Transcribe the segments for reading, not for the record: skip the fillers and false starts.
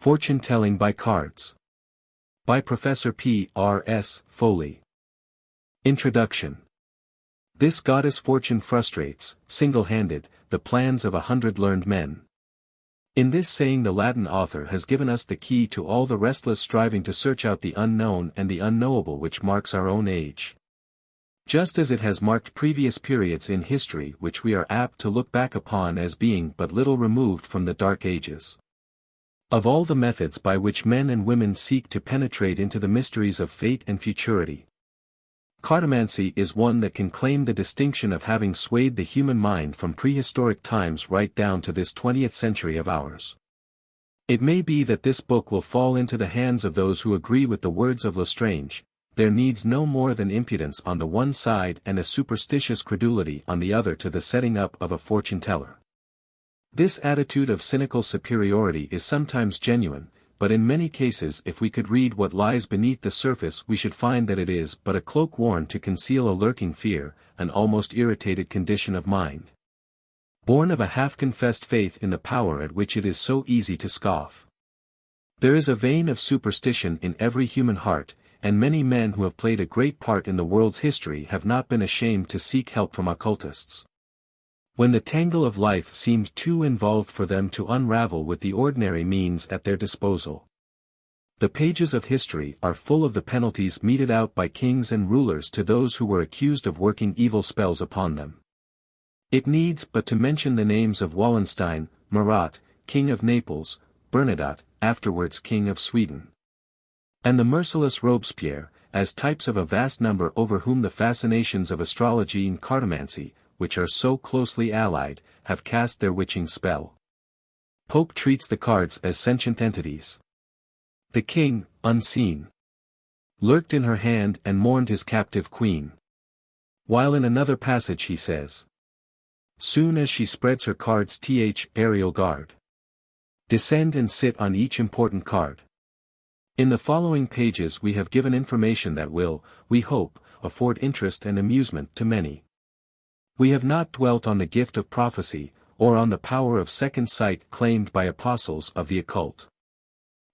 Fortune-telling by cards. By Professor P.R.S. Foli. Introduction. This goddess fortune frustrates, single-handed, the plans of 100 learned men. In this saying the Latin author has given us the key to all the restless striving to search out the unknown and the unknowable which marks our own age. Just as it has marked previous periods in history which we are apt to look back upon as being but little removed from the Dark Ages. Of all the methods by which men and women seek to penetrate into the mysteries of fate and futurity, cartomancy is one that can claim the distinction of having swayed the human mind from prehistoric times right down to this 20th century of ours. It may be that this book will fall into the hands of those who agree with the words of Lestrange: there needs no more than impudence on the one side and a superstitious credulity on the other to the setting up of a fortune-teller. This attitude of cynical superiority is sometimes genuine, but in many cases if we could read what lies beneath the surface we should find that it is but a cloak worn to conceal a lurking fear, an almost irritated condition of mind, born of a half-confessed faith in the power at which it is so easy to scoff. There is a vein of superstition in every human heart, and many men who have played a great part in the world's history have not been ashamed to seek help from occultists. When the tangle of life seemed too involved for them to unravel with the ordinary means at their disposal. The pages of history are full of the penalties meted out by kings and rulers to those who were accused of working evil spells upon them. It needs but to mention the names of Wallenstein, Marat, King of Naples, Bernadotte, afterwards King of Sweden, and the merciless Robespierre, as types of a vast number over whom the fascinations of astrology and cartomancy, which are so closely allied, have cast their witching spell. Pope treats the cards as sentient entities. The king, unseen, lurked in her hand and mourned his captive queen. While in another passage he says, soon as she spreads her cards aerial guard descend and sit on each important card. In the following pages we have given information that will, we hope, afford interest and amusement to many. We have not dwelt on the gift of prophecy, or on the power of second sight claimed by apostles of the occult.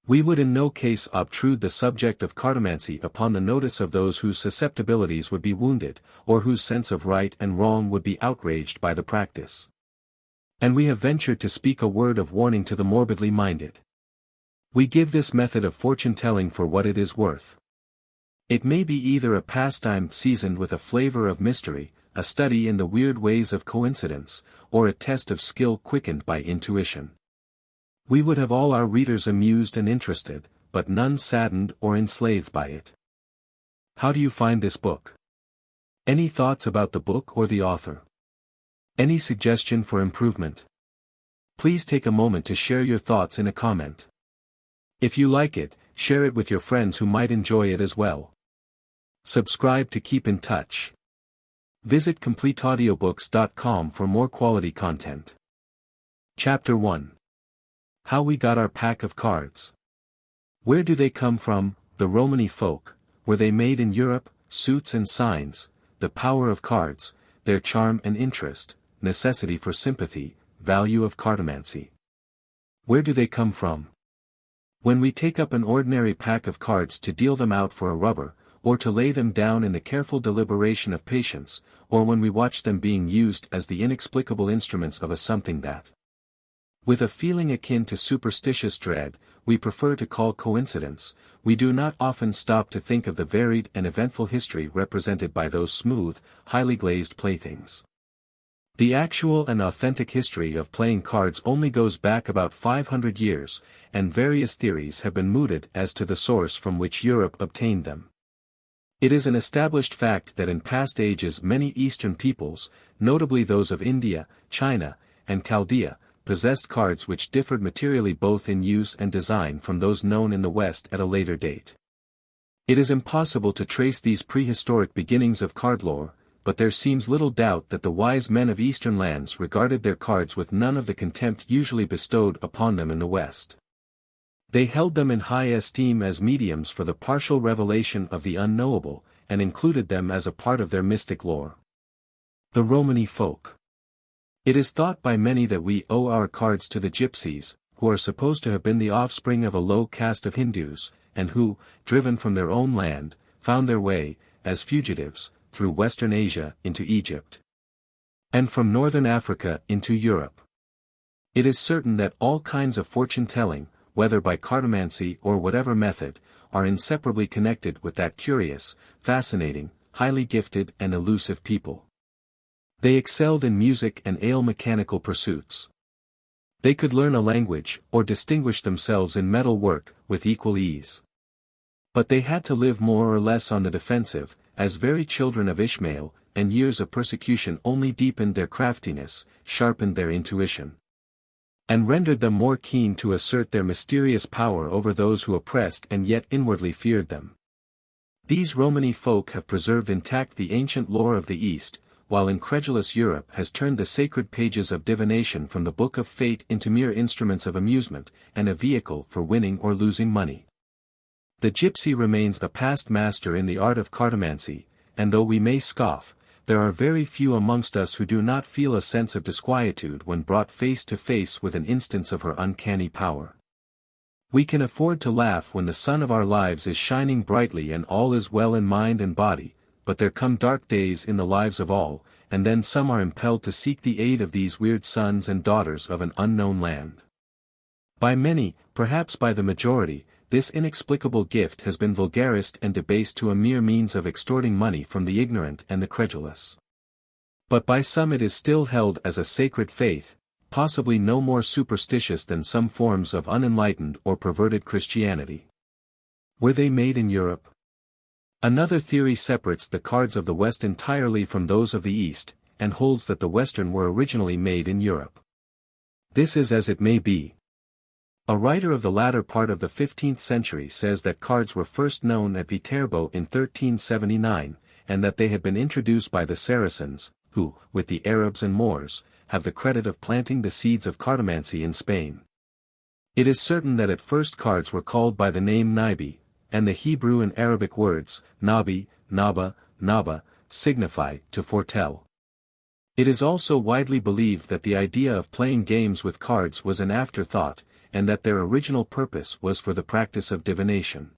We would in no case obtrude the subject of cartomancy upon the notice of those whose susceptibilities would be wounded, or whose sense of right and wrong would be outraged by the practice. And we have ventured to speak a word of warning to the morbidly minded. We give this method of fortune-telling for what it is worth. It may be either a pastime seasoned with a flavor of mystery, a study in the weird ways of coincidence, or a test of skill quickened by intuition. We would have all our readers amused and interested, but none saddened or enslaved by it. How do you find this book? Any thoughts about the book or the author? Any suggestion for improvement? Please take a moment to share your thoughts in a comment. If you like it, share it with your friends who might enjoy it as well. Subscribe to keep in touch. Visit CompleteAudiobooks.com for more quality content. Chapter 1. How we got our pack of cards. Where do they come from, the Romany folk? Were they made in Europe? Suits and signs, the power of cards, their charm and interest, necessity for sympathy, value of cartomancy. Where do they come from? When we take up an ordinary pack of cards to deal them out for a rubber, or to lay them down in the careful deliberation of patience, or when we watch them being used as the inexplicable instruments of a something that, with a feeling akin to superstitious dread, we prefer to call coincidence, we do not often stop to think of the varied and eventful history represented by those smooth, highly glazed playthings. The actual and authentic history of playing cards only goes back about 500 years, and various theories have been mooted as to the source from which Europe obtained them. It is an established fact that in past ages many Eastern peoples, notably those of India, China, and Chaldea, possessed cards which differed materially both in use and design from those known in the West at a later date. It is impossible to trace these prehistoric beginnings of card lore, but there seems little doubt that the wise men of Eastern lands regarded their cards with none of the contempt usually bestowed upon them in the West. They held them in high esteem as mediums for the partial revelation of the unknowable, and included them as a part of their mystic lore. The Romany folk. It is thought by many that we owe our cards to the gypsies, who are supposed to have been the offspring of a low caste of Hindus, and who, driven from their own land, found their way, as fugitives, through Western Asia into Egypt, and from Northern Africa into Europe. It is certain that all kinds of fortune-telling, whether by cartomancy or whatever method, are inseparably connected with that curious, fascinating, highly gifted and elusive people. They excelled in music and mechanical pursuits. They could learn a language, or distinguish themselves in metal work, with equal ease. But they had to live more or less on the defensive, as very children of Ishmael, and years of persecution only deepened their craftiness, sharpened their intuition, and rendered them more keen to assert their mysterious power over those who oppressed and yet inwardly feared them. These Romany folk have preserved intact the ancient lore of the East, while incredulous Europe has turned the sacred pages of divination from the book of fate into mere instruments of amusement, and a vehicle for winning or losing money. The gypsy remains a past master in the art of cartomancy, and though we may scoff, there are very few amongst us who do not feel a sense of disquietude when brought face to face with an instance of her uncanny power. We can afford to laugh when the sun of our lives is shining brightly and all is well in mind and body, but there come dark days in the lives of all, and then some are impelled to seek the aid of these weird sons and daughters of an unknown land. By many, perhaps by the majority, this inexplicable gift has been vulgarized and debased to a mere means of extorting money from the ignorant and the credulous. But by some it is still held as a sacred faith, possibly no more superstitious than some forms of unenlightened or perverted Christianity. Were they made in Europe? Another theory separates the cards of the West entirely from those of the East, and holds that the Western were originally made in Europe. This is as it may be. A writer of the latter part of the 15th century says that cards were first known at Viterbo in 1379, and that they had been introduced by the Saracens, who, with the Arabs and Moors, have the credit of planting the seeds of cartomancy in Spain. It is certain that at first cards were called by the name Nibi, and the Hebrew and Arabic words, nabi, naba, naba, signify, to foretell. It is also widely believed that the idea of playing games with cards was an afterthought, and that their original purpose was for the practice of divination.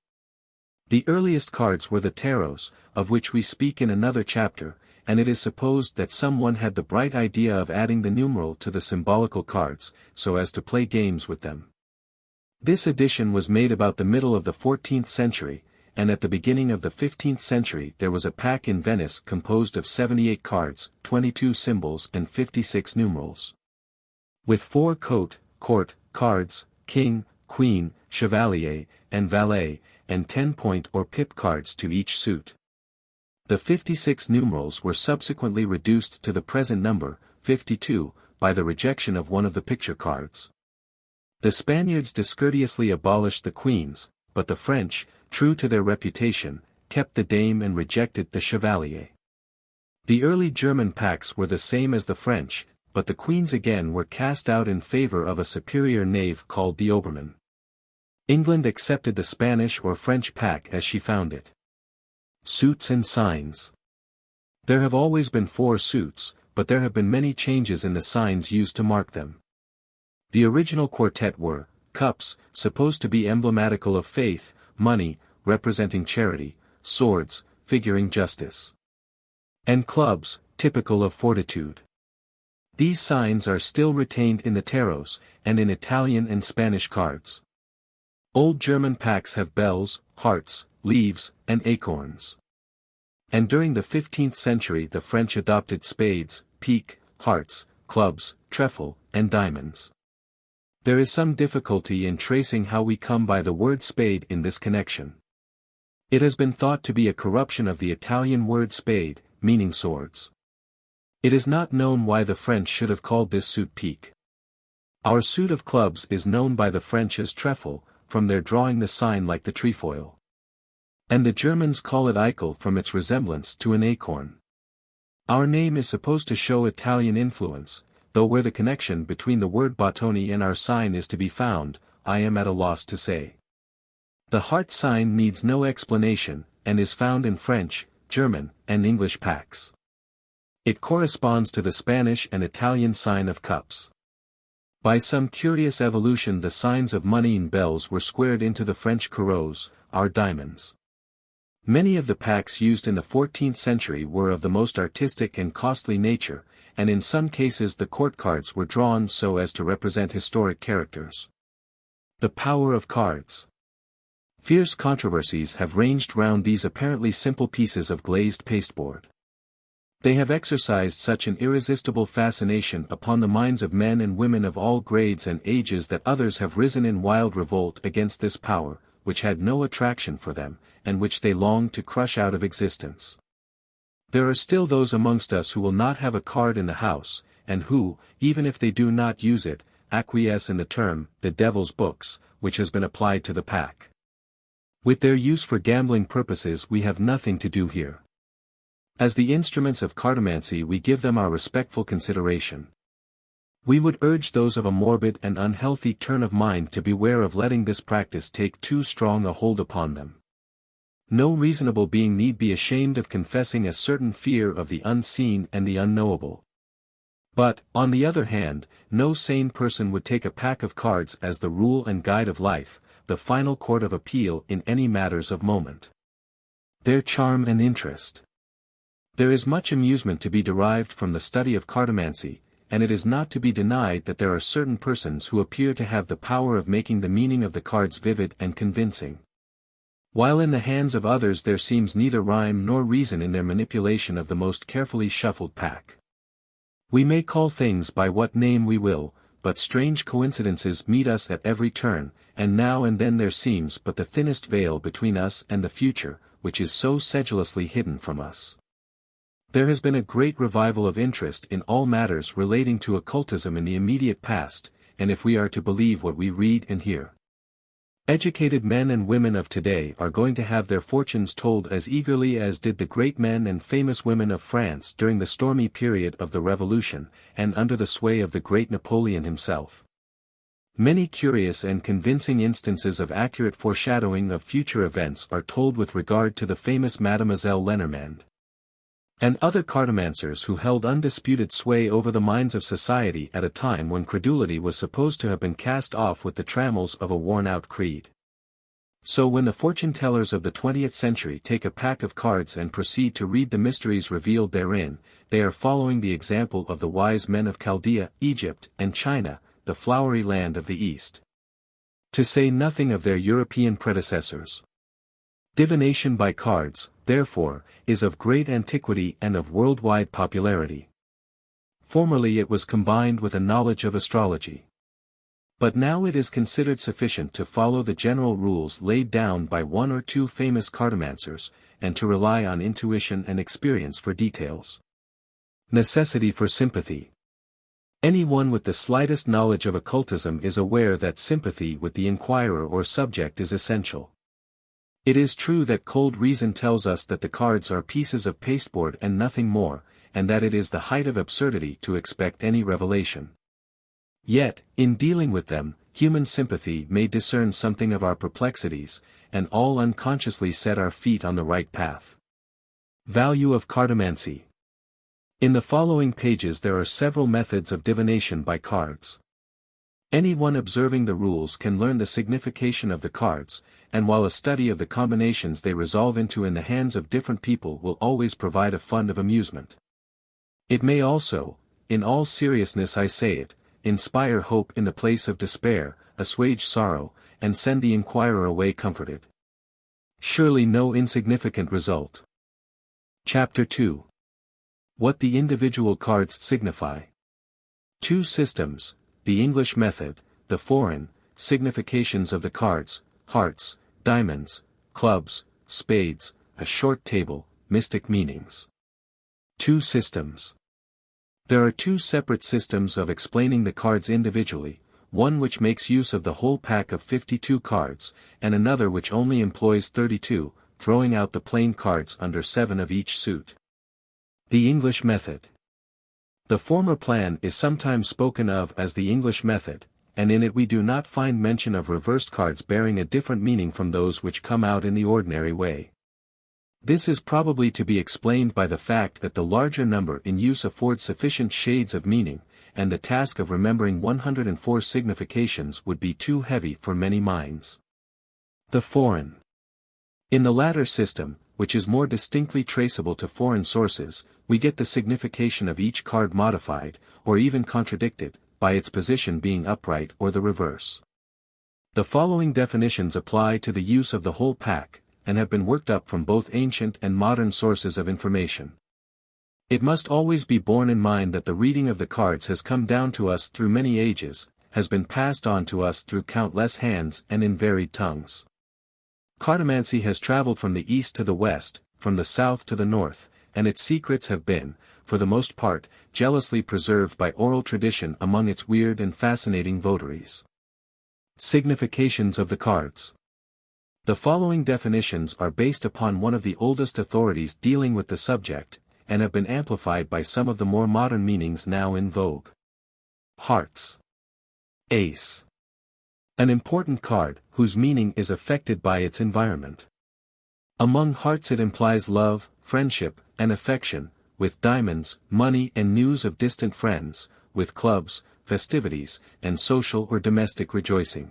The earliest cards were the tarots, of which we speak in another chapter, and it is supposed that someone had the bright idea of adding the numeral to the symbolical cards, so as to play games with them. This addition was made about the middle of the 14th century, and at the beginning of the 15th century there was a pack in Venice composed of 78 cards, 22 symbols and 56 numerals. With 4 court, cards, king, queen, chevalier, and valet, and 10 point or pip cards to each suit. The 56 numerals were subsequently reduced to the present number, 52, by the rejection of one of the picture cards. The Spaniards discourteously abolished the queens, but the French, true to their reputation, kept the dame and rejected the chevalier. The early German packs were the same as the French, but the queens again were cast out in favor of a superior knave called the Obermann. England accepted the Spanish or French pack as she found it. Suits and signs. There have always been 4 suits, but there have been many changes in the signs used to mark them. The original quartet were cups, supposed to be emblematical of faith, money, representing charity, swords, figuring justice, and clubs, typical of fortitude. These signs are still retained in the tarots, and in Italian and Spanish cards. Old German packs have bells, hearts, leaves, and acorns. And during the 15th century the French adopted spades, pique, hearts, clubs, trefoil, and diamonds. There is some difficulty in tracing how we come by the word spade in this connection. It has been thought to be a corruption of the Italian word spade, meaning swords. It is not known why the French should have called this suit pique. Our suit of clubs is known by the French as trefoil, from their drawing the sign like the trefoil. And the Germans call it eichel from its resemblance to an acorn. Our name is supposed to show Italian influence, though where the connection between the word bottoni and our sign is to be found, I am at a loss to say. The heart sign needs no explanation, and is found in French, German, and English packs. It corresponds to the Spanish and Italian sign of cups. By some curious evolution the signs of money in bells were squared into the French carreaux, our diamonds. Many of the packs used in the 14th century were of the most artistic and costly nature, and in some cases the court cards were drawn so as to represent historic characters. The power of cards. Fierce controversies have ranged round these apparently simple pieces of glazed pasteboard. They have exercised such an irresistible fascination upon the minds of men and women of all grades and ages that others have risen in wild revolt against this power, which had no attraction for them, and which they longed to crush out of existence. There are still those amongst us who will not have a card in the house, and who, even if they do not use it, acquiesce in the term, the devil's books, which has been applied to the pack. With their use for gambling purposes we have nothing to do here. As the instruments of cartomancy we give them our respectful consideration. We would urge those of a morbid and unhealthy turn of mind to beware of letting this practice take too strong a hold upon them. No reasonable being need be ashamed of confessing a certain fear of the unseen and the unknowable. But, on the other hand, no sane person would take a pack of cards as the rule and guide of life, the final court of appeal in any matters of moment. Their charm and interest. There is much amusement to be derived from the study of cartomancy, and it is not to be denied that there are certain persons who appear to have the power of making the meaning of the cards vivid and convincing. While in the hands of others there seems neither rhyme nor reason in their manipulation of the most carefully shuffled pack. We may call things by what name we will, but strange coincidences meet us at every turn, and now and then there seems but the thinnest veil between us and the future, which is so sedulously hidden from us. There has been a great revival of interest in all matters relating to occultism in the immediate past, and if we are to believe what we read and hear, educated men and women of today are going to have their fortunes told as eagerly as did the great men and famous women of France during the stormy period of the Revolution, and under the sway of the great Napoleon himself. Many curious and convincing instances of accurate foreshadowing of future events are told with regard to the famous Mademoiselle Lenormand and other cartomancers who held undisputed sway over the minds of society at a time when credulity was supposed to have been cast off with the trammels of a worn-out creed. So when the fortune-tellers of the 20th century take a pack of cards and proceed to read the mysteries revealed therein, they are following the example of the wise men of Chaldea, Egypt, and China, the flowery land of the East. To say nothing of their European predecessors. Divination by cards, therefore, is of great antiquity and of worldwide popularity. Formerly it was combined with a knowledge of astrology. But now it is considered sufficient to follow the general rules laid down by one or two famous cartomancers, and to rely on intuition and experience for details. Necessity for sympathy. Anyone with the slightest knowledge of occultism is aware that sympathy with the inquirer or subject is essential. It is true that cold reason tells us that the cards are pieces of pasteboard and nothing more, and that it is the height of absurdity to expect any revelation. Yet, in dealing with them, human sympathy may discern something of our perplexities, and all unconsciously set our feet on the right path. Value of cartomancy. In the following pages there are several methods of divination by cards. Anyone observing the rules can learn the signification of the cards, and while a study of the combinations they resolve into in the hands of different people will always provide a fund of amusement. It may also, in all seriousness I say it, inspire hope in the place of despair, assuage sorrow, and send the inquirer away comforted. Surely no insignificant result. Chapter 2. What the individual cards signify. Two systems, the English method, the foreign, significations of the cards, hearts, diamonds, clubs, spades, a short table, mystic meanings. Two systems. There are two separate systems of explaining the cards individually, one which makes use of the whole pack of 52 cards, and another which only employs 32, throwing out the plain cards under 7 of each suit. The English method. The former plan is sometimes spoken of as the English method, and in it we do not find mention of reversed cards bearing a different meaning from those which come out in the ordinary way. This is probably to be explained by the fact that the larger number in use affords sufficient shades of meaning, and the task of remembering 104 significations would be too heavy for many minds. The foreign. In the latter system, which is more distinctly traceable to foreign sources, we get the signification of each card modified, or even contradicted, by its position being upright or the reverse. The following definitions apply to the use of the whole pack, and have been worked up from both ancient and modern sources of information. It must always be borne in mind that the reading of the cards has come down to us through many ages, has been passed on to us through countless hands and in varied tongues. Cartomancy has traveled from the east to the west, from the south to the north, and its secrets have been, for the most part, jealously preserved by oral tradition among its weird and fascinating votaries. Significations of the cards. The following definitions are based upon one of the oldest authorities dealing with the subject, and have been amplified by some of the more modern meanings now in vogue. Hearts. Ace. An important card, whose meaning is affected by its environment. Among hearts it implies love, friendship, and affection, with diamonds, money and news of distant friends, with clubs, festivities, and social or domestic rejoicing.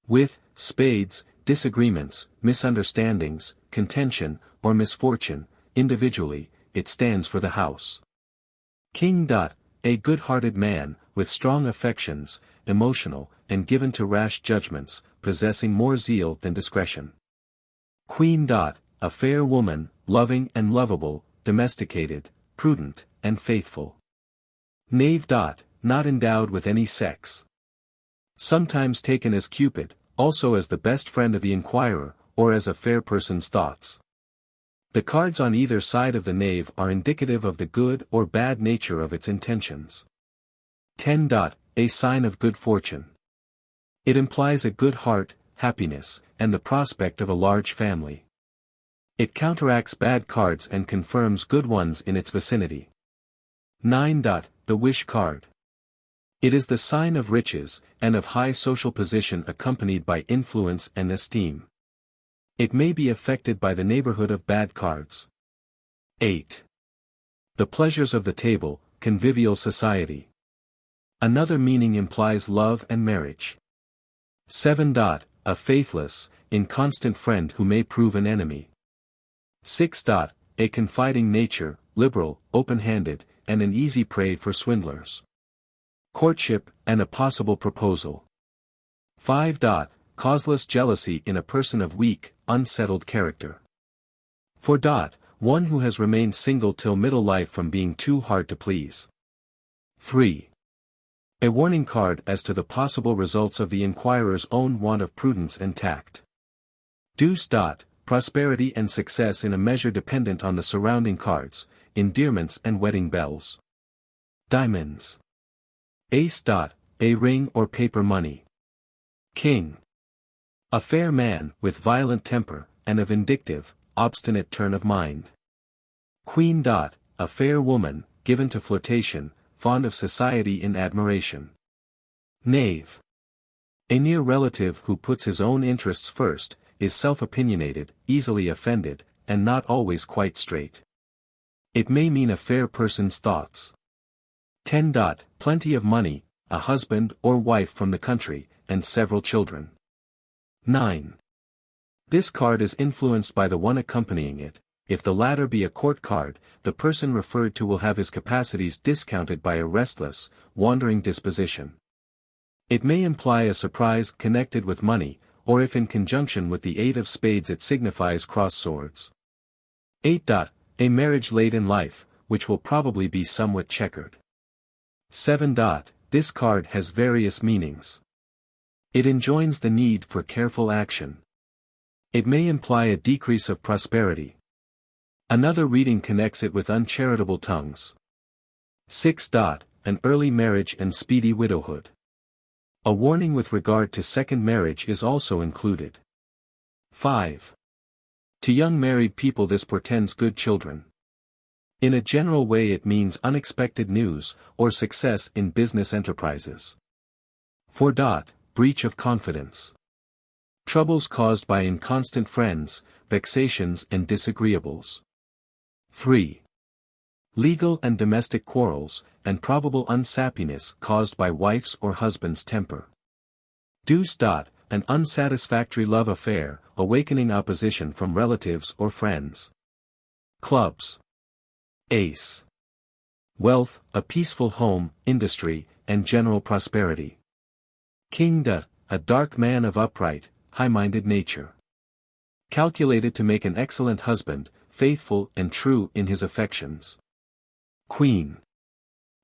With spades, disagreements, misunderstandings, contention, or misfortune, individually, it stands for the house. King. A good-hearted man, with strong affections, emotional, and given to rash judgments, possessing more zeal than discretion. Queen. A fair woman, loving and lovable, domesticated, prudent, and faithful. Knave. Not endowed with any sex. Sometimes taken as Cupid, also as the best friend of the inquirer, or as a fair person's thoughts. The cards on either side of the knave are indicative of the good or bad nature of its intentions. 10. A sign of good fortune. It implies a good heart, happiness, and the prospect of a large family. It counteracts bad cards and confirms good ones in its vicinity. 9. The wish card. It is the sign of riches, and of high social position accompanied by influence and esteem. It may be affected by the neighborhood of bad cards. 8. The pleasures of the table, convivial society. Another meaning implies love and marriage. 7. A faithless, inconstant friend who may prove an enemy. 6. A confiding nature, liberal, open-handed, and an easy prey for swindlers. Courtship, and a possible proposal. 5. Causeless jealousy in a person of weak, unsettled character. 4. One who has remained single till middle life from being too hard to please. 3. A warning card as to the possible results of the inquirer's own want of prudence and tact. Deuce. Prosperity and success in a measure dependent on the surrounding cards, endearments and wedding bells. Diamonds. Ace. A ring or paper money. King. A fair man, with violent temper, and a vindictive, obstinate turn of mind. Queen. A fair woman, given to flirtation, fond of society and admiration. Knave. A near relative who puts his own interests first, is self-opinionated, easily offended, and not always quite straight. It may mean a fair person's thoughts. 10. Plenty of money, a husband or wife from the country, and several children. 9. This card is influenced by the one accompanying it. If the latter be a court card, the person referred to will have his capacities discounted by a restless, wandering disposition. It may imply a surprise connected with money, or if in conjunction with the 8 of spades it signifies cross swords. 8. A marriage late in life, which will probably be somewhat checkered. 7. This card has various meanings. It enjoins the need for careful action. It may imply a decrease of prosperity. Another reading connects it with uncharitable tongues. 6. An early marriage and speedy widowhood. A warning with regard to second marriage is also included. 5. To young married people this portends good children. In a general way it means unexpected news, or success in business enterprises. 4. Breach of confidence. Troubles caused by inconstant friends, vexations and disagreeables. 3. Legal and domestic quarrels, and probable unsappiness caused by wife's or husband's temper. Deuce. An unsatisfactory love affair, awakening opposition from relatives or friends. Clubs. Ace. Wealth, a peaceful home, industry, and general prosperity. King. A dark man of upright, high-minded nature. Calculated to make an excellent husband, faithful and true in his affections. Queen.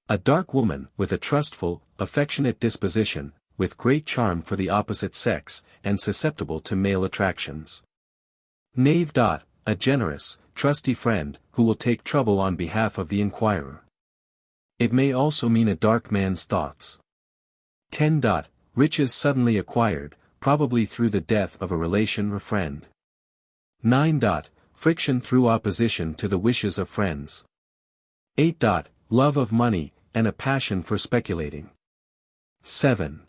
A dark woman with a trustful, affectionate disposition, with great charm for the opposite sex, and susceptible to male attractions. Knave. A generous, trusty friend, who will take trouble on behalf of the inquirer. It may also mean a dark man's thoughts. 10. Riches suddenly acquired, probably through the death of a relation or friend. 9. Friction through opposition to the wishes of friends. 8. Love of money, and a passion for speculating. 7.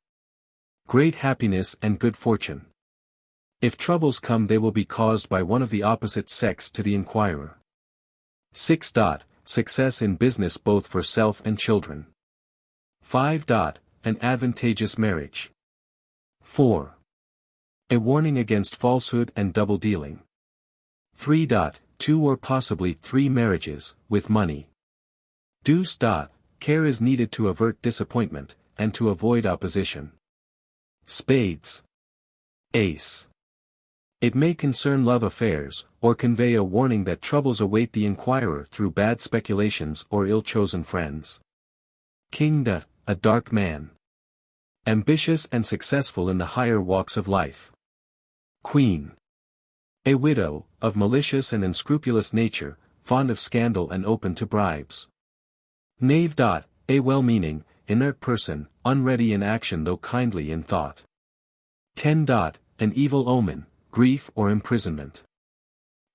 Great happiness and good fortune. If troubles come, they will be caused by one of the opposite sex to the inquirer. 6. Success in business both for self and children. 5. An advantageous marriage. 4. A warning against falsehood and double dealing. 3. 2 or possibly 3 marriages, with money. Deuce. Care is needed to avert disappointment, and to avoid opposition. Spades. Ace. It may concern love affairs, or convey a warning that troubles await the inquirer through bad speculations or ill-chosen friends. King. A dark man. Ambitious and successful in the higher walks of life. Queen. A widow, of malicious and unscrupulous nature, fond of scandal and open to bribes. Knave. A well-meaning, inert person, unready in action though kindly in thought. 10. An evil omen, grief or imprisonment.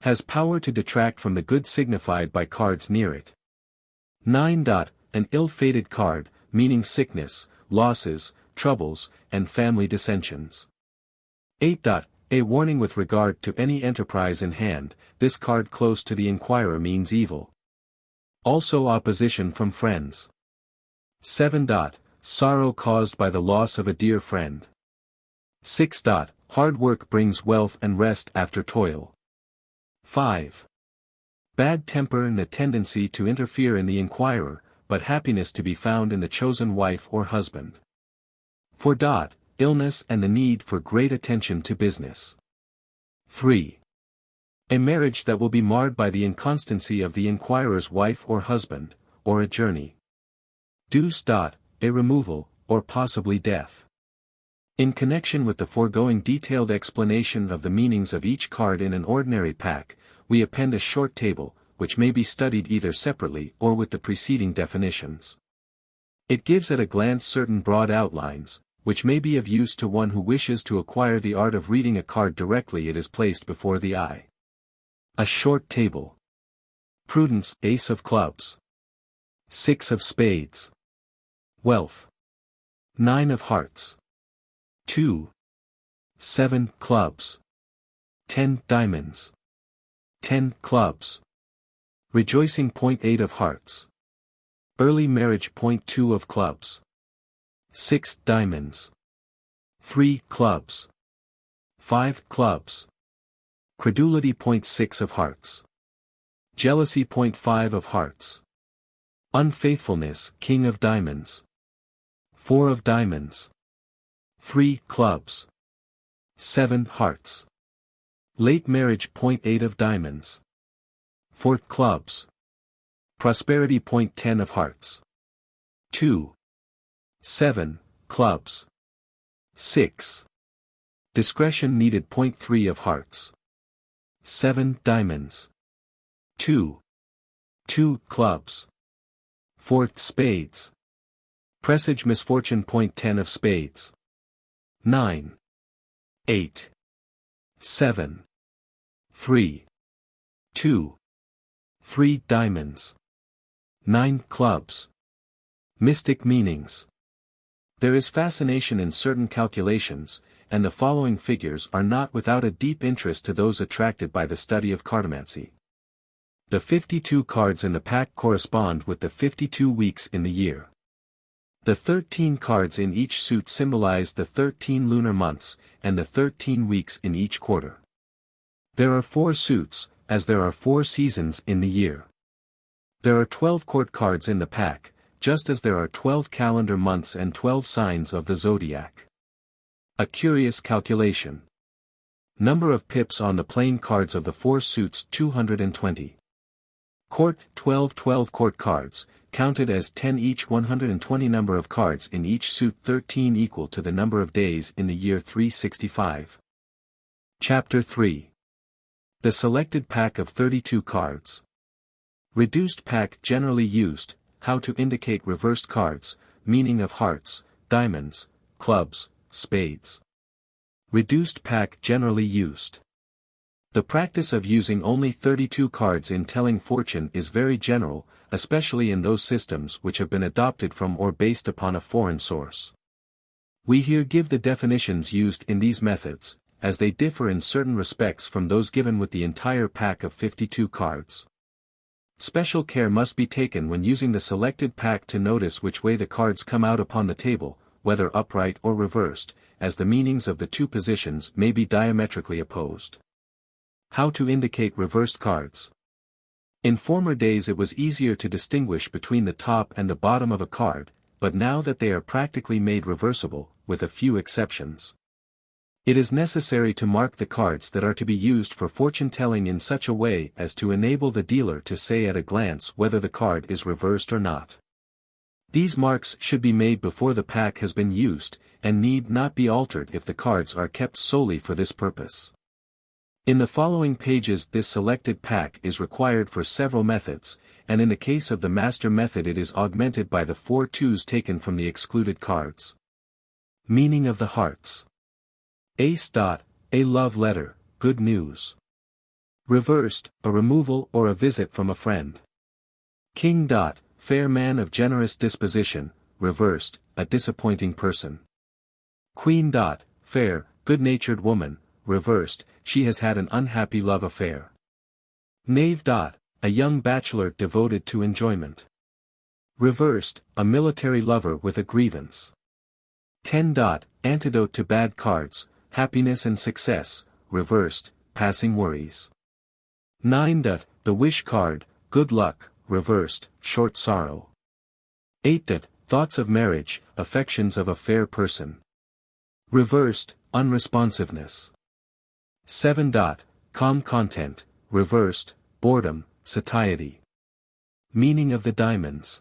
Has power to detract from the good signified by cards near it. 9. An ill-fated card, meaning sickness, losses, troubles, and family dissensions. 8. A warning with regard to any enterprise in hand, this card close to the inquirer means evil. Also opposition from friends. 7. Sorrow caused by the loss of a dear friend. 6. Hard work brings wealth and rest after toil. 5. Bad temper and a tendency to interfere in the inquirer, but happiness to be found in the chosen wife or husband. 4. Illness and the need for great attention to business. 3. A marriage that will be marred by the inconstancy of the inquirer's wife or husband, or a journey. Deuce. A removal, or possibly death. In connection with the foregoing detailed explanation of the meanings of each card in an ordinary pack, we append a short table, which may be studied either separately or with the preceding definitions. It gives at a glance certain broad outlines, which may be of use to one who wishes to acquire the art of reading a card directly it is placed before the eye. A short table. Prudence, Ace of clubs. 6 of spades. Wealth. 9 of hearts. 2. 7 clubs. 10 diamonds. 10 clubs. Rejoicing. 8 of hearts. Early marriage. 2 of clubs. 6 diamonds. 3 clubs. 5 clubs. Credulity. 6 of hearts. Jealousy. 5 of hearts. Unfaithfulness. King of diamonds. 4 of diamonds. 3 clubs. 7 hearts. Late marriage. 8 of diamonds. 4 clubs. Prosperity. 10 of hearts. 2. 7 clubs. 6. Discretion needed. 3 of hearts. 7 diamonds. 2. 2 clubs. 4 spades. Presage. Misfortune. 10 of spades. 9. 8. 7. 3. 2. 3 diamonds. 9 clubs. Mystic meanings. There is fascination in certain calculations, and the following figures are not without a deep interest to those attracted by the study of cartomancy. The 52 cards in the pack correspond with the 52 weeks in the year. The 13 cards in each suit symbolize the 13 lunar months, and the 13 weeks in each quarter. There are 4 suits, as there are 4 seasons in the year. There are 12 court cards in the pack, just as there are 12 calendar months and 12 signs of the zodiac. A curious calculation. Number of pips on the playing cards of the 4 suits 220. Court 12 court cards, counted as 10 each 120 number of cards in each suit 13 equal to the number of days in the year 365. Chapter 3. The selected pack of 32 cards. Reduced pack generally used, how to indicate reversed cards, meaning of hearts, diamonds, clubs, spades. Reduced pack generally used. The practice of using only 32 cards in telling fortune is very general, especially in those systems which have been adopted from or based upon a foreign source. We here give the definitions used in these methods, as they differ in certain respects from those given with the entire pack of 52 cards. Special care must be taken when using the selected pack to notice which way the cards come out upon the table, whether upright or reversed, as the meanings of the 2 positions may be diametrically opposed. How to indicate reversed cards. In former days it was easier to distinguish between the top and the bottom of a card, but now that they are practically made reversible, with a few exceptions. It is necessary to mark the cards that are to be used for fortune-telling in such a way as to enable the dealer to say at a glance whether the card is reversed or not. These marks should be made before the pack has been used, and need not be altered if the cards are kept solely for this purpose. In the following pages this selected pack is required for several methods, and in the case of the master method it is augmented by the 4 twos taken from the excluded cards. Meaning of the hearts. Ace. A love letter, good news. Reversed, a removal or a visit from a friend. King. Fair man of generous disposition, reversed, a disappointing person. Queen. Fair, good-natured woman, reversed, she has had an unhappy love affair. Knave. A young bachelor devoted to enjoyment. Reversed, a military lover with a grievance. 10. Antidote to bad cards, happiness and success, reversed, passing worries. 9. The wish card, good luck, reversed, short sorrow. 8. Thoughts of marriage, affections of a fair person. Reversed, unresponsiveness. 7. Calm content, reversed, boredom, satiety. Meaning of the diamonds.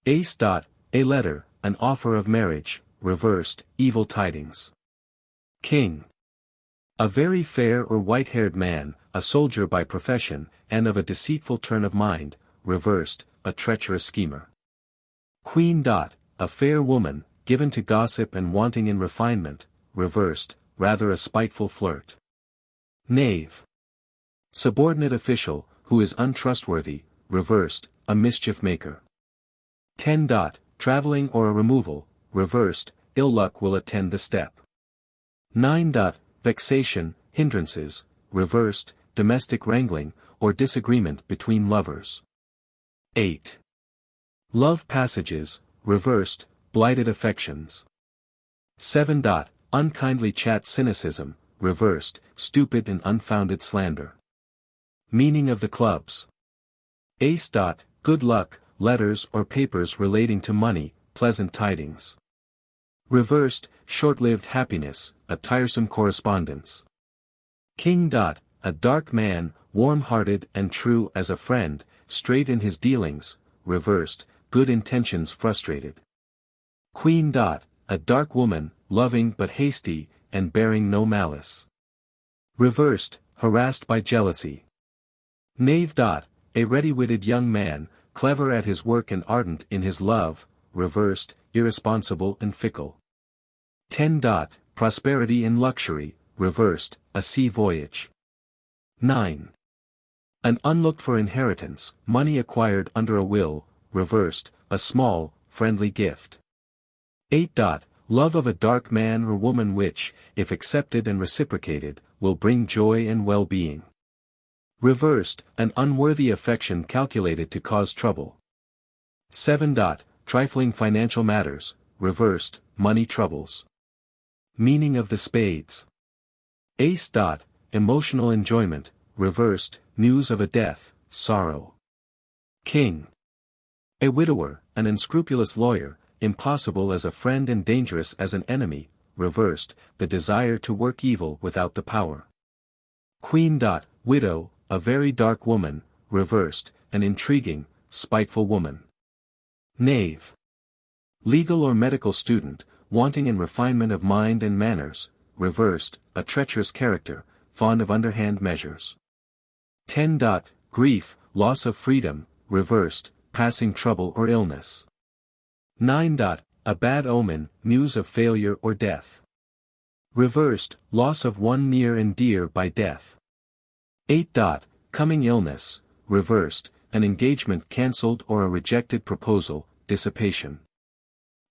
Ace. A letter, an offer of marriage, reversed, evil tidings. King. A very fair or white-haired man, a soldier by profession, and of a deceitful turn of mind, reversed, a treacherous schemer. Queen. A fair woman, given to gossip and wanting in refinement, reversed, rather a spiteful flirt. Knave. Subordinate official, who is untrustworthy, reversed, a mischief maker. 10. Traveling or a removal, reversed, ill luck will attend the step. 9. Vexation, hindrances, reversed, domestic wrangling, or disagreement between lovers. 8. Love passages, reversed, blighted affections. 7. Unkindly chat cynicism, reversed, stupid and unfounded slander. Meaning of the clubs. Ace. Good luck, letters or papers relating to money, pleasant tidings. Reversed, short-lived happiness, a tiresome correspondence. King. A dark man, warm-hearted and true as a friend, straight in his dealings, reversed, good intentions frustrated. Queen. A dark woman, loving but hasty, and bearing no malice. Reversed, harassed by jealousy. Knave. A ready-witted young man, clever at his work and ardent in his love, reversed, irresponsible and fickle. 10. Prosperity in luxury, reversed, a sea voyage. 9. An unlooked-for inheritance, money acquired under a will, reversed, a small, friendly gift. 8. Love of a dark man or woman which, if accepted and reciprocated, will bring joy and well-being. Reversed, an unworthy affection calculated to cause trouble. 7. Trifling financial matters, reversed, money troubles. Meaning of the spades. Ace. Emotional enjoyment, reversed, news of a death, sorrow. King. A widower, an unscrupulous lawyer, impossible as a friend and dangerous as an enemy, reversed, the desire to work evil without the power. Queen. Widow, a very dark woman, reversed, an intriguing, spiteful woman. Knave. Legal or medical student, wanting in refinement of mind and manners, reversed, a treacherous character, fond of underhand measures. 10. Grief, loss of freedom, reversed, passing trouble or illness. 9. A bad omen, news of failure or death. Reversed, loss of one near and dear by death. 8. Coming illness, reversed, an engagement cancelled or a rejected proposal, dissipation.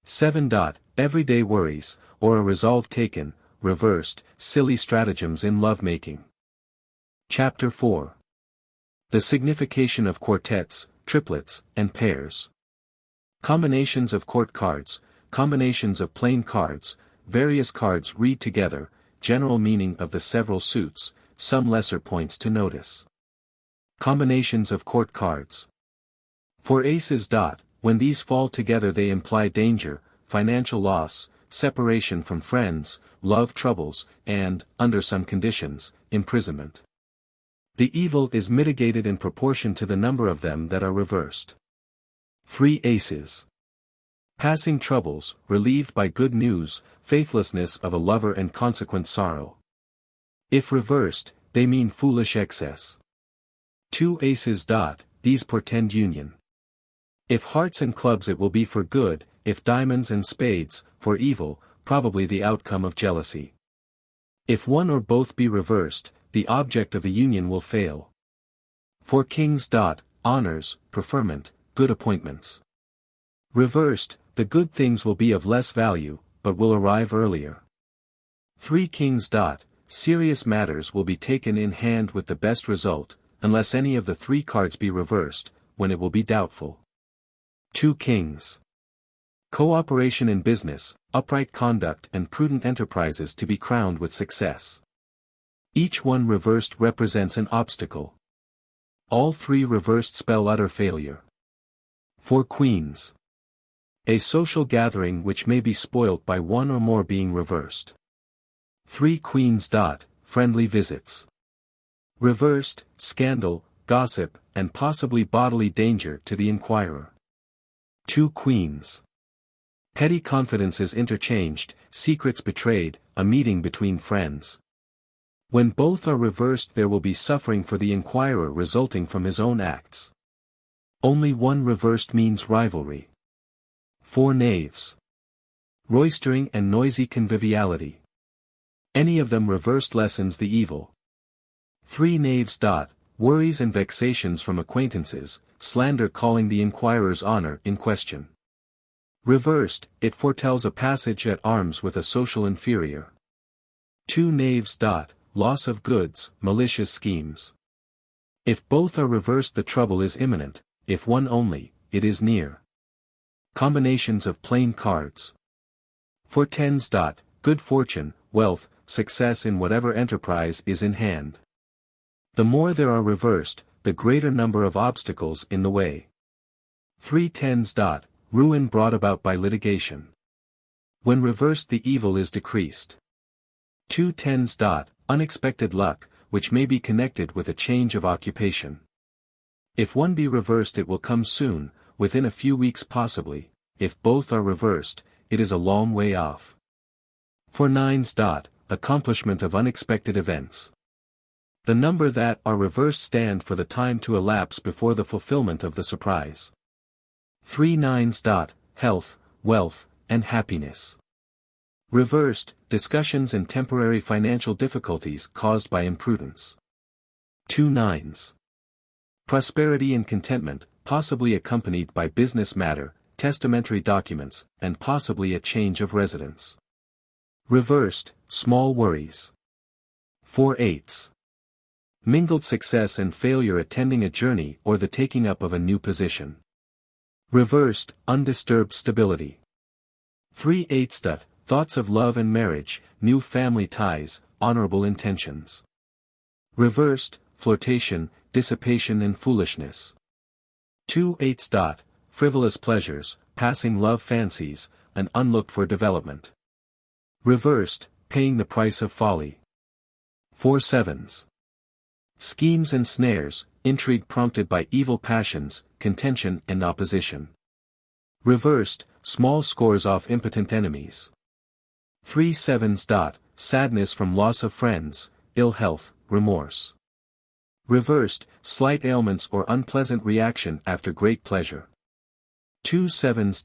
7. Everyday worries, or a resolve taken, reversed, silly stratagems in love-making. Chapter 4. The signification of quartets, triplets, and pairs. Combinations of court cards, combinations of plain cards, various cards read together, general meaning of the several suits, some lesser points to notice. Combinations of court cards. For aces. When these fall together they imply danger, financial loss, separation from friends, love troubles, and, under some conditions, imprisonment. The evil is mitigated in proportion to the number of them that are reversed. 3 aces. Passing troubles, relieved by good news, faithlessness of a lover and consequent sorrow. If reversed, they mean foolish excess. 2 aces. These portend union. If hearts and clubs it will be for good, if diamonds and spades, for evil, probably the outcome of jealousy. If one or both be reversed, the object of the union will fail. 4 kings. Honors, preferment, good appointments. Reversed, the good things will be of less value, but will arrive earlier. 3 kings. Serious matters will be taken in hand with the best result, unless any of the 3 cards be reversed, when it will be doubtful. 2 kings. Cooperation in business, upright conduct and prudent enterprises to be crowned with success. Each one reversed represents an obstacle. All 3 reversed spell utter failure. 4 queens. A social gathering which may be spoilt by one or more being reversed. 3 queens. Friendly visits. Reversed, scandal, gossip, and possibly bodily danger to the inquirer. 2 queens. Petty confidences interchanged, secrets betrayed, a meeting between friends. When both are reversed there will be suffering for the inquirer resulting from his own acts. Only one reversed means rivalry. 4 knaves. Roistering and noisy conviviality. Any of them reversed lessens the evil. 3 knaves. Worries and vexations from acquaintances, slander calling the inquirer's honor in question. Reversed, it foretells a passage at arms with a social inferior. 2 knaves. Loss of goods, malicious schemes. If both are reversed the trouble is imminent, if one only, it is near. Combinations of plain cards. 4 tens. Good fortune, wealth, success in whatever enterprise is in hand. The more there are reversed, the greater number of obstacles in the way. 3 tens. Ruin brought about by litigation. When reversed the evil is decreased. 2 tens. Unexpected luck, which may be connected with a change of occupation. If one be reversed it will come soon, within a few weeks possibly, if both are reversed, it is a long way off. 4 nines. Accomplishment of unexpected events. The number that are reversed stand for the time to elapse before the fulfillment of the surprise. 3 nines. Health, wealth, and happiness. Reversed, discussions and temporary financial difficulties caused by imprudence. 2 nines. Prosperity and contentment, possibly accompanied by business matter, testamentary documents, and possibly a change of residence. Reversed, small worries. 4 eights. Mingled success and failure attending a journey or the taking up of a new position. Reversed, undisturbed stability. 3 eighths. Thoughts of love and marriage, new family ties, honorable intentions. Reversed, flirtation, dissipation and foolishness. 2 eighths. Frivolous pleasures, passing love fancies, an unlooked-for development. Reversed, paying the price of folly. 4 sevens. Schemes and snares, intrigue prompted by evil passions, contention and opposition. Reversed, small scores off impotent enemies. 3 sevens. Sadness from loss of friends, ill health, remorse. Reversed, slight ailments or unpleasant reaction after great pleasure. 2 sevens.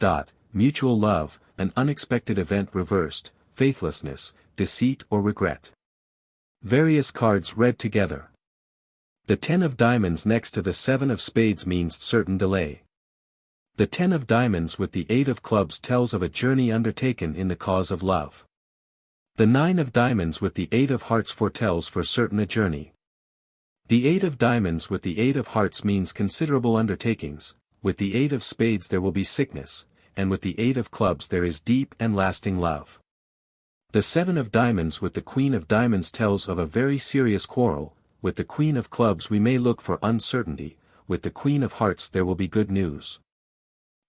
Mutual love, an unexpected event. Reversed, faithlessness, deceit or regret. Various cards read together. The 10 of diamonds next to the 7 of spades means certain delay. The 10 of diamonds with the 8 of clubs tells of a journey undertaken in the cause of love. The 9 of diamonds with the 8 of hearts foretells for certain a journey. The 8 of diamonds with the 8 of hearts means considerable undertakings, with the 8 of spades there will be sickness, and with the 8 of clubs there is deep and lasting love. The 7 of diamonds with the Queen of diamonds tells of a very serious quarrel, with the Queen of clubs we may look for uncertainty, with the Queen of hearts there will be good news.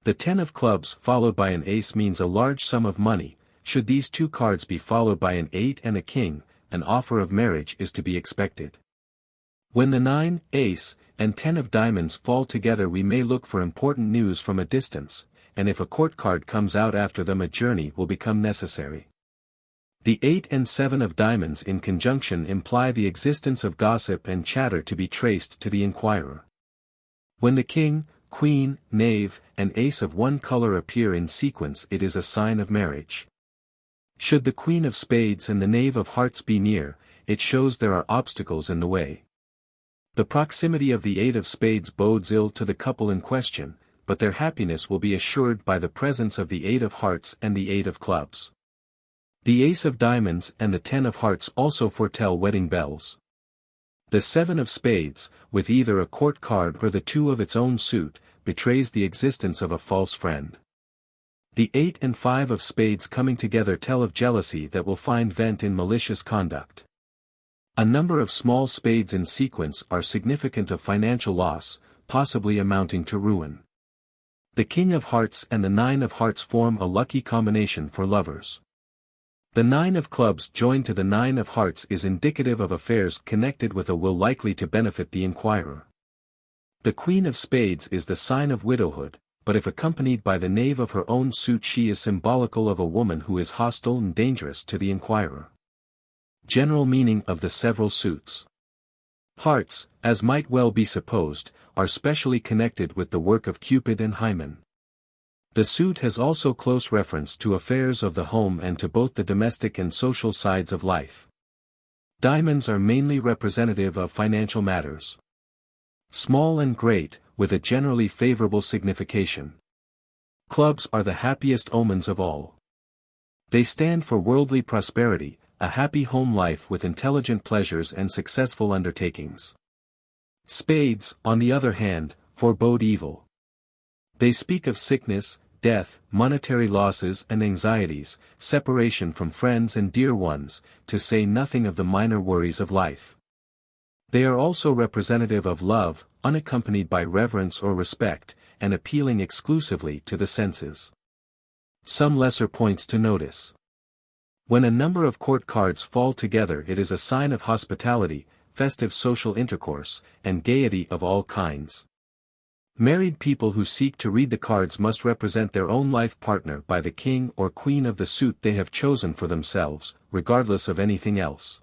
The 10 of clubs followed by an ace means a large sum of money. Should these two cards be followed by an 8 and a king, an offer of marriage is to be expected. When the 9, ace, and 10 of diamonds fall together we may look for important news from a distance, and if a court card comes out after them a journey will become necessary. The 8 and 7 of diamonds in conjunction imply the existence of gossip and chatter to be traced to the inquirer. When the king, queen, knave, and ace of one color appear in sequence it is a sign of marriage. Should the queen of spades and the knave of hearts be near, it shows there are obstacles in the way. The proximity of the 8 of spades bodes ill to the couple in question, but their happiness will be assured by the presence of the 8 of hearts and the 8 of clubs. The ace of diamonds and the 10 of hearts also foretell wedding bells. The 7 of spades, with either a court card or the 2 of its own suit, betrays the existence of a false friend. The 8 and 5 of spades coming together tell of jealousy that will find vent in malicious conduct. A number of small spades in sequence are significant of financial loss, possibly amounting to ruin. The King of Hearts and the 9 of Hearts form a lucky combination for lovers. The 9 of clubs joined to the 9 of hearts is indicative of affairs connected with a will likely to benefit the inquirer. The Queen of spades is the sign of widowhood, but if accompanied by the knave of her own suit she is symbolical of a woman who is hostile and dangerous to the inquirer. General meaning of the several suits. Hearts, as might well be supposed, are specially connected with the work of Cupid and Hymen. The suit has also close reference to affairs of the home and to both the domestic and social sides of life. Diamonds are mainly representative of financial matters. Small and great, with a generally favorable signification. Clubs are the happiest omens of all. They stand for worldly prosperity, a happy home life with intelligent pleasures and successful undertakings. Spades, on the other hand, forebode evil. They speak of sickness, death, monetary losses and anxieties, separation from friends and dear ones, to say nothing of the minor worries of life. They are also representative of love, unaccompanied by reverence or respect, and appealing exclusively to the senses. Some lesser points to notice. When a number of court cards fall together it is a sign of hospitality, festive social intercourse, and gaiety of all kinds. Married people who seek to read the cards must represent their own life partner by the king or queen of the suit they have chosen for themselves, regardless of anything else.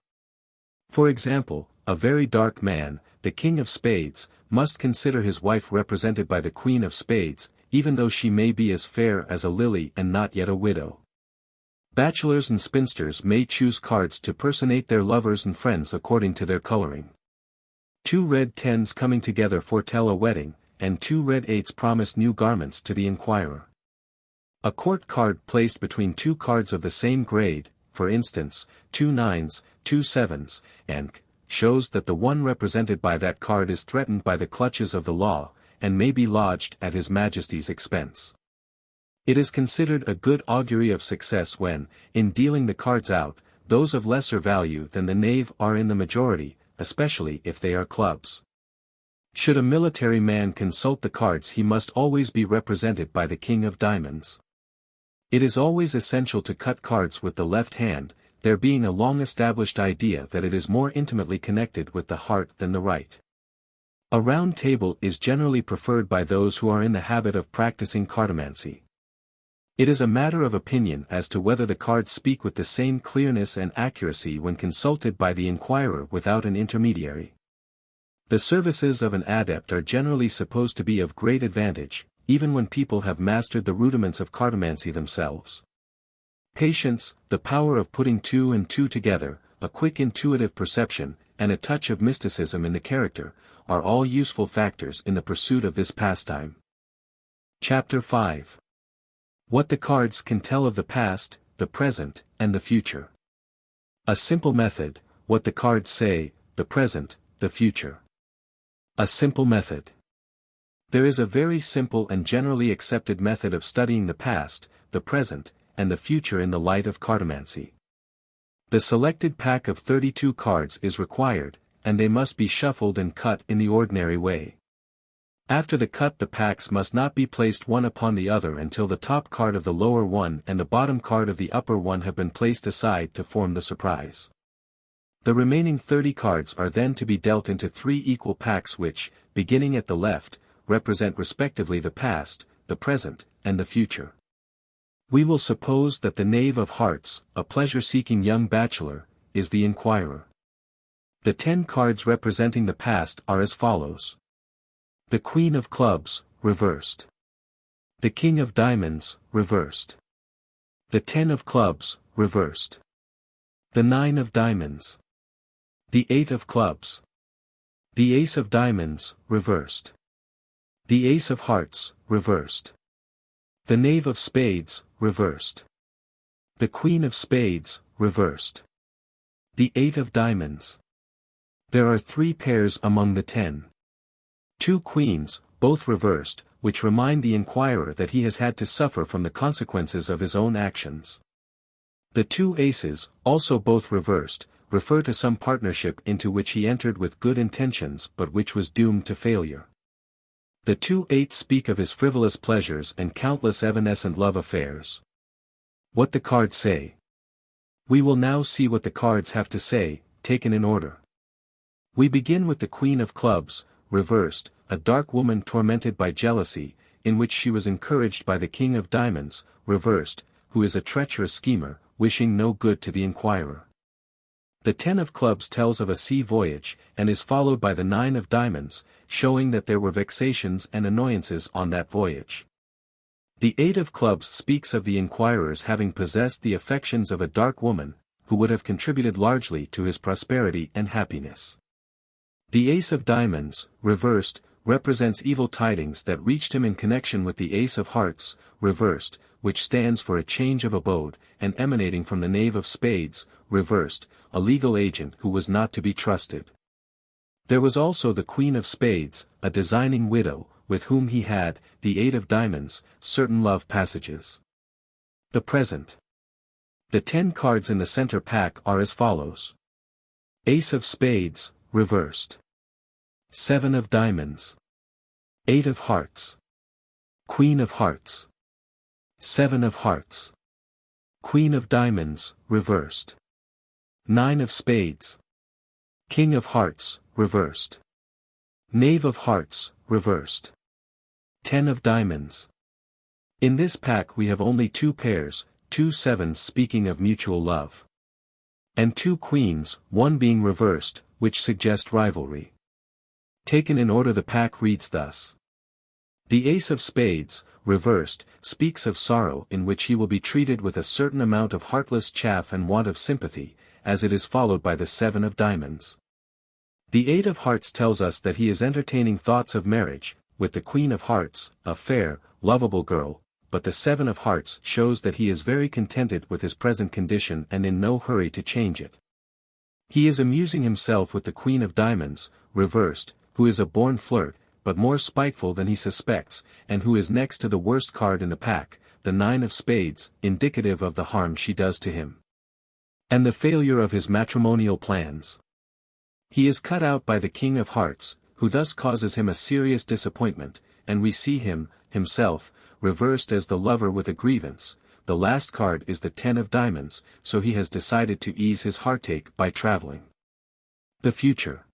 For example, a very dark man, the king of spades, must consider his wife represented by the queen of spades, even though she may be as fair as a lily and not yet a widow. Bachelors and spinsters may choose cards to personate their lovers and friends according to their coloring. 2 red 10s coming together foretell a wedding, and 2 red 8s promise new garments to the inquirer. A court card placed between 2 cards of the same grade, for instance, 2 9s, 2 7s, and shows that the one represented by that card is threatened by the clutches of the law, and may be lodged at His Majesty's expense. It is considered a good augury of success when, in dealing the cards out, those of lesser value than the knave are in the majority, especially if they are clubs. Should a military man consult the cards, he must always be represented by the King of Diamonds. It is always essential to cut cards with the left hand, there being a long-established idea that it is more intimately connected with the heart than the right. A round table is generally preferred by those who are in the habit of practicing cartomancy. It is a matter of opinion as to whether the cards speak with the same clearness and accuracy when consulted by the inquirer without an intermediary. The services of an adept are generally supposed to be of great advantage, even when people have mastered the rudiments of cartomancy themselves. Patience, the power of putting two and two together, a quick intuitive perception, and a touch of mysticism in the character, are all useful factors in the pursuit of this pastime. Chapter 5. What the cards can tell of the past, the present, and the future. A simple method, what the cards say, the present, the future. A simple method. There is a very simple and generally accepted method of studying the past, the present, and the future in the light of cartomancy. The selected pack of 32 cards is required, and they must be shuffled and cut in the ordinary way. After the cut, the packs must not be placed one upon the other until the top card of the lower one and the bottom card of the upper one have been placed aside to form the surprise. The remaining 30 cards are then to be dealt into 3 equal packs which, beginning at the left, represent respectively the past, the present, and the future. We will suppose that the Knave of Hearts, a pleasure-seeking young bachelor, is the inquirer. The 10 cards representing the past are as follows. The Queen of Clubs, reversed. The King of Diamonds, reversed. The 10 of Clubs, reversed. The 9 of Diamonds. The 8 of Clubs. The Ace of Diamonds, reversed. The Ace of Hearts, reversed. The Knave of Spades, reversed. The Queen of Spades, reversed. The 8 of Diamonds. There are 3 pairs among the 10. 2 queens, both reversed, which remind the inquirer that he has had to suffer from the consequences of his own actions. The 2 aces, also both reversed, refer to some partnership into which he entered with good intentions but which was doomed to failure. The 2 eights speak of his frivolous pleasures and countless evanescent love affairs. What the cards say. We will now see what the cards have to say, taken in order. We begin with the Queen of Clubs, reversed, a dark woman tormented by jealousy, in which she was encouraged by the King of Diamonds, reversed, who is a treacherous schemer, wishing no good to the inquirer. The 10 of Clubs tells of a sea voyage, and is followed by the 9 of Diamonds, showing that there were vexations and annoyances on that voyage. The 8 of Clubs speaks of the inquirer's having possessed the affections of a dark woman, who would have contributed largely to his prosperity and happiness. The Ace of Diamonds, reversed, represents evil tidings that reached him in connection with the Ace of Hearts, reversed, which stands for a change of abode, and emanating from the Knave of Spades, reversed, a legal agent who was not to be trusted. There was also the Queen of Spades, a designing widow, with whom he had, the 8 of Diamonds, certain love passages. The present. The 10 cards in the center pack are as follows. Ace of Spades, reversed. 7 of Diamonds. 8 of Hearts. Queen of Hearts. 7 of Hearts. Queen of Diamonds, reversed. 9 of Spades. King of Hearts, reversed. Knave of Hearts, reversed. 10 of Diamonds. In this pack we have only 2 pairs, 2 sevens speaking of mutual love. And 2 queens, one being reversed, which suggest rivalry. Taken in order the pack reads thus. The Ace of Spades, reversed, speaks of sorrow in which he will be treated with a certain amount of heartless chaff and want of sympathy, as it is followed by the 7 of Diamonds. The 8 of Hearts tells us that he is entertaining thoughts of marriage, with the Queen of Hearts, a fair, lovable girl, but the 7 of Hearts shows that he is very contented with his present condition and in no hurry to change it. He is amusing himself with the Queen of Diamonds, reversed, who is a born flirt, but more spiteful than he suspects, and who is next to the worst card in the pack, the Nine of Spades, indicative of the harm she does to him, and the failure of his matrimonial plans. He is cut out by the King of Hearts, who thus causes him a serious disappointment, and we see him, himself, reversed as the lover with a grievance. The last card is the Ten of Diamonds, so he has decided to ease his heartache by traveling. The future.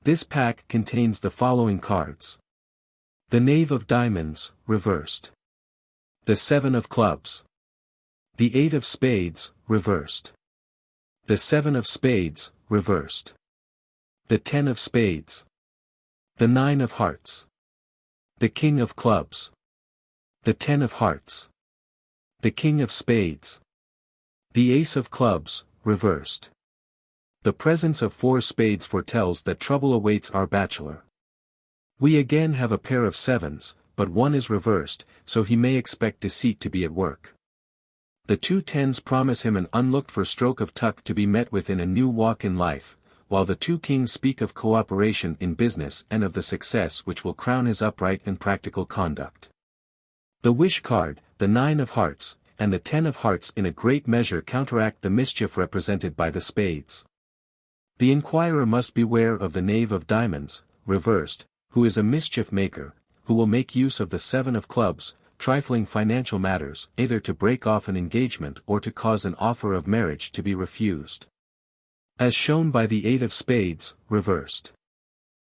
This pack contains the following cards. The Knave of Diamonds, reversed. The Seven of Clubs. The Eight of Spades, reversed. The Seven of Spades, reversed. The Ten of Spades. The Nine of Hearts. The King of Clubs. The Ten of Hearts. The King of Spades. The Ace of Clubs, reversed. The presence of 4 spades foretells that trouble awaits our bachelor. We again have a pair of sevens, but one is reversed, so he may expect deceit to be at work. The 2 tens promise him an unlooked-for stroke of luck to be met with in a new walk in life, while the 2 kings speak of cooperation in business and of the success which will crown his upright and practical conduct. The Wish card, the Nine of Hearts, and the Ten of Hearts in a great measure counteract the mischief represented by the spades. The inquirer must beware of the Knave of Diamonds, reversed, who is a mischief maker, who will make use of the Seven of Clubs, trifling financial matters, either to break off an engagement or to cause an offer of marriage to be refused. As shown by the Eight of Spades, reversed.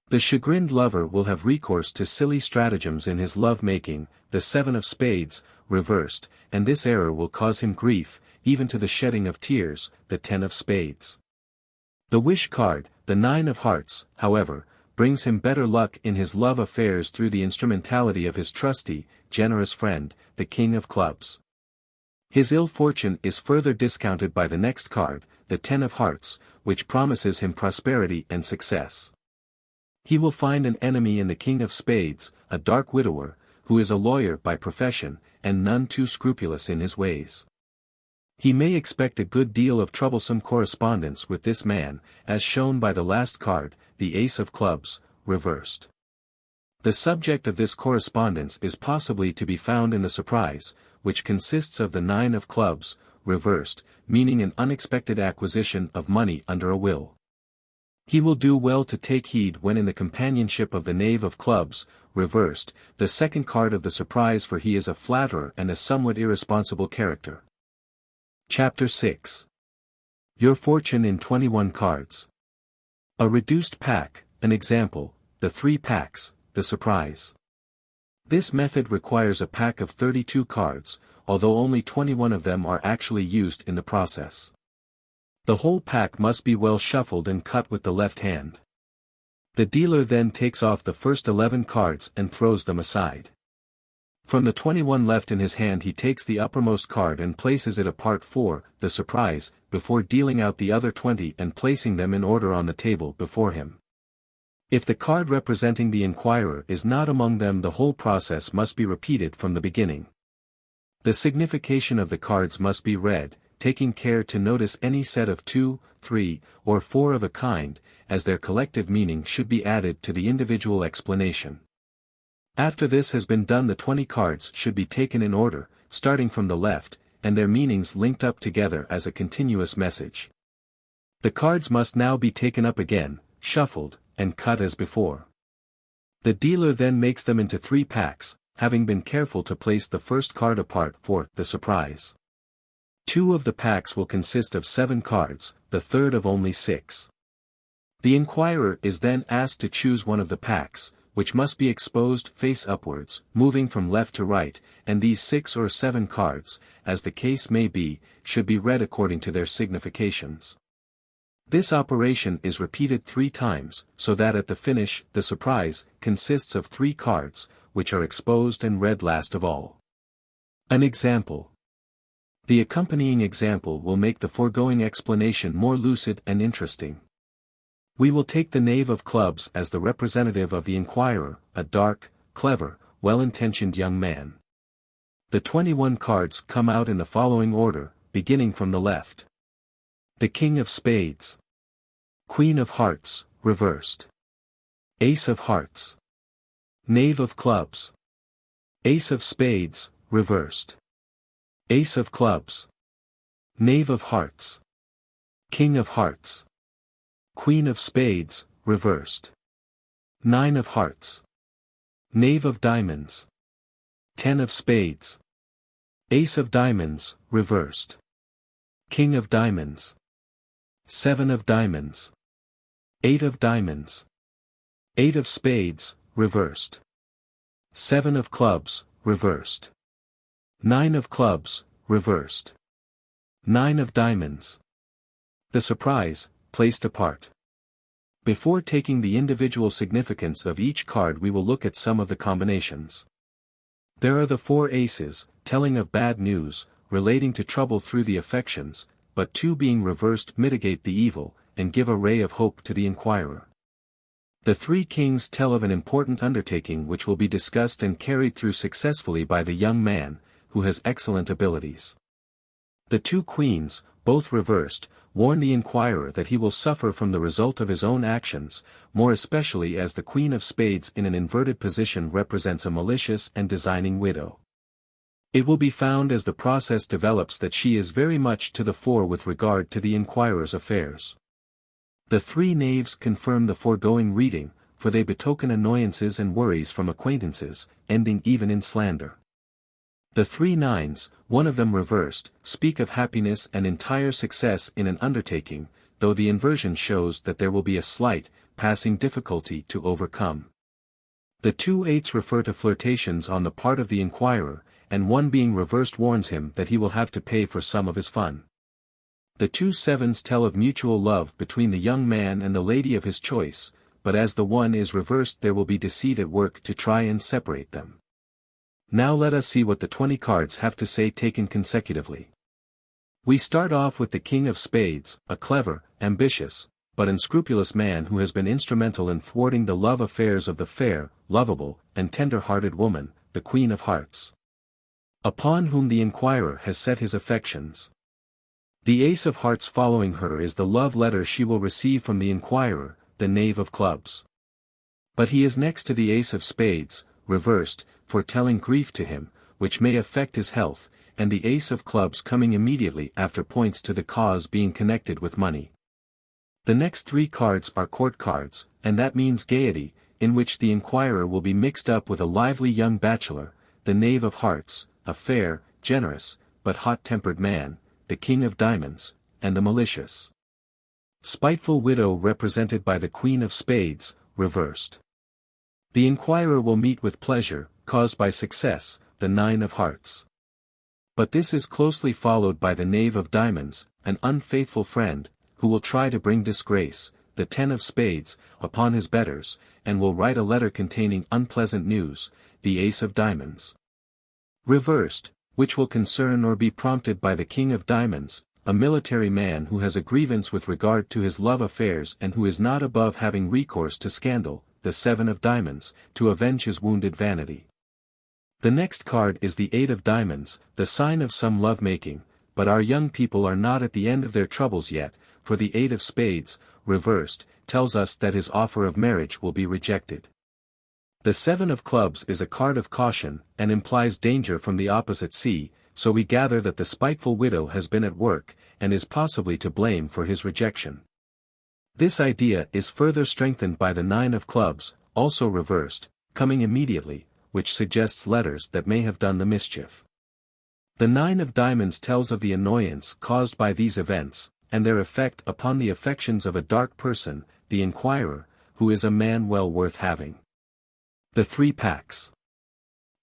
The chagrined lover will have recourse to silly stratagems in his love-making, the Seven of Spades, reversed, and this error will cause him grief, even to the shedding of tears, the Ten of Spades. The Wish card, the Nine of Hearts, however, brings him better luck in his love affairs through the instrumentality of his trusty, generous friend, the King of Clubs. His ill fortune is further discounted by the next card, the Ten of Hearts, which promises him prosperity and success. He will find an enemy in the King of Spades, a dark widower, who is a lawyer by profession, and none too scrupulous in his ways. He may expect a good deal of troublesome correspondence with this man, as shown by the last card, the Ace of Clubs, reversed. The subject of this correspondence is possibly to be found in the surprise, which consists of the Nine of Clubs, reversed, meaning an unexpected acquisition of money under a will. He will do well to take heed when in the companionship of the Knave of Clubs, reversed, the second card of the surprise, for he is a flatterer and a somewhat irresponsible character. Chapter 6. Your Fortune in 21 Cards. A reduced pack, an example, the 3 packs, the surprise. This method requires a pack of 32 cards, although only 21 of them are actually used in the process. The whole pack must be well shuffled and cut with the left hand. The dealer then takes off the first 11 cards and throws them aside. From the 21 left in his hand he takes the uppermost card and places it apart for the surprise, before dealing out the other 20 and placing them in order on the table before him. If the card representing the inquirer is not among them, the whole process must be repeated from the beginning. The signification of the cards must be read, taking care to notice any set of 2, 3, or 4 of a kind, as their collective meaning should be added to the individual explanation. After this has been done, the 20 cards should be taken in order, starting from the left, and their meanings linked up together as a continuous message. The cards must now be taken up again, shuffled, and cut as before. The dealer then makes them into 3 packs, having been careful to place the first card apart for the surprise. 2 of the packs will consist of 7 cards, the third of only 6. The inquirer is then asked to choose one of the packs, which must be exposed face upwards, moving from left to right, and these 6 or 7 cards, as the case may be, should be read according to their significations. This operation is repeated 3 times, so that at the finish, the surprise consists of 3 cards, which are exposed and read last of all. An example. The accompanying example will make the foregoing explanation more lucid and interesting. We will take the Knave of Clubs as the representative of the inquirer, a dark, clever, well-intentioned young man. The 21 cards come out in the following order, beginning from the left. The King of Spades. Queen of Hearts, reversed. Ace of Hearts. Knave of Clubs. Ace of Spades, reversed. Ace of Clubs. Knave of Hearts. King of Hearts. Queen of Spades, reversed. Nine of Hearts. Knave of Diamonds. Ten of Spades. Ace of Diamonds, reversed. King of Diamonds. Seven of Diamonds. Eight of Diamonds. Eight of Spades, reversed. Seven of Clubs, reversed. Nine of Clubs, reversed. Nine of Diamonds. The surprise, placed apart. Before taking the individual significance of each card, we will look at some of the combinations. There are the four aces, telling of bad news, relating to trouble through the affections, but two being reversed mitigate the evil, and give a ray of hope to the inquirer. The three kings tell of an important undertaking which will be discussed and carried through successfully by the young man, who has excellent abilities. The two queens, both reversed, warn the inquirer that he will suffer from the result of his own actions, more especially as the Queen of Spades in an inverted position represents a malicious and designing widow. It will be found as the process develops that she is very much to the fore with regard to the inquirer's affairs. The three knaves confirm the foregoing reading, for they betoken annoyances and worries from acquaintances, ending even in slander. The three nines, one of them reversed, speak of happiness and entire success in an undertaking, though the inversion shows that there will be a slight, passing difficulty to overcome. The two eights refer to flirtations on the part of the inquirer, and one being reversed warns him that he will have to pay for some of his fun. The two sevens tell of mutual love between the young man and the lady of his choice, but as the one is reversed there will be deceit at work to try and separate them. Now let us see what the 20 cards have to say taken consecutively. We start off with the King of Spades, a clever, ambitious, but unscrupulous man who has been instrumental in thwarting the love affairs of the fair, lovable, and tender-hearted woman, the Queen of Hearts, upon whom the inquirer has set his affections. The Ace of Hearts following her is the love letter she will receive from the inquirer, the Knave of Clubs. But he is next to the Ace of Spades, reversed, foretelling grief to him, which may affect his health, and the Ace of Clubs coming immediately after points to the cause being connected with money. The next three cards are court cards, and that means gaiety, in which the inquirer will be mixed up with a lively young bachelor, the Knave of Hearts, a fair, generous, but hot-tempered man, the King of Diamonds, and the malicious, spiteful widow represented by the Queen of Spades, reversed. The inquirer will meet with pleasure, caused by success, the Nine of Hearts. But this is closely followed by the Knave of Diamonds, an unfaithful friend, who will try to bring disgrace, the Ten of Spades, upon his betters, and will write a letter containing unpleasant news, the Ace of Diamonds, reversed, which will concern or be prompted by the King of Diamonds, a military man who has a grievance with regard to his love affairs and who is not above having recourse to scandal, the Seven of Diamonds, to avenge his wounded vanity. The next card is the Eight of Diamonds, the sign of some love-making, but our young people are not at the end of their troubles yet, for the Eight of Spades, reversed, tells us that his offer of marriage will be rejected. The Seven of Clubs is a card of caution, and implies danger from the opposite sea, so we gather that the spiteful widow has been at work, and is possibly to blame for his rejection. This idea is further strengthened by the Nine of Clubs, also reversed, coming immediately, which suggests letters that may have done the mischief. The Nine of Diamonds tells of the annoyance caused by these events, and their effect upon the affections of a dark person, the inquirer, who is a man well worth having. The three packs.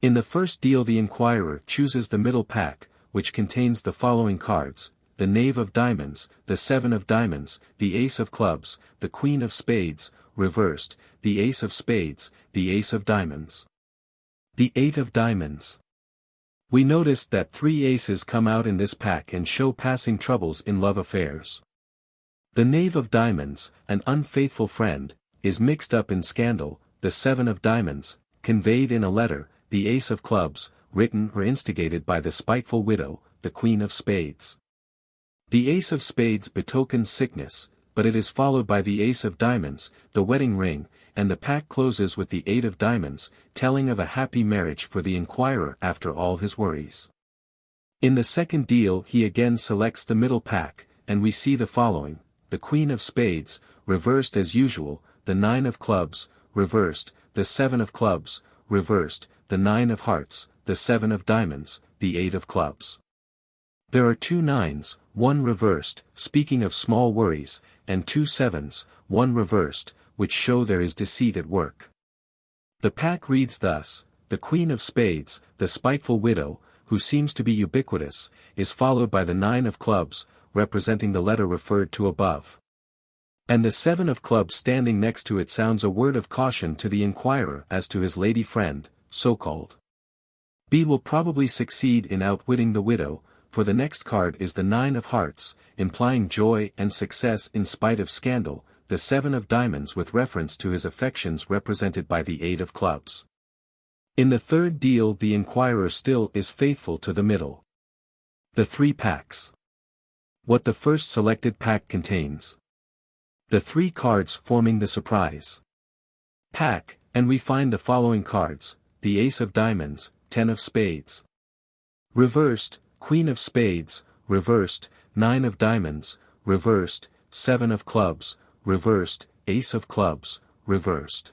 In the first deal the inquirer chooses the middle pack, which contains the following cards: the Knave of Diamonds, the Seven of Diamonds, the Ace of Clubs, the Queen of Spades, reversed, the Ace of Spades, the Ace of Diamonds. The Eight of Diamonds. We notice that three aces come out in this pack and show passing troubles in love affairs. The Knave of Diamonds, an unfaithful friend, is mixed up in scandal, the Seven of Diamonds, conveyed in a letter, the Ace of Clubs, written or instigated by the spiteful widow, the Queen of Spades. The Ace of Spades betokens sickness, but it is followed by the ace of diamonds, the wedding ring, and the pack closes with the 8 of diamonds, telling of a happy marriage for the inquirer after all his worries. In the second deal he again selects the middle pack, and we see the following: the Queen of Spades, reversed as usual, the 9 of Clubs, reversed, the 7 of Clubs, reversed, the 9 of Hearts, the 7 of Diamonds, the 8 of Clubs. There are 2 9s, 1 reversed, speaking of small worries, and 2 7s, 1 reversed, which show there is deceit at work. The pack reads thus: the Queen of Spades, the spiteful widow, who seems to be ubiquitous, is followed by the 9 of Clubs, representing the letter referred to above. And the 7 of Clubs standing next to it sounds a word of caution to the inquirer as to his lady friend, so-called. B will probably succeed in outwitting the widow, for the next card is the 9 of Hearts, implying joy and success in spite of scandal, the 7 of Diamonds with reference to his affections represented by the 8 of Clubs. In the third deal the inquirer still is faithful to the middle. The 3 packs. What the first selected pack contains. The 3 cards forming the surprise pack, and we find the following cards: the Ace of Diamonds, 10 of Spades. Reversed, Queen of Spades, reversed, 9 of Diamonds, reversed, 7 of Clubs, reversed, Ace of Clubs, reversed.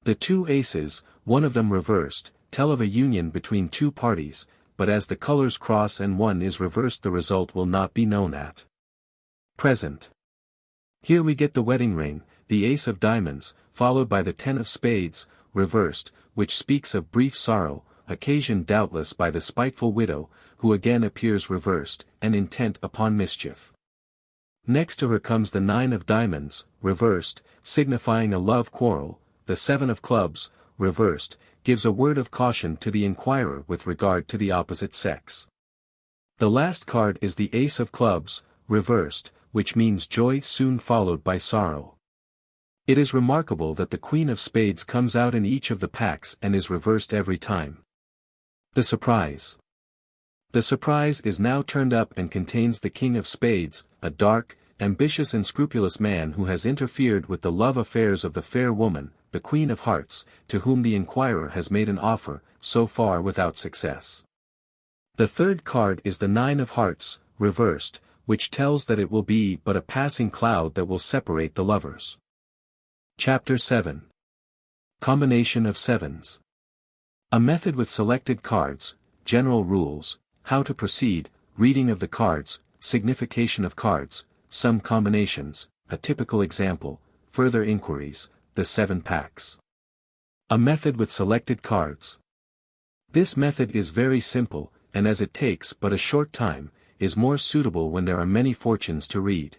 The 2 aces, one of them reversed, tell of a union between 2 parties, but as the colors cross and one is reversed the result will not be known at present. Here we get the wedding ring, the Ace of Diamonds, followed by the 10 of Spades, reversed, which speaks of brief sorrow, occasioned doubtless by the spiteful widow, who again appears reversed, and intent upon mischief. Next to her comes the 9 of Diamonds, reversed, signifying a love quarrel, the 7 of Clubs, reversed, gives a word of caution to the inquirer with regard to the opposite sex. The last card is the Ace of Clubs, reversed, which means joy soon followed by sorrow. It is remarkable that the Queen of Spades comes out in each of the packs and is reversed every time. The surprise. The surprise is now turned up and contains the King of Spades, a dark, ambitious and scrupulous man who has interfered with the love affairs of the fair woman, the Queen of Hearts, to whom the inquirer has made an offer, so far without success. The third card is the 9 of Hearts, reversed, which tells that it will be but a passing cloud that will separate the lovers. Chapter 7. Combination of Sevens. A method with selected cards, general rules, how to proceed, reading of the cards, signification of cards, some combinations, a typical example, further inquiries, the 7 packs. A method with selected cards. This method is very simple, and as it takes but a short time, is more suitable when there are many fortunes to read.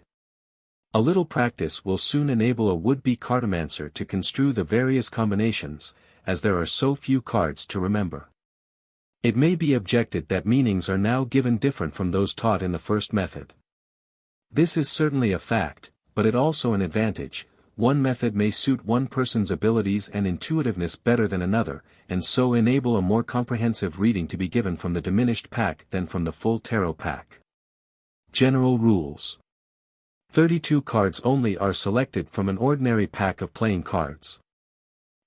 A little practice will soon enable a would-be cartomancer to construe the various combinations, as there are so few cards to remember. It may be objected that meanings are now given different from those taught in the first method. This is certainly a fact, but it also an advantage. One method may suit one person's abilities and intuitiveness better than another, and so enable a more comprehensive reading to be given from the diminished pack than from the full tarot pack. General rules. 32 cards only are selected from an ordinary pack of playing cards.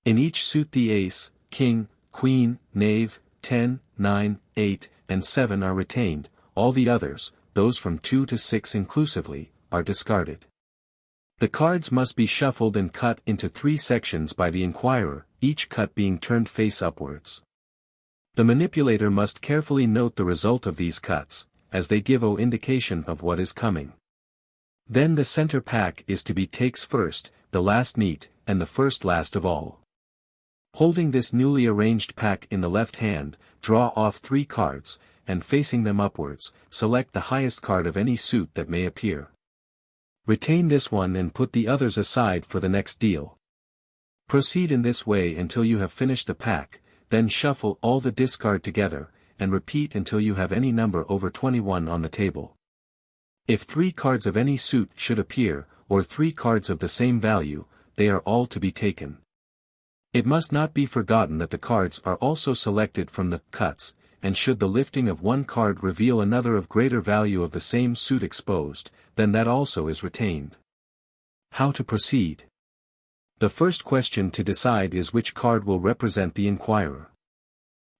In each suit the ace, king, queen, knave, 10, 9, 8, and 7 are retained, all the others, those from 2 to 6 inclusively, are discarded. The cards must be shuffled and cut into 3 sections by the inquirer, each cut being turned face upwards. The manipulator must carefully note the result of these cuts, as they give an indication of what is coming. Then the center pack is to be takes first, the last neat, and the first last of all. Holding this newly arranged pack in the left hand, draw off 3 cards, and facing them upwards, select the highest card of any suit that may appear. Retain this one and put the others aside for the next deal. Proceed in this way until you have finished the pack, then shuffle all the discard together, and repeat until you have any number over 21 on the table. If 3 cards of any suit should appear, or 3 cards of the same value, they are all to be taken. It must not be forgotten that the cards are also selected from the cuts, and should the lifting of one card reveal another of greater value of the same suit exposed, then that also is retained. How to proceed? The first question to decide is which card will represent the inquirer.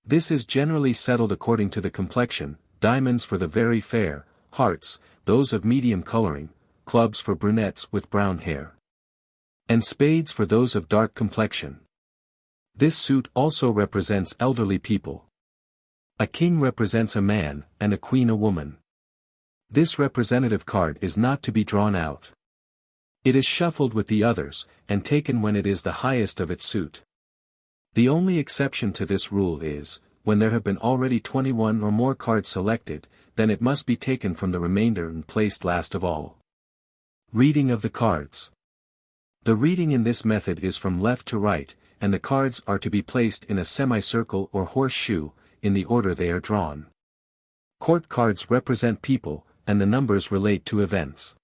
This is generally settled according to the complexion: diamonds for the very fair, hearts, those of medium coloring, clubs for brunettes with brown hair, and spades for those of dark complexion. This suit also represents elderly people. A king represents a man, and a queen a woman. This representative card is not to be drawn out. It is shuffled with the others, and taken when it is the highest of its suit. The only exception to this rule is, when there have been already 21 or more cards selected, then it must be taken from the remainder and placed last of all. Reading of the cards. The reading in this method is from left to right, and the cards are to be placed in a semicircle or horseshoe, in the order they are drawn. Court cards represent people, and the numbers relate to events.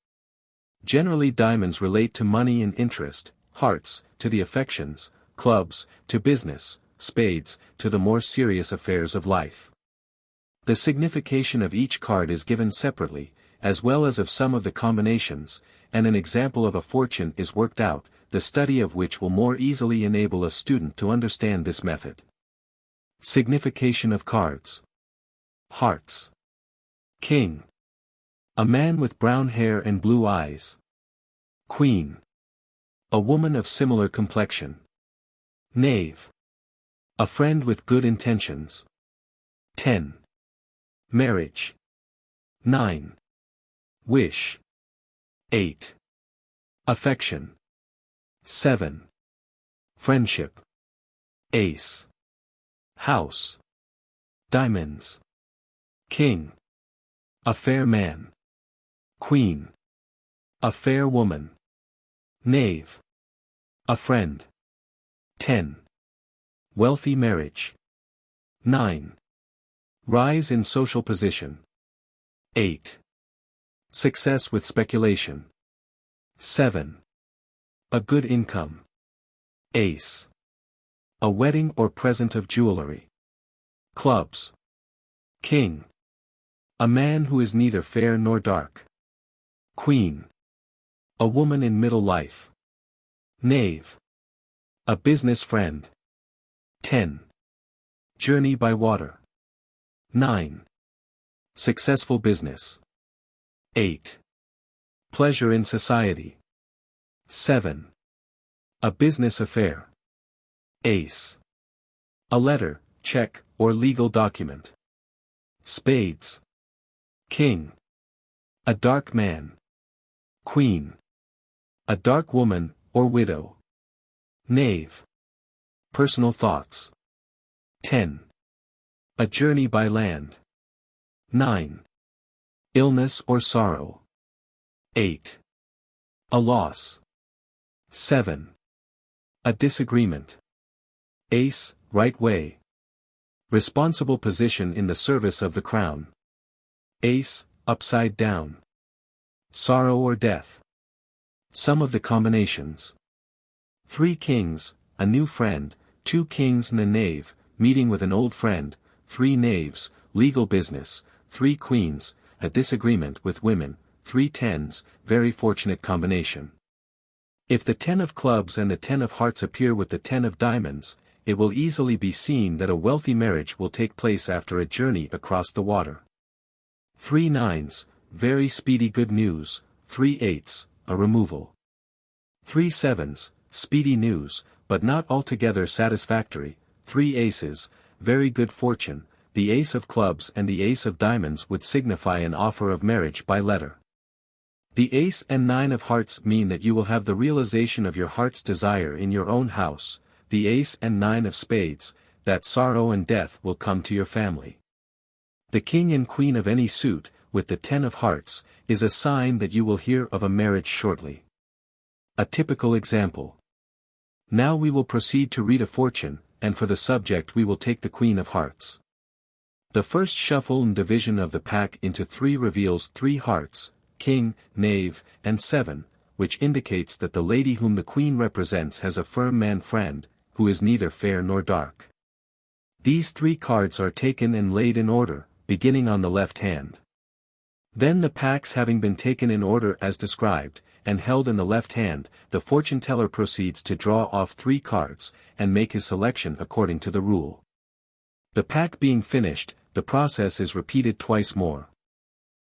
Generally diamonds relate to money and interest, hearts, to the affections, clubs, to business, spades, to the more serious affairs of life. The signification of each card is given separately, as well as of some of the combinations, and an example of a fortune is worked out, the study of which will more easily enable a student to understand this method. Signification of cards. Hearts. King. A man with brown hair and blue eyes. Queen. A woman of similar complexion. Knave. A friend with good intentions. 10. Marriage. 9. Wish. 8. Affection. 7. Friendship. Ace. House. Diamonds. King. A fair man. Queen. A fair woman. Knave. A friend. 10. Wealthy marriage. 9. Rise in social position. 8. Success with speculation. 7. A good income. Ace. A wedding or present of jewelry. Clubs. King. A man who is neither fair nor dark. Queen. A woman in middle life. Knave. A business friend. 10. Journey by water. 9. Successful business. 8. Pleasure in society. 7. A business affair. Ace. A letter, check, or legal document. Spades. King. A dark man. Queen. A dark woman, or widow. Knave. Personal thoughts. 10. A journey by land. 9. Illness or sorrow. 8. A loss. 7. A disagreement. Ace, right way. Responsible position in the service of the crown. Ace, upside down. Sorrow or death. Some of the combinations. 3 kings, a new friend, 2 kings and a knave, meeting with an old friend, 3 knaves, legal business, 3 queens, a disagreement with women, 3 tens, very fortunate combination. If the 10 of clubs and the 10 of hearts appear with the 10 of diamonds, it will easily be seen that a wealthy marriage will take place after a journey across the water. 3 nines, very speedy good news, 3 eights, a removal. 3 sevens, speedy news, but not altogether satisfactory, 3 aces, very good fortune, the ace of clubs and the ace of diamonds would signify an offer of marriage by letter. The ace and 9 of hearts mean that you will have the realization of your heart's desire in your own house, the ace and 9 of spades, that sorrow and death will come to your family. The king and queen of any suit, with the 10 of hearts, is a sign that you will hear of a marriage shortly. A typical example. Now we will proceed to read a fortune, and for the subject we will take the queen of hearts. The first shuffle and division of the pack into 3 reveals 3 hearts, king, knave, and 7, which indicates that the lady whom the queen represents has a firm man friend, who is neither fair nor dark. These 3 cards are taken and laid in order, beginning on the left hand. Then the packs having been taken in order as described, and held in the left hand, the fortune teller proceeds to draw off 3 cards, and make his selection according to the rule. The pack being finished, the process is repeated twice more.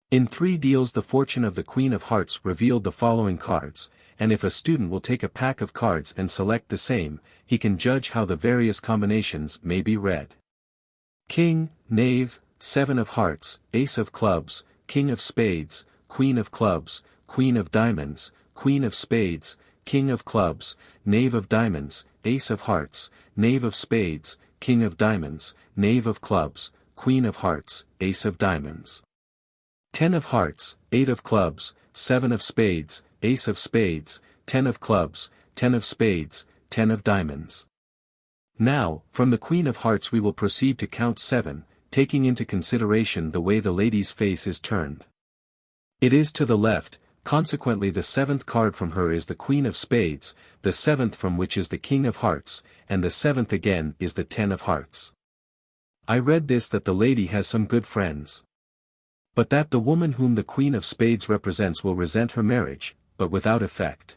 In 3 deals the fortune of the Queen of Hearts revealed the following cards, and if a student will take a pack of cards and select the same, he can judge how the various combinations may be read. King, Knave, 7 of Hearts, Ace of Clubs, King of Spades, Queen of Clubs, Queen of Diamonds, Queen of Spades, King of Clubs, Knave of Diamonds, Ace of Hearts, Knave of Spades, King of Diamonds, Knave of Clubs, Queen of Hearts, Ace of Diamonds. 10 of Hearts, 8 of Clubs, 7 of Spades, Ace of Spades, 10 of Clubs, 10 of Spades, 10 of Diamonds. Now, from the Queen of Hearts we will proceed to count 7, taking into consideration the way the lady's face is turned. It is to the left, consequently the 7th card from her is the Queen of Spades, the 7th from which is the King of Hearts, and the 7th again is the 10 of Hearts. I read this that the lady has some good friends. But that the woman whom the Queen of Spades represents will resent her marriage, but without effect.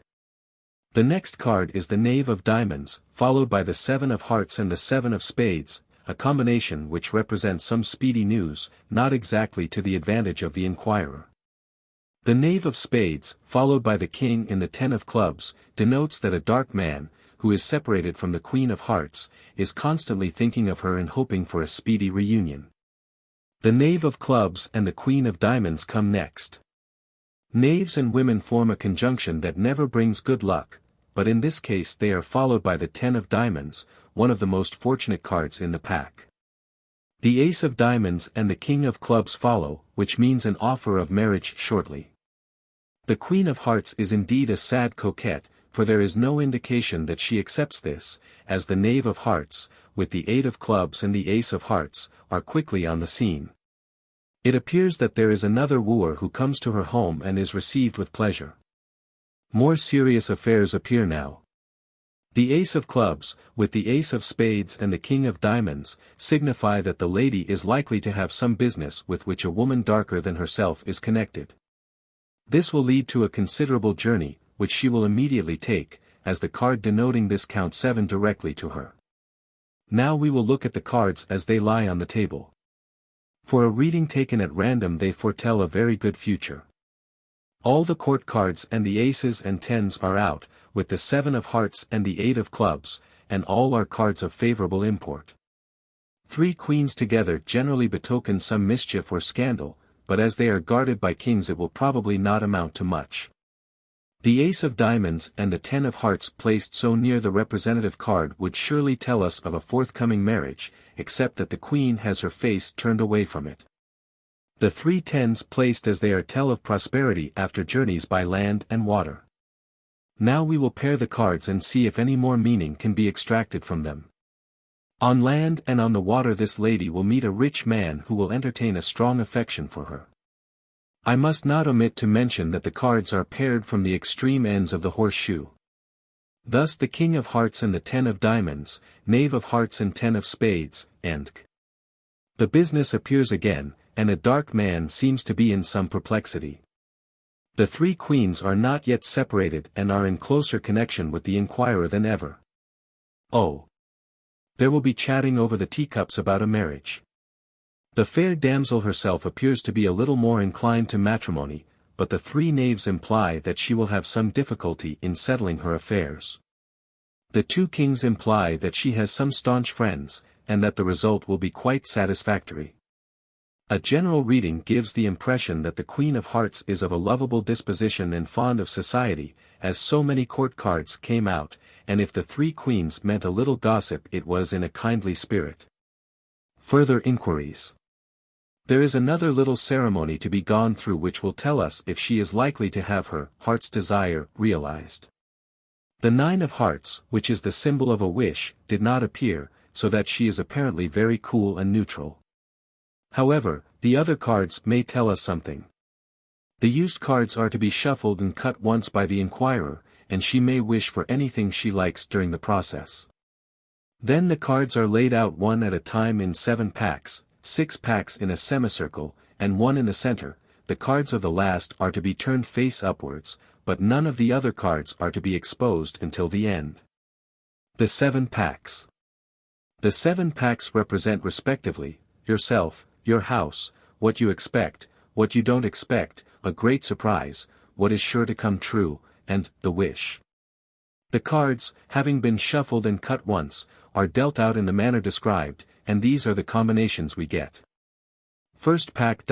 The next card is the Knave of Diamonds, followed by the 7 of Hearts and the 7 of Spades, a combination which represents some speedy news, not exactly to the advantage of the inquirer. The Knave of Spades, followed by the King in the 10 of Clubs, denotes that a dark man, who is separated from the Queen of Hearts, is constantly thinking of her and hoping for a speedy reunion. The Knave of Clubs and the Queen of Diamonds come next. Knaves and women form a conjunction that never brings good luck, but in this case they are followed by the 10 of Diamonds, one of the most fortunate cards in the pack. The Ace of Diamonds and the King of Clubs follow, which means an offer of marriage shortly. The Queen of Hearts is indeed a sad coquette, for there is no indication that she accepts this, as the Knave of Hearts, with the 8 of Clubs and the Ace of Hearts, are quickly on the scene. It appears that there is another wooer who comes to her home and is received with pleasure. More serious affairs appear now. The Ace of Clubs, with the Ace of Spades and the King of Diamonds, signify that the lady is likely to have some business with which a woman darker than herself is connected. This will lead to a considerable journey, which she will immediately take, as the card denoting this counts 7 directly to her. Now we will look at the cards as they lie on the table. For a reading taken at random they foretell a very good future. All the court cards and the aces and tens are out, with the 7 of Hearts and the 8 of Clubs, and all are cards of favorable import. 3 queens together generally betoken some mischief or scandal, but as they are guarded by kings it will probably not amount to much. The Ace of Diamonds and the 10 of Hearts placed so near the representative card would surely tell us of a forthcoming marriage, except that the queen has her face turned away from it. The 3 tens placed as they are tell of prosperity after journeys by land and water. Now we will pair the cards and see if any more meaning can be extracted from them. On land and on the water this lady will meet a rich man who will entertain a strong affection for her. I must not omit to mention that the cards are paired from the extreme ends of the horseshoe. Thus the King of Hearts and the 10 of Diamonds, Knave of Hearts and 10 of Spades, and the business appears again, and a dark man seems to be in some perplexity. The 3 queens are not yet separated and are in closer connection with the inquirer than ever. Oh! There will be chatting over the teacups about a marriage. The fair damsel herself appears to be a little more inclined to matrimony, but the 3 knaves imply that she will have some difficulty in settling her affairs. The 2 kings imply that she has some staunch friends, and that the result will be quite satisfactory. A general reading gives the impression that the Queen of Hearts is of a lovable disposition and fond of society, as so many court cards came out, and if the 3 queens meant a little gossip it was in a kindly spirit. Further inquiries. There is another little ceremony to be gone through which will tell us if she is likely to have her heart's desire realized. The 9 of Hearts, which is the symbol of a wish, did not appear, so that she is apparently very cool and neutral. However, the other cards may tell us something. The used cards are to be shuffled and cut once by the inquirer, and she may wish for anything she likes during the process. Then the cards are laid out one at a time in 7 packs, 6 packs in a semicircle, and 1 in the center. The cards of the last are to be turned face upwards, but none of the other cards are to be exposed until the end. The 7 packs. The 7 packs represent respectively, yourself, your house, what you expect, what you don't expect, a great surprise, what is sure to come true, and the wish. The cards, having been shuffled and cut once, are dealt out in the manner described, and these are the combinations we get. First pack.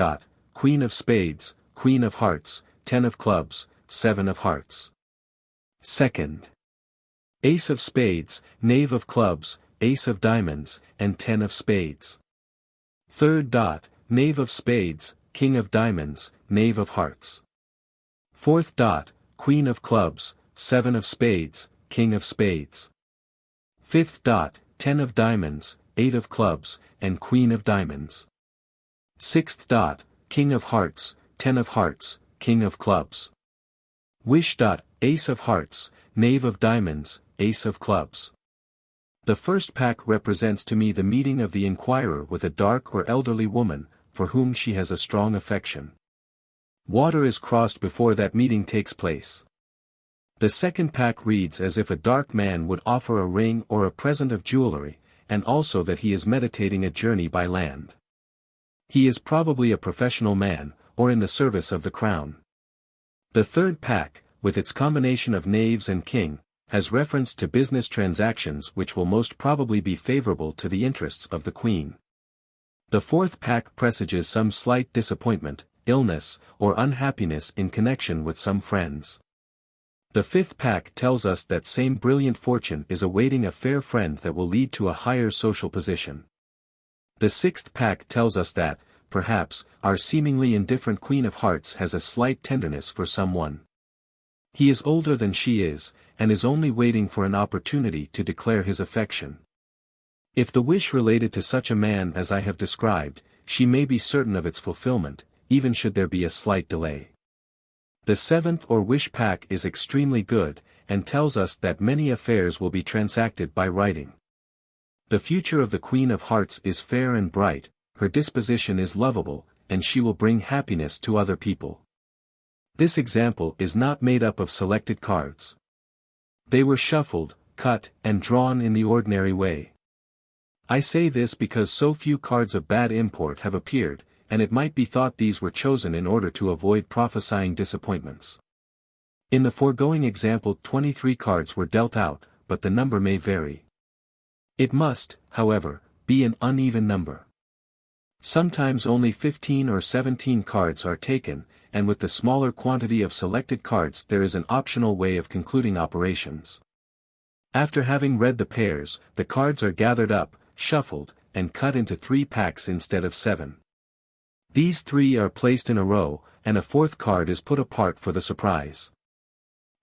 Queen of spades, Queen of hearts, 10 of clubs, 7 of hearts. Second. Ace of spades, Knave of clubs, Ace of diamonds, and 10 of spades. Third. Knave of spades, King of diamonds, Knave of hearts. Fourth. Queen of clubs, 7 of spades, King of spades. Fifth. 10 of diamonds, 8 of clubs, and Queen of diamonds. Sixth. King of hearts, 10 of hearts, King of clubs. Wish. Ace of hearts, Knave of diamonds, Ace of clubs. The first pack represents to me the meeting of the inquirer with a dark or elderly woman, for whom she has a strong affection. Water is crossed before that meeting takes place. The second pack reads as if a dark man would offer a ring or a present of jewelry, and also that he is meditating a journey by land. He is probably a professional man, or in the service of the crown. The third pack, with its combination of knaves and king, has reference to business transactions which will most probably be favorable to the interests of the queen. The fourth pack presages some slight disappointment, illness, or unhappiness in connection with some friends. The fifth pack tells us that same brilliant fortune is awaiting a fair friend that will lead to a higher social position. The sixth pack tells us that, perhaps, our seemingly indifferent Queen of Hearts has a slight tenderness for someone. He is older than she is, and is only waiting for an opportunity to declare his affection. If the wish related to such a man as I have described, she may be certain of its fulfillment, even should there be a slight delay. The seventh or wish pack is extremely good, and tells us that many affairs will be transacted by writing. The future of the Queen of Hearts is fair and bright, her disposition is lovable, and she will bring happiness to other people. This example is not made up of selected cards. They were shuffled, cut, and drawn in the ordinary way. I say this because so few cards of bad import have appeared, and it might be thought these were chosen in order to avoid prophesying disappointments. In the foregoing example 23 cards were dealt out, but the number may vary. It must, however, be an uneven number. Sometimes only 15 or 17 cards are taken, and with the smaller quantity of selected cards there is an optional way of concluding operations. After having read the pairs, the cards are gathered up, shuffled, and cut into 3 packs instead of 7. These 3 are placed in a row, and a 4th card is put apart for the surprise.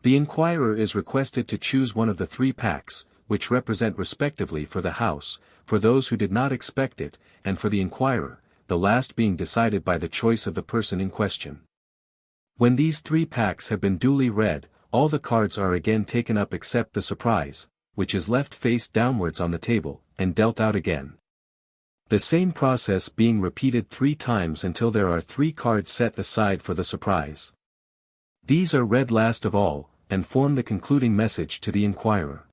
The inquirer is requested to choose one of the 3 packs, which represent respectively for the house, for those who did not expect it, and for the inquirer, the last being decided by the choice of the person in question. When these 3 packs have been duly read, all the cards are again taken up except the surprise, which is left face downwards on the table, and dealt out again. The same process being repeated 3 times until there are 3 cards set aside for the surprise. These are read last of all, and form the concluding message to the inquirer.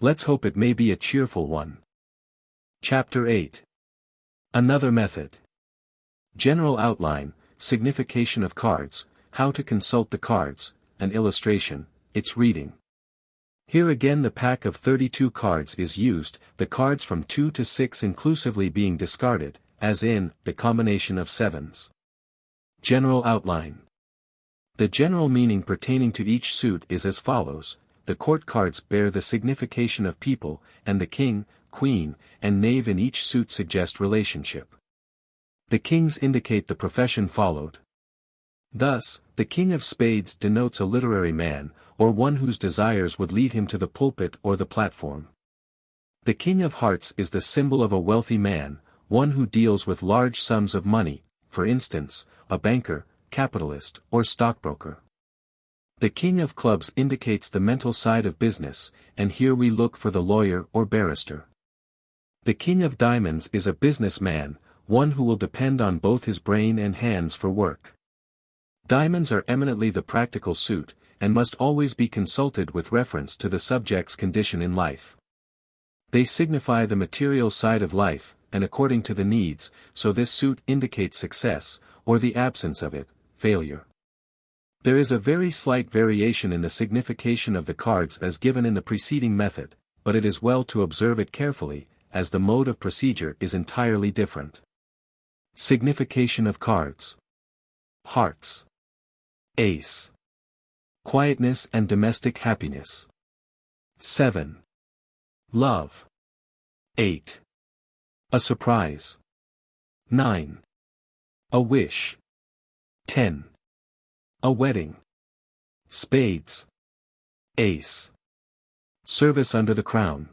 Let's hope it may be a cheerful one. Chapter 8. Another method. General outline, signification of cards, how to consult the cards, an illustration, its reading. Here again the pack of 32 cards is used, the cards from 2 to 6 inclusively being discarded, as in, the combination of 7s. General outline. The general meaning pertaining to each suit is as follows: the court cards bear the signification of people, and the king, queen, and knave in each suit suggest relationship. The kings indicate the profession followed. Thus, the king of spades denotes a literary man, or one whose desires would lead him to the pulpit or the platform. The king of hearts is the symbol of a wealthy man, one who deals with large sums of money, for instance, a banker, capitalist, or stockbroker. The king of clubs indicates the mental side of business, and here we look for the lawyer or barrister. The king of diamonds is a businessman, one who will depend on both his brain and hands for work. Diamonds are eminently the practical suit, and must always be consulted with reference to the subject's condition in life. They signify the material side of life, and according to the needs, so this suit indicates success, or the absence of it, failure. There is a very slight variation in the signification of the cards as given in the preceding method, but it is well to observe it carefully, as the mode of procedure is entirely different. Signification of cards. Hearts. Ace. Quietness and domestic happiness. 7. Love. 8. A surprise. 9. A wish. 10. A wedding. Spades. Ace. Service under the crown.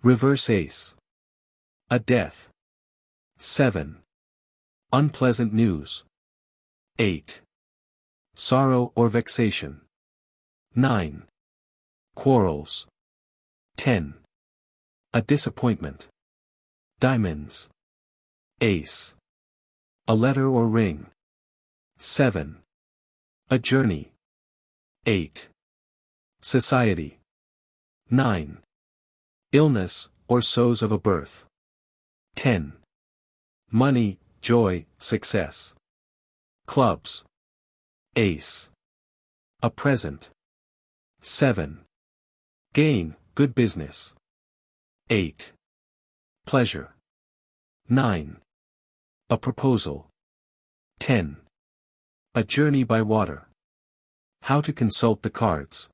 Reverse ace. A death. 7. Unpleasant news. 8. Sorrow or vexation. 9. Quarrels. 10. A disappointment. Diamonds. Ace. A letter or ring. 7. A journey. 8. Society. 9. Illness, or sows of a birth. 10. Money, joy, success. Clubs. Ace. A present. 7. Gain, good business. 8. Pleasure. 9. A proposal. 10. A journey by water. How to consult the cards.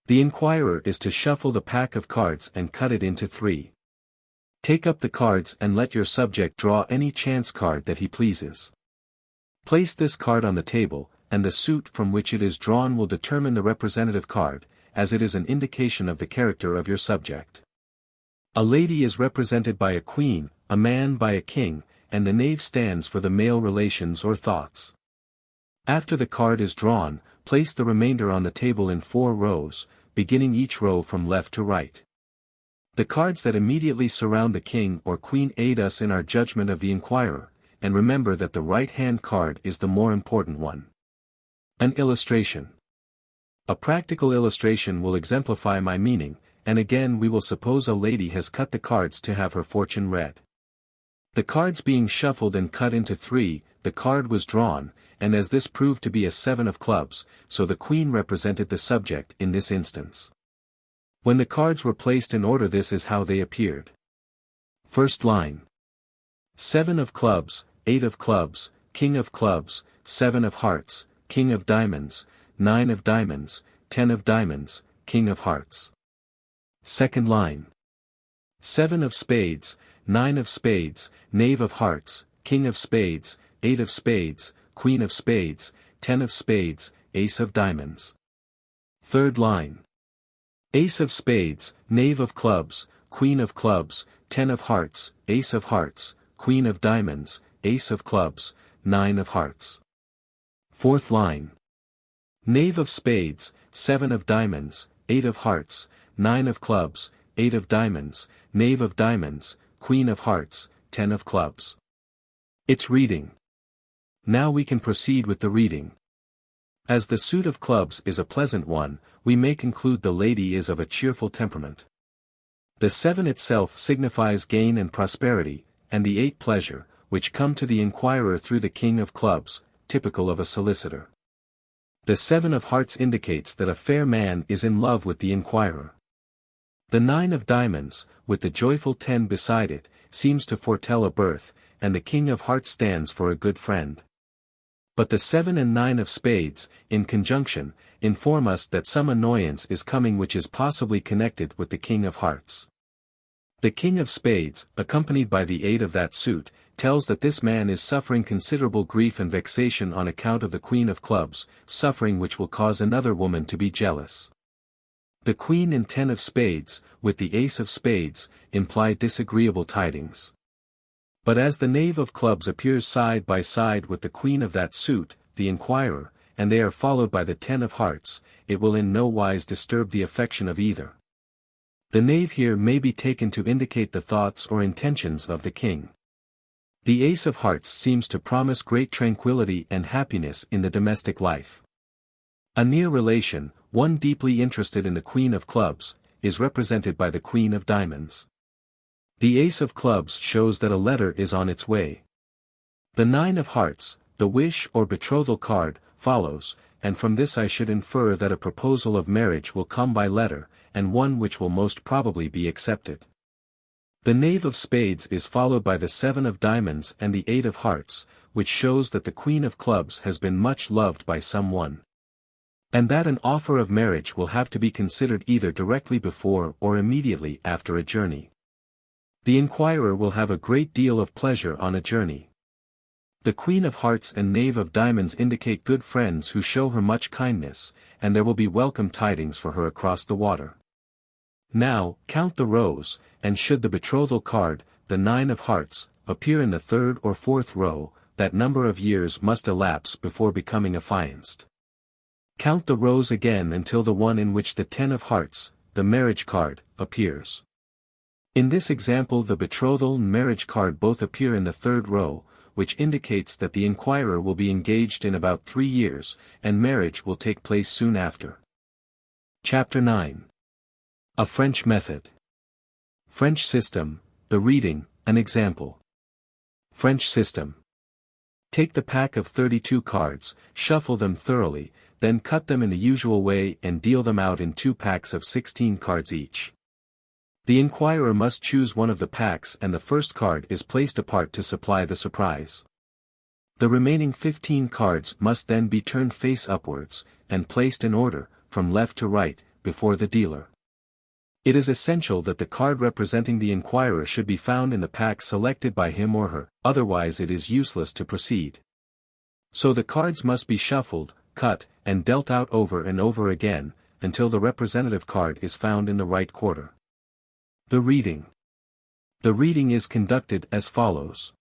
The inquirer is to shuffle the pack of cards and cut it into 3. Take up the cards and let your subject draw any chance card that he pleases. Place this card on the table, and the suit from which it is drawn will determine the representative card, as it is an indication of the character of your subject. A lady is represented by a queen, a man by a king, and the knave stands for the male relations or thoughts. After the card is drawn, place the remainder on the table in 4 rows, beginning each row from left to right. The cards that immediately surround the king or queen aid us in our judgment of the inquirer, and remember that the right-hand card is the more important one. An illustration. A practical illustration will exemplify my meaning, and again we will suppose a lady has cut the cards to have her fortune read. The cards being shuffled and cut into 3, the card was drawn, and as this proved to be a 7 of clubs, so the queen represented the subject in this instance. When the cards were placed in order, this is how they appeared. First line. 7 of clubs, 8 of clubs, king of clubs, 7 of hearts, king of diamonds, 9 of diamonds, 10 of diamonds, king of hearts. Second line. 7 of spades, 9 of spades, knave of hearts, king of spades, 8 of spades, queen of spades, 10 of spades, ace of diamonds. Third line. Ace of spades, knave of clubs, queen of clubs, 10 of hearts, ace of hearts, queen of diamonds, ace of clubs, 9 of hearts. Fourth line. Knave of spades, 7 of diamonds, 8 of hearts, 9 of clubs, 8 of diamonds, knave of diamonds, queen of hearts, 10 of clubs. Its reading. Now we can proceed with the reading. As the suit of clubs is a pleasant one, we may conclude the lady is of a cheerful temperament. The 7 itself signifies gain and prosperity, and the 8 pleasure, which come to the inquirer through the king of clubs, typical of a solicitor. The 7 of hearts indicates that a fair man is in love with the inquirer. The 9 of diamonds, with the joyful 10 beside it, seems to foretell a birth, and the king of hearts stands for a good friend. But the 7 and 9 of spades, in conjunction, inform us that some annoyance is coming which is possibly connected with the king of hearts. The king of spades, accompanied by the 8 of that suit, tells that this man is suffering considerable grief and vexation on account of the queen of clubs, suffering which will cause another woman to be jealous. The queen and 10 of spades, with the ace of spades, imply disagreeable tidings. But as the knave of clubs appears side by side with the queen of that suit, the inquirer, and they are followed by the 10 of hearts, it will in no wise disturb the affection of either. The knave here may be taken to indicate the thoughts or intentions of the king. The Ace of Hearts seems to promise great tranquility and happiness in the domestic life. A near relation, one deeply interested in the Queen of Clubs, is represented by the Queen of Diamonds. The Ace of Clubs shows that a letter is on its way. The Nine of Hearts, the wish or betrothal card, follows, and from this I should infer that a proposal of marriage will come by letter, and one which will most probably be accepted. The Knave of Spades is followed by the Seven of Diamonds and the Eight of Hearts, which shows that the Queen of Clubs has been much loved by someone. And that an offer of marriage will have to be considered either directly before or immediately after a journey. The inquirer will have a great deal of pleasure on a journey. The Queen of Hearts and Knave of Diamonds indicate good friends who show her much kindness, and there will be welcome tidings for her across the water. Now, count the rows, and should the betrothal card, the Nine of Hearts, appear in the third or fourth row, that number of years must elapse before becoming affianced. Count the rows again until the one in which the Ten of Hearts, the marriage card, appears. In this example the betrothal and marriage card both appear in the third row, which indicates that the inquirer will be engaged in about 3 years, and marriage will take place soon after. Chapter 9. A French Method. French System, the Reading, an Example. French System. Take the pack of 32 cards, shuffle them thoroughly, then cut them in the usual way and deal them out in 2 packs of 16 cards each. The inquirer must choose one of the packs and the first card is placed apart to supply the surprise. The remaining 15 cards must then be turned face upwards, and placed in order, from left to right, before the dealer. It is essential that the card representing the inquirer should be found in the pack selected by him or her, otherwise it is useless to proceed. So the cards must be shuffled, cut, and dealt out over and over again, until the representative card is found in the right quarter. The reading. The reading is conducted as follows.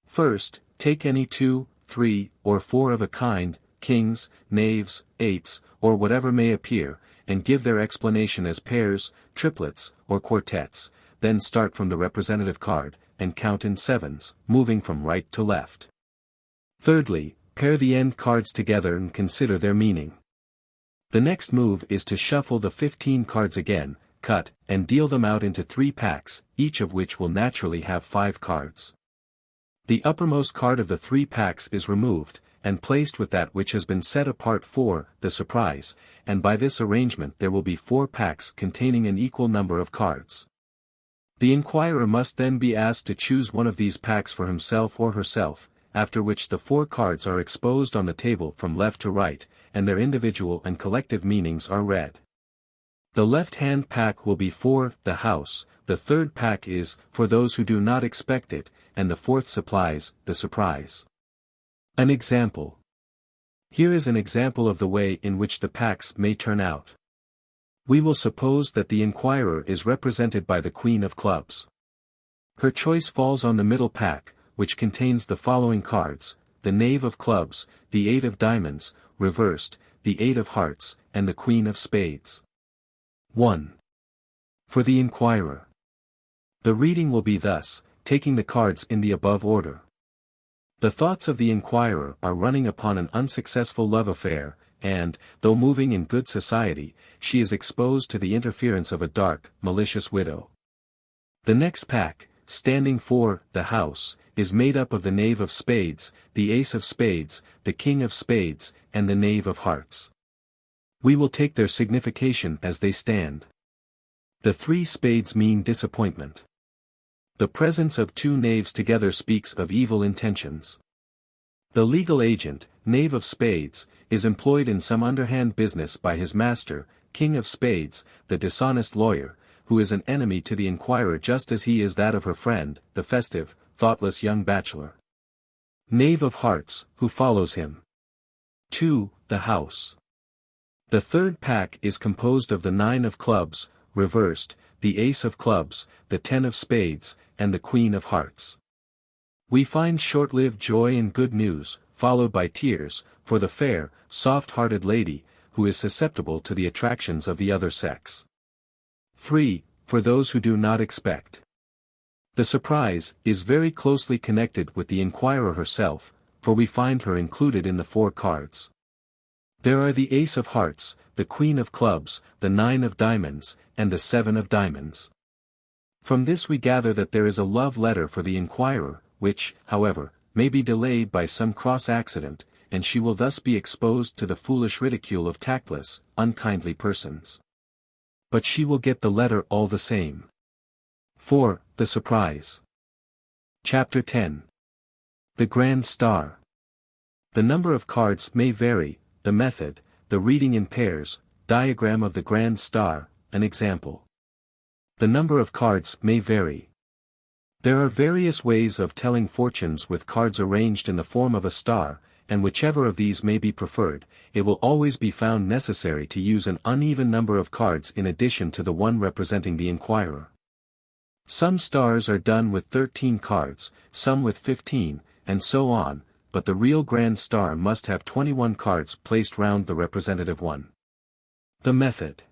First, take any 2, 3, or 4 of a kind, kings, knaves, eights, or whatever may appear, and give their explanation as pairs, triplets, or quartets, then start from the representative card, and count in sevens, moving from right to left. Thirdly, pair the end cards together and consider their meaning. The next move is to shuffle the 15 cards again, cut, and deal them out into 3 packs, each of which will naturally have 5 cards. The uppermost card of the 3 packs is removed, and placed with that which has been set apart for the surprise, and by this arrangement there will be 4 packs containing an equal number of cards. The inquirer must then be asked to choose one of these packs for himself or herself, after which the 4 cards are exposed on the table from left to right, and their individual and collective meanings are read. The left-hand pack will be for the house, the third pack is for those who do not expect it, and the fourth supplies the surprise. An example. Here is an example of the way in which the packs may turn out. We will suppose that the inquirer is represented by the Queen of Clubs. Her choice falls on the middle pack, which contains the following cards, the Knave of Clubs, the Eight of Diamonds, reversed, the Eight of Hearts, and the Queen of Spades. 1. For the inquirer. The reading will be thus, taking the cards in the above order. The thoughts of the inquirer are running upon an unsuccessful love affair, and, though moving in good society, she is exposed to the interference of a dark, malicious widow. The next pack, standing for the house, is made up of the Knave of Spades, the Ace of Spades, the King of Spades, and the Knave of Hearts. We will take their signification as they stand. The 3 spades mean disappointment. The presence of 2 knaves together speaks of evil intentions. The legal agent, Knave of Spades, is employed in some underhand business by his master, King of Spades, the dishonest lawyer, who is an enemy to the inquirer just as he is that of her friend, the festive, thoughtless young bachelor. Knave of Hearts, who follows him. 2. The house. The third pack is composed of the 9 of Clubs, reversed, the Ace of Clubs, the 10 of Spades, and the Queen of Hearts. We find short-lived joy and good news, followed by tears, for the fair, soft-hearted lady, who is susceptible to the attractions of the other sex. 3. For those who do not expect. The surprise is very closely connected with the inquirer herself, for we find her included in the 4 cards. There are the Ace of Hearts, the Queen of Clubs, the 9 of Diamonds, and the 7 of Diamonds. From this we gather that there is a love letter for the inquirer, which, however, may be delayed by some cross accident, and she will thus be exposed to the foolish ridicule of tactless, unkindly persons. But she will get the letter all the same. 4. The Surprise. Chapter 10. The Grand Star. The number of cards may vary, the method, the reading in pairs, diagram of the Grand Star, an example. The number of cards may vary. There are various ways of telling fortunes with cards arranged in the form of a star, and whichever of these may be preferred, it will always be found necessary to use an uneven number of cards in addition to the one representing the inquirer. Some stars are done with 13 cards, some with 15, and so on, but the real grand star must have 21 cards placed round the representative one. The method.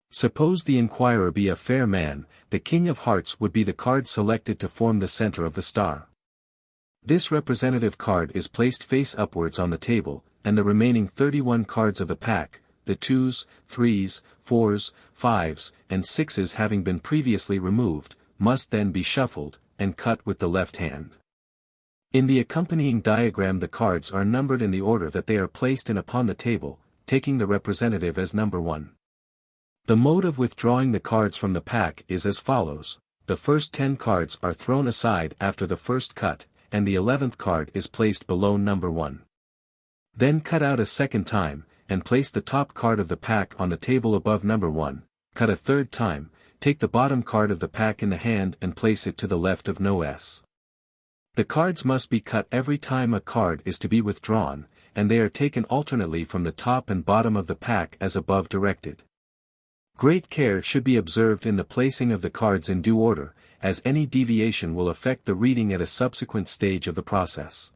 Suppose the inquirer be a fair man, the King of Hearts would be the card selected to form the center of the star. This representative card is placed face upwards on the table, and the remaining 31 cards of the pack, the 2s, 3s, 4s, 5s, and 6s having been previously removed, must then be shuffled, and cut with the left hand. In the accompanying diagram the cards are numbered in the order that they are placed in upon the table, taking the representative as number 1. The mode of withdrawing the cards from the pack is as follows: the first 10 cards are thrown aside after the first cut, and the 11th card is placed below number 1. Then cut out a second time, and place the top card of the pack on the table above number 1, cut a third time, take the bottom card of the pack in the hand and place it to the left of no S. The cards must be cut every time a card is to be withdrawn, and they are taken alternately from the top and bottom of the pack as above directed. Great care should be observed in the placing of the cards in due order, as any deviation will affect the reading at a subsequent stage of the process.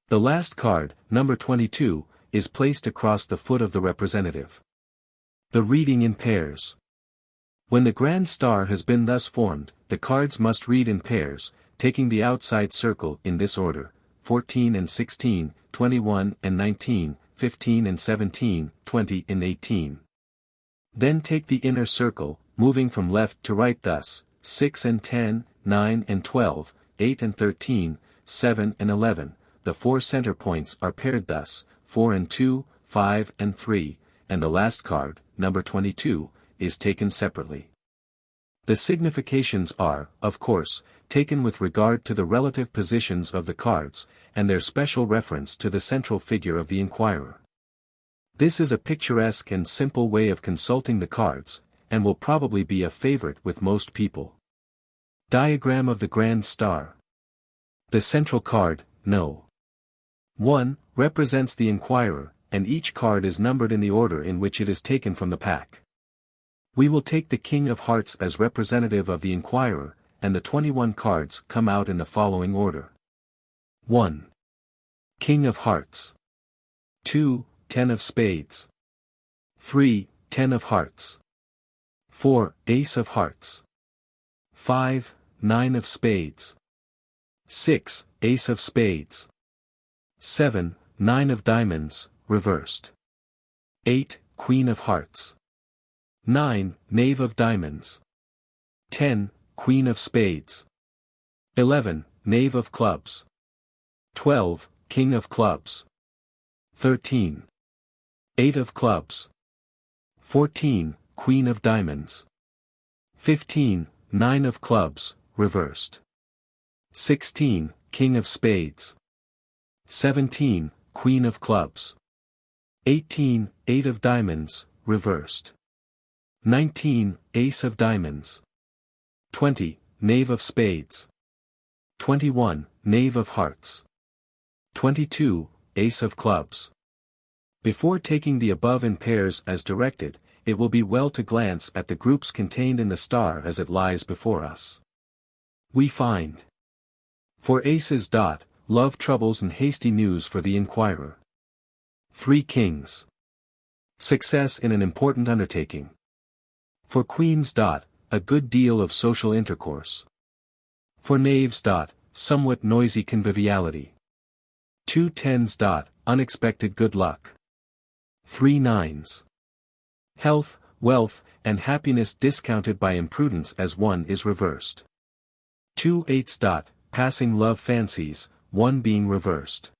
The last card, number 22, is placed across the foot of the representative. The reading in pairs. When the grand star has been thus formed, the cards must read in pairs, taking the outside circle in this order: 14 and 16, 21 and 19, 15 and 17, 20 and 18. Then take the inner circle, moving from left to right thus: 6 and 10, 9 and 12, 8 and 13, 7 and 11. The 4 center points are paired thus: 4 and 2, 5 and 3, and the last card, number 22, is taken separately. The significations are, of course, taken with regard to the relative positions of the cards, and their special reference to the central figure of the inquirer. This is a picturesque and simple way of consulting the cards, and will probably be a favorite with most people. Diagram of the Grand Star. The central card, No. 1, represents the inquirer, and each card is numbered in the order in which it is taken from the pack. We will take the King of Hearts as representative of the inquirer, and the 21 cards come out in the following order. 1. King of Hearts. 2. 10 of Spades. 3. 10 of Hearts. 4. Ace of Hearts. 5. 9 of Spades. 6. Ace of Spades. 7. 9 of Diamonds, reversed. 8. Queen of Hearts. 9. Knave of Diamonds. 10. Queen of Spades. 11. Knave of Clubs. 12. King of Clubs. 13. 8 of Clubs. 14. Queen of Diamonds. 15. 9 of Clubs, reversed. 16. King of Spades. 17. Queen of Clubs. 18. 8 of Diamonds, reversed. 19. Ace of Diamonds. 20. Knave of Spades. 21. Knave of Hearts. 22. Ace of Clubs. Before taking the above in pairs as directed, it will be well to glance at the groups contained in the star as it lies before us. We find: for aces. Love troubles and hasty news for the inquirer. 3 kings. Success in an important undertaking. For queens. A good deal of social intercourse. 4 knaves. Somewhat noisy conviviality. 2 tens. Unexpected good luck. 3 nines. Health, wealth, and happiness discounted by imprudence as 1 is reversed. 2 eights. Passing love fancies, 1 being reversed.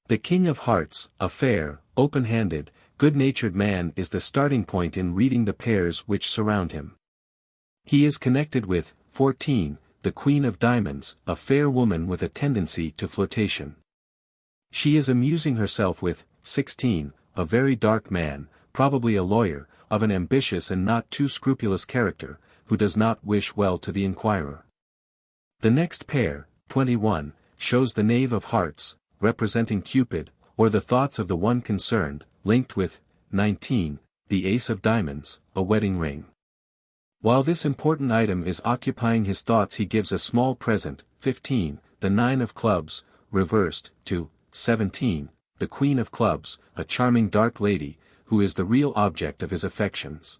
The King of Hearts, a fair, open-handed, good-natured man is the starting point in reading the pairs which surround him. He is connected with 14, the Queen of Diamonds, a fair woman with a tendency to flirtation. She is amusing herself with 16, a very dark man, probably a lawyer, of an ambitious and not too scrupulous character, who does not wish well to the inquirer. The next pair, 21, shows the Knave of Hearts, representing Cupid, or the thoughts of the one concerned, linked with 19, the Ace of Diamonds, a wedding ring. While this important item is occupying his thoughts, he gives a small present, 15, the 9 of Clubs, reversed, to 17, the Queen of Clubs, a charming dark lady, who is the real object of his affections.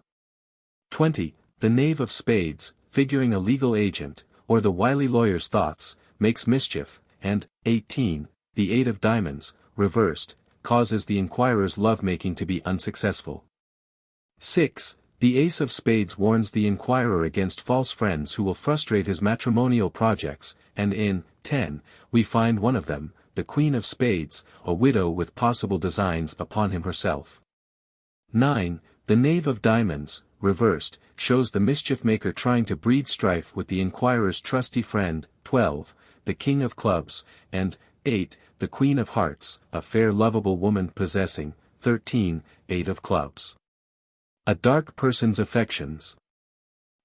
20, the Knave of Spades, figuring a legal agent, or the wily lawyer's thoughts, makes mischief, and 18, the 8 of Diamonds, reversed, causes the inquirer's love-making to be unsuccessful. 6. The Ace of Spades warns the inquirer against false friends who will frustrate his matrimonial projects, and in 10, we find one of them, the Queen of Spades, a widow with possible designs upon him herself. 9. The Knave of Diamonds, reversed, shows the mischief-maker trying to breed strife with the inquirer's trusty friend. 12. The King of Clubs, and 8. The Queen of Hearts, a fair lovable woman possessing 13, 8 of Clubs. A dark person's affections.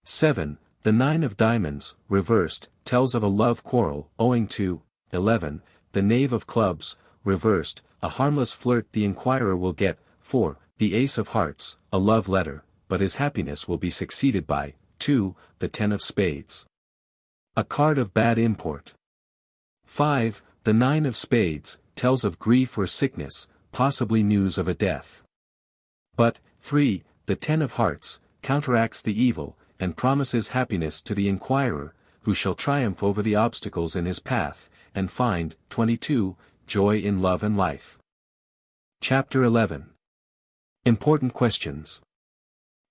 7. The 9 of Diamonds, reversed, tells of a love quarrel, owing to 11. The Knave of Clubs, reversed, a harmless flirt the inquirer will get. 4. The Ace of Hearts, a love letter, but his happiness will be succeeded by 2. The 10 of Spades. A card of bad import. 5. The 9 of Spades, tells of grief or sickness, possibly news of a death. But 3. The 10 of Hearts, counteracts the evil, and promises happiness to the inquirer, who shall triumph over the obstacles in his path, and find 22, joy in love and life. Chapter 11. Important questions.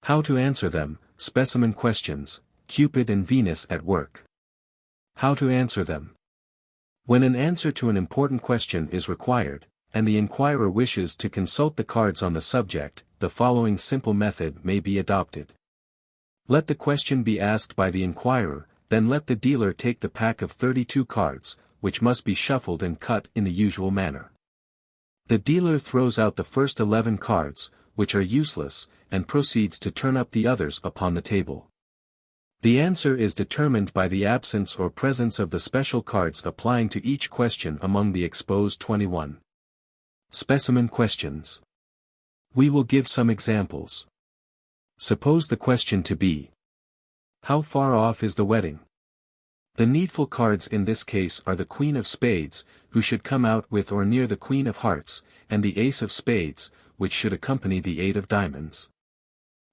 How to answer them, specimen questions, Cupid and Venus at work. How to answer them. When an answer to an important question is required, and the inquirer wishes to consult the cards on the subject, the following simple method may be adopted. Let the question be asked by the inquirer, then let the dealer take the pack of 32 cards, which must be shuffled and cut in the usual manner. The dealer throws out the first 11 cards, which are useless, and proceeds to turn up the others upon the table. The answer is determined by the absence or presence of the special cards applying to each question among the exposed 21. Specimen questions. We will give some examples. Suppose the question to be: how far off is the wedding? The needful cards in this case are the Queen of Spades, who should come out with or near the Queen of Hearts, and the Ace of Spades, which should accompany the 8 of Diamonds.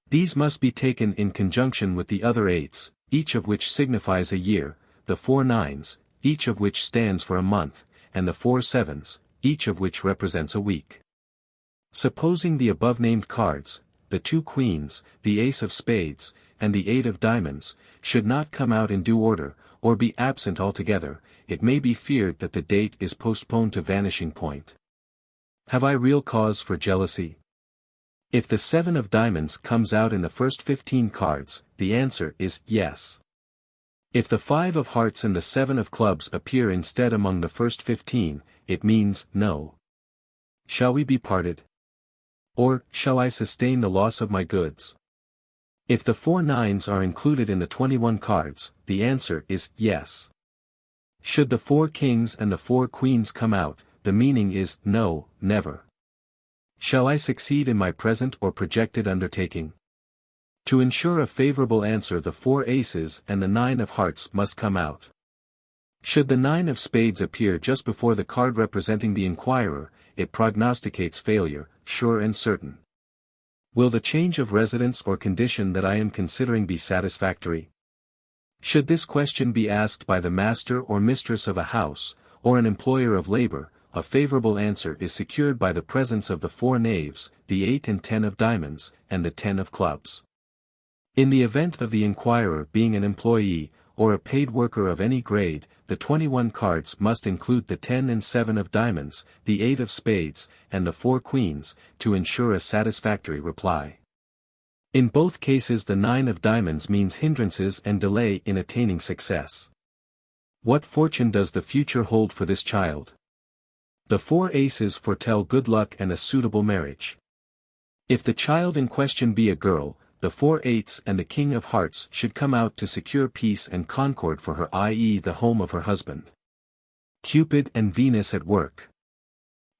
These must be taken in conjunction with the other 8s, each of which signifies a year, the 4 nines, each of which stands for a month, and the 4 sevens, each of which represents a week. Supposing the above-named cards, the 2 queens, the Ace of Spades, and the 8 of Diamonds, should not come out in due order, or be absent altogether, it may be feared that the date is postponed to vanishing point. Have I real cause for jealousy? If the 7 of Diamonds comes out in the first 15 cards, the answer is yes. If the 5 of Hearts and the 7 of Clubs appear instead among the first 15, it means no. Shall we be parted? Or, shall I sustain the loss of my goods? If the 4 nines are included in the 21 cards, the answer is yes. Should the 4 kings and the 4 queens come out, the meaning is no, never. Shall I succeed in my present or projected undertaking? To ensure a favorable answer, the 4 aces and the 9 of Hearts must come out. Should the 9 of Spades appear just before the card representing the inquirer, it prognosticates failure, sure and certain. Will the change of residence or condition that I am considering be satisfactory? Should this question be asked by the master or mistress of a house, or an employer of labor, a favorable answer is secured by the presence of the 4 knaves, the 8 and 10 of diamonds, and the 10 of clubs. In the event of the inquirer being an employee, or a paid worker of any grade, the 21 cards must include the 10 and 7 of diamonds, the 8 of spades, and the 4 queens, to ensure a satisfactory reply. In both cases the 9 of diamonds means hindrances and delay in attaining success. What fortune does the future hold for this child? The 4 aces foretell good luck and a suitable marriage. If the child in question be a girl, the 4 eights and the king of hearts should come out to secure peace and concord for her, i.e. the home of her husband. Cupid and Venus at work.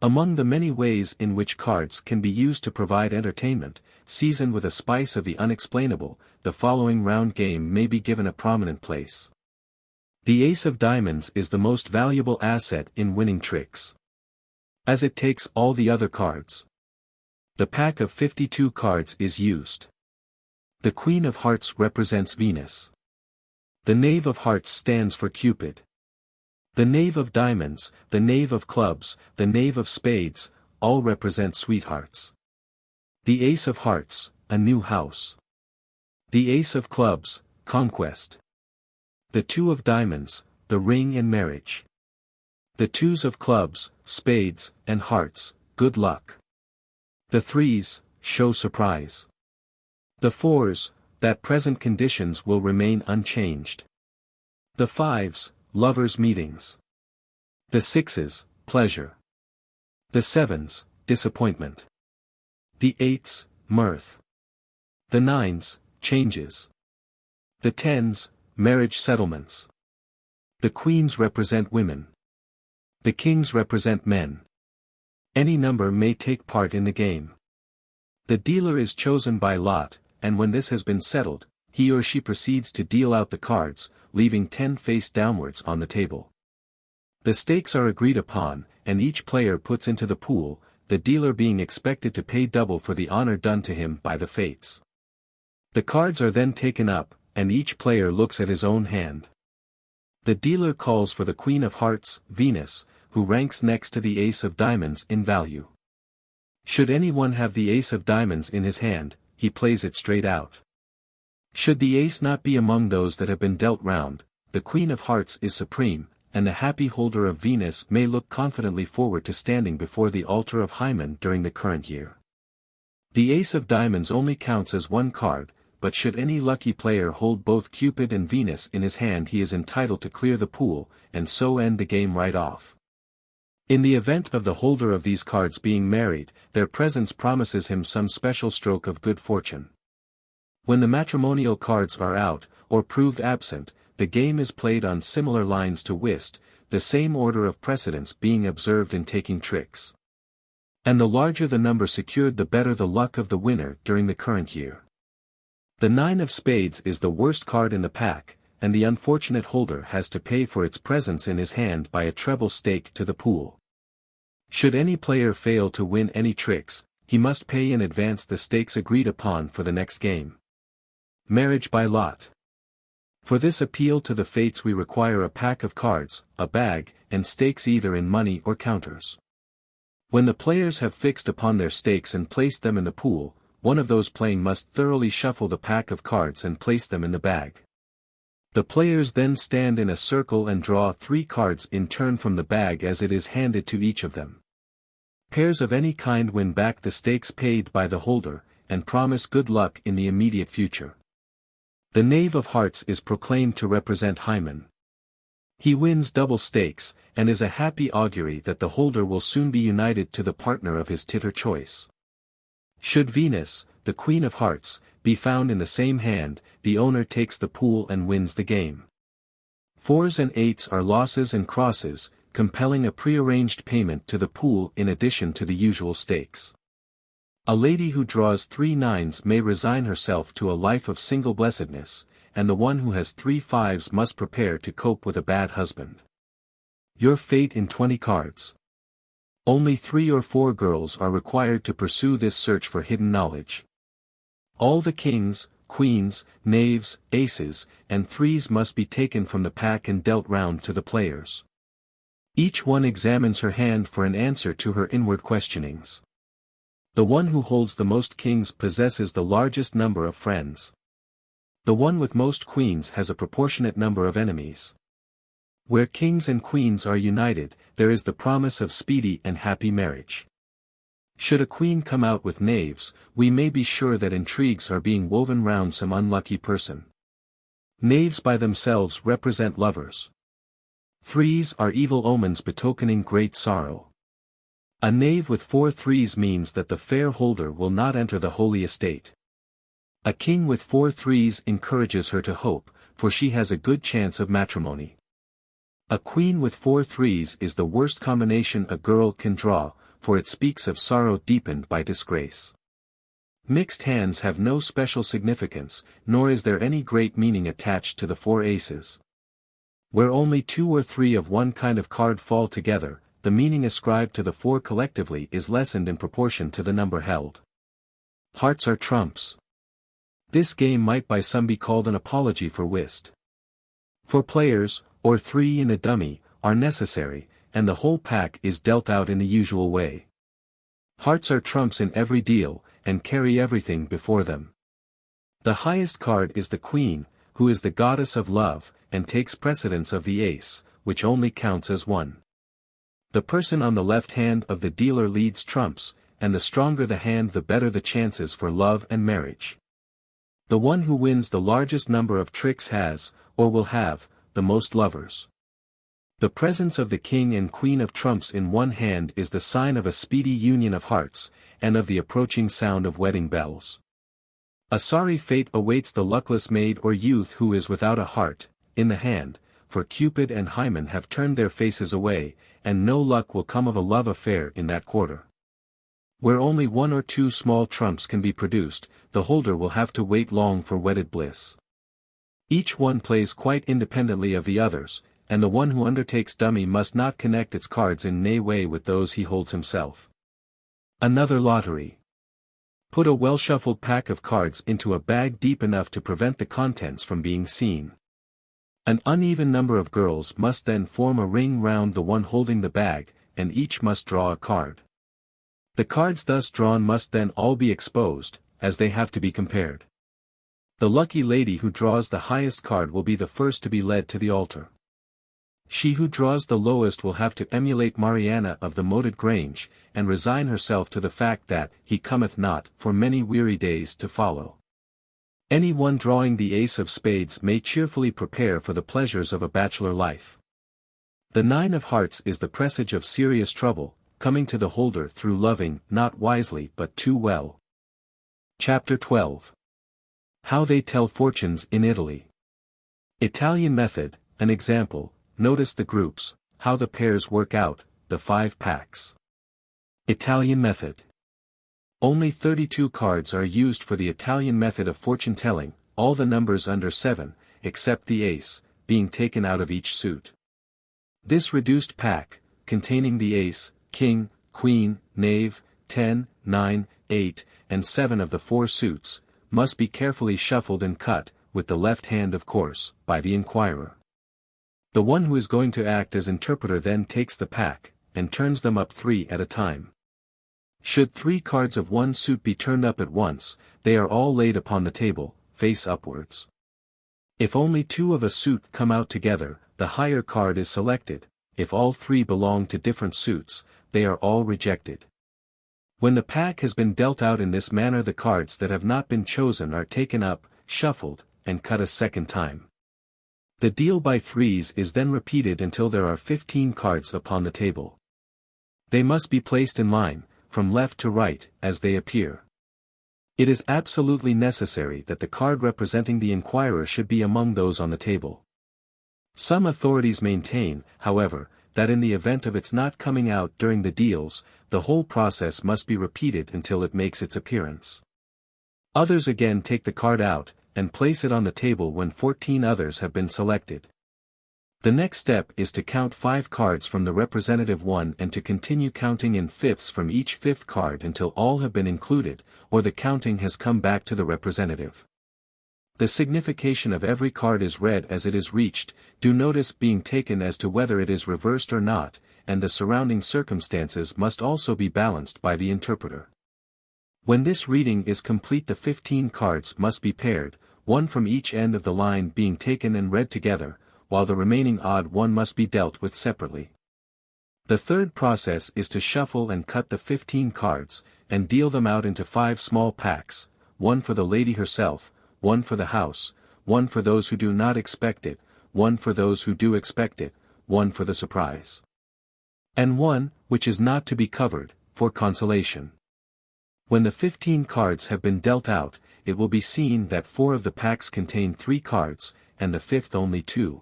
Among the many ways in which cards can be used to provide entertainment, seasoned with a spice of the unexplainable, the following round game may be given a prominent place. The ace of diamonds is the most valuable asset in winning tricks, as it takes all the other cards. The pack of 52 cards is used. The queen of hearts represents Venus. The knave of hearts stands for Cupid. The knave of diamonds, the knave of clubs, the knave of spades, all represent sweethearts. The ace of hearts, a new house. The ace of clubs, conquest. The 2 of diamonds, the ring and marriage. The 2s of clubs, spades, and hearts, good luck. The 3s, show surprise. The 4s, that present conditions will remain unchanged. The 5s, lovers' meetings. The 6s, pleasure. The 7s, disappointment. The 8s, mirth. The 9s, changes. The 10s, marriage settlements. The queens represent women. The kings represent men. Any number may take part in the game. The dealer is chosen by lot, and when this has been settled, he or she proceeds to deal out the cards, leaving 10 face downwards on the table. The stakes are agreed upon, and each player puts into the pool, the dealer being expected to pay double for the honor done to him by the fates. The cards are then taken up, and each player looks at his own hand. The dealer calls for the queen of hearts, Venus, who ranks next to the ace of diamonds in value. Should anyone have the ace of diamonds in his hand, he plays it straight out. Should the ace not be among those that have been dealt round, the queen of hearts is supreme, and the happy holder of Venus may look confidently forward to standing before the altar of Hymen during the current year. The ace of diamonds only counts as 1 card, but should any lucky player hold both Cupid and Venus in his hand, he is entitled to clear the pool, and so end the game right off. In the event of the holder of these cards being married, their presence promises him some special stroke of good fortune. When the matrimonial cards are out, or proved absent, the game is played on similar lines to whist, the same order of precedence being observed in taking tricks. And the larger the number secured, the better the luck of the winner during the current year. The 9 of spades is the worst card in the pack, and the unfortunate holder has to pay for its presence in his hand by a treble stake to the pool. Should any player fail to win any tricks, he must pay in advance the stakes agreed upon for the next game. Marriage by lot. For this appeal to the fates we require a pack of cards, a bag, and stakes either in money or counters. When the players have fixed upon their stakes and placed them in the pool, one of those playing must thoroughly shuffle the pack of cards and place them in the bag. The players then stand in a circle and draw 3 cards in turn from the bag as it is handed to each of them. Pairs of any kind win back the stakes paid by the holder, and promise good luck in the immediate future. The knave of hearts is proclaimed to represent Hymen. He wins double stakes, and is a happy augury that the holder will soon be united to the partner of his titter choice. Should Venus, the queen of hearts, be found in the same hand, the owner takes the pool and wins the game. 4s and 8s are losses and crosses, compelling a prearranged payment to the pool in addition to the usual stakes. A lady who draws 3 9s may resign herself to a life of single blessedness, and the one who has 3 5s must prepare to cope with a bad husband. Your fate in 20 cards. Only 3 or 4 girls are required to pursue this search for hidden knowledge. All the kings, queens, knaves, aces, and threes must be taken from the pack and dealt round to the players. Each one examines her hand for an answer to her inward questionings. The one who holds the most kings possesses the largest number of friends. The one with most queens has a proportionate number of enemies. Where kings and queens are united, there is the promise of speedy and happy marriage. Should a queen come out with knaves, we may be sure that intrigues are being woven round some unlucky person. Knaves by themselves represent lovers. Threes are evil omens betokening great sorrow. A knave with 4 threes means that the fair holder will not enter the holy estate. A king with 4 threes encourages her to hope, for she has a good chance of matrimony. A queen with 4 threes is the worst combination a girl can draw, for it speaks of sorrow deepened by disgrace. Mixed hands have no special significance, nor is there any great meaning attached to the 4 aces. Where only 2 or 3 of one kind of card fall together, the meaning ascribed to the 4 collectively is lessened in proportion to the number held. Hearts are trumps. This game might by some be called an apology for whist. 4 players, or 3 in a dummy, are necessary, and the whole pack is dealt out in the usual way. Hearts are trumps in every deal, and carry everything before them. The highest card is the queen, who is the goddess of love, and takes precedence of the ace, which only counts as 1. The person on the left hand of the dealer leads trumps, and the stronger the hand the better the chances for love and marriage. The one who wins the largest number of tricks has, or will have, the most lovers. The presence of the king and queen of trumps in one hand is the sign of a speedy union of hearts, and of the approaching sound of wedding bells. A sorry fate awaits the luckless maid or youth who is without a heart in the hand, for Cupid and Hymen have turned their faces away, and no luck will come of a love affair in that quarter. Where only 1 or 2 small trumps can be produced, the holder will have to wait long for wedded bliss. Each one plays quite independently of the others, and the one who undertakes dummy must not connect its cards in any way with those he holds himself. Another lottery. Put a well-shuffled pack of cards into a bag deep enough to prevent the contents from being seen. An uneven number of girls must then form a ring round the one holding the bag, and each must draw a card. The cards thus drawn must then all be exposed, as they have to be compared. The lucky lady who draws the highest card will be the first to be led to the altar. She who draws the lowest will have to emulate Mariana of the moated grange, and resign herself to the fact that he cometh not for many weary days to follow. Any one drawing the ace of spades may cheerfully prepare for the pleasures of a bachelor life. The 9 of hearts is the presage of serious trouble, coming to the holder through loving not wisely but too well. Chapter 12. How they tell fortunes in Italy. Italian method, an example. Notice the groups, how the pairs work out, the 5 packs. Italian method. Only 32 cards are used for the Italian method of fortune-telling, all the numbers under 7, except the ace, being taken out of each suit. This reduced pack, containing the ace, king, queen, knave, 10, 9, 8, and 7 of the 4 suits, must be carefully shuffled and cut, with the left hand of course, by the inquirer. The one who is going to act as interpreter then takes the pack, and turns them up 3 at a time. Should 3 cards of one suit be turned up at once, they are all laid upon the table, face upwards. If only 2 of a suit come out together, the higher card is selected. If all 3 belong to different suits, they are all rejected. When the pack has been dealt out in this manner, the cards that have not been chosen are taken up, shuffled, and cut a second time. The deal by threes is then repeated until there are 15 cards upon the table. They must be placed in line, from left to right, as they appear. It is absolutely necessary that the card representing the inquirer should be among those on the table. Some authorities maintain, however, that in the event of its not coming out during the deals, the whole process must be repeated until it makes its appearance. Others again take the card out, and place it on the table when 14 others have been selected. The next step is to count 5 cards from the representative one and to continue counting in fifths from each 5th card until all have been included, or the counting has come back to the representative. The signification of every card is read as it is reached, due notice being taken as to whether it is reversed or not, and the surrounding circumstances must also be balanced by the interpreter. When this reading is complete, the 15 cards must be paired, one from each end of the line being taken and read together, while the remaining odd one must be dealt with separately. The third process is to shuffle and cut the 15 cards, and deal them out into 5 small packs, one for the lady herself, one for the house, one for those who do not expect it, one for those who do expect it, one for the surprise, and one, which is not to be covered, for consolation. When the 15 cards have been dealt out, it will be seen that 4 of the packs contain 3 cards, and the 5th only 2.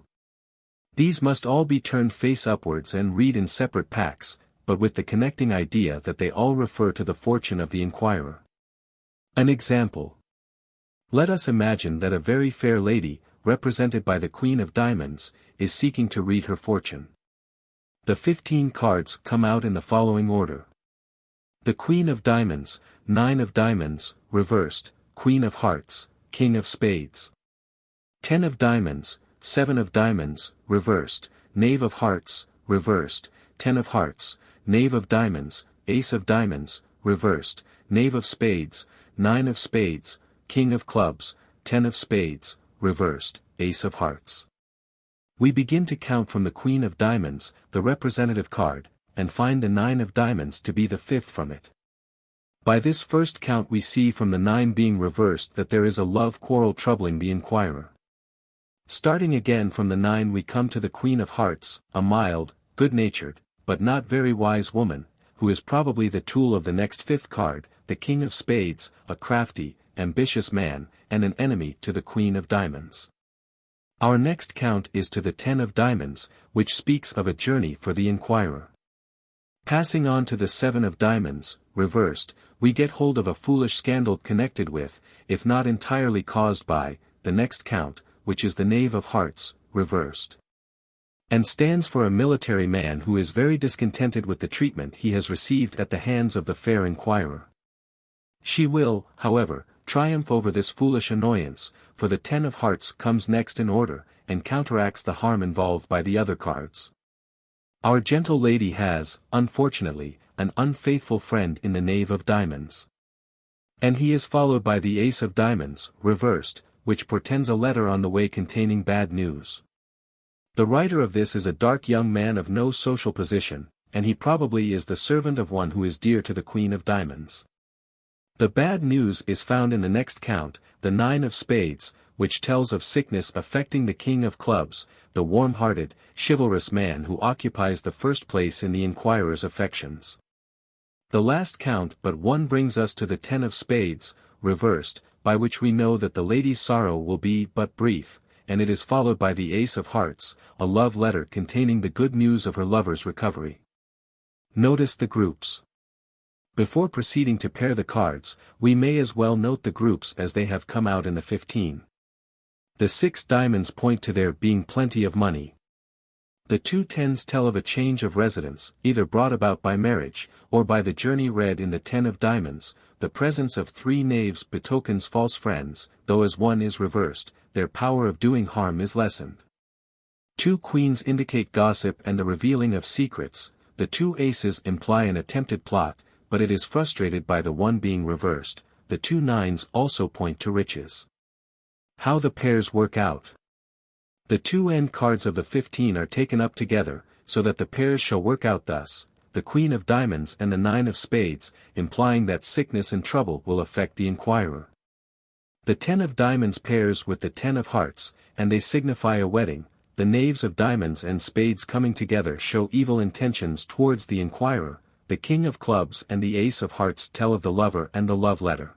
These must all be turned face upwards and read in separate packs, but with the connecting idea that they all refer to the fortune of the inquirer. An example. Let us imagine that a very fair lady, represented by the Queen of Diamonds, is seeking to read her fortune. The 15 cards come out in the following order. The Queen of Diamonds, 9 of Diamonds, reversed, Queen of Hearts, King of Spades. 10 of Diamonds, 7 of Diamonds, reversed, Knave of Hearts, reversed, 10 of Hearts, Knave of Diamonds, Ace of Diamonds, reversed, Knave of Spades, 9 of Spades, King of Clubs, 10 of Spades, reversed, Ace of Hearts. We begin to count from the Queen of Diamonds, the representative card, and find the 9 of Diamonds to be the 5th from it. By this first count we see from the 9 being reversed that there is a love quarrel troubling the inquirer. Starting again from the 9 we come to the Queen of Hearts, a mild, good-natured, but not very wise woman, who is probably the tool of the next 5th card, the King of Spades, a crafty, ambitious man, and an enemy to the Queen of Diamonds. Our next count is to the 10 of Diamonds, which speaks of a journey for the inquirer. Passing on to the 7 of Diamonds, reversed, we get hold of a foolish scandal connected with, if not entirely caused by, the next count, which is the Knave of Hearts, reversed, and stands for a military man who is very discontented with the treatment he has received at the hands of the fair inquirer. She will, however, triumph over this foolish annoyance, for the 10 of Hearts comes next in order, and counteracts the harm involved by the other cards. Our gentle lady has, unfortunately, an unfaithful friend in the Knave of Diamonds. And he is followed by the Ace of Diamonds, reversed, which portends a letter on the way containing bad news. The writer of this is a dark young man of no social position, and he probably is the servant of one who is dear to the Queen of Diamonds. The bad news is found in the next count, the 9 of Spades, which tells of sickness affecting the King of Clubs, the warm-hearted, chivalrous man who occupies the first place in the inquirer's affections. The last count but one brings us to the 10 of Spades, reversed, by which we know that the lady's sorrow will be but brief, and it is followed by the Ace of Hearts, a love letter containing the good news of her lover's recovery. Notice the groups. Before proceeding to pair the cards, we may as well note the groups as they have come out in the 15. The 6 diamonds point to there being plenty of money. The 2 tens tell of a change of residence, either brought about by marriage, or by the journey read in the 10 of diamonds. The presence of 3 knaves betokens false friends, though as one is reversed, their power of doing harm is lessened. 2 queens indicate gossip and the revealing of secrets, the 2 aces imply an attempted plot, but it is frustrated by the one being reversed. The 2 nines also point to riches. How the pairs work out. The 2 end cards of the 15 are taken up together, so that the pairs shall work out thus, the Queen of Diamonds and the 9 of Spades, implying that sickness and trouble will affect the inquirer. The 10 of Diamonds pairs with the 10 of Hearts, and they signify a wedding. The Knaves of Diamonds and Spades coming together show evil intentions towards the inquirer. The King of Clubs and the Ace of Hearts tell of the lover and the love letter.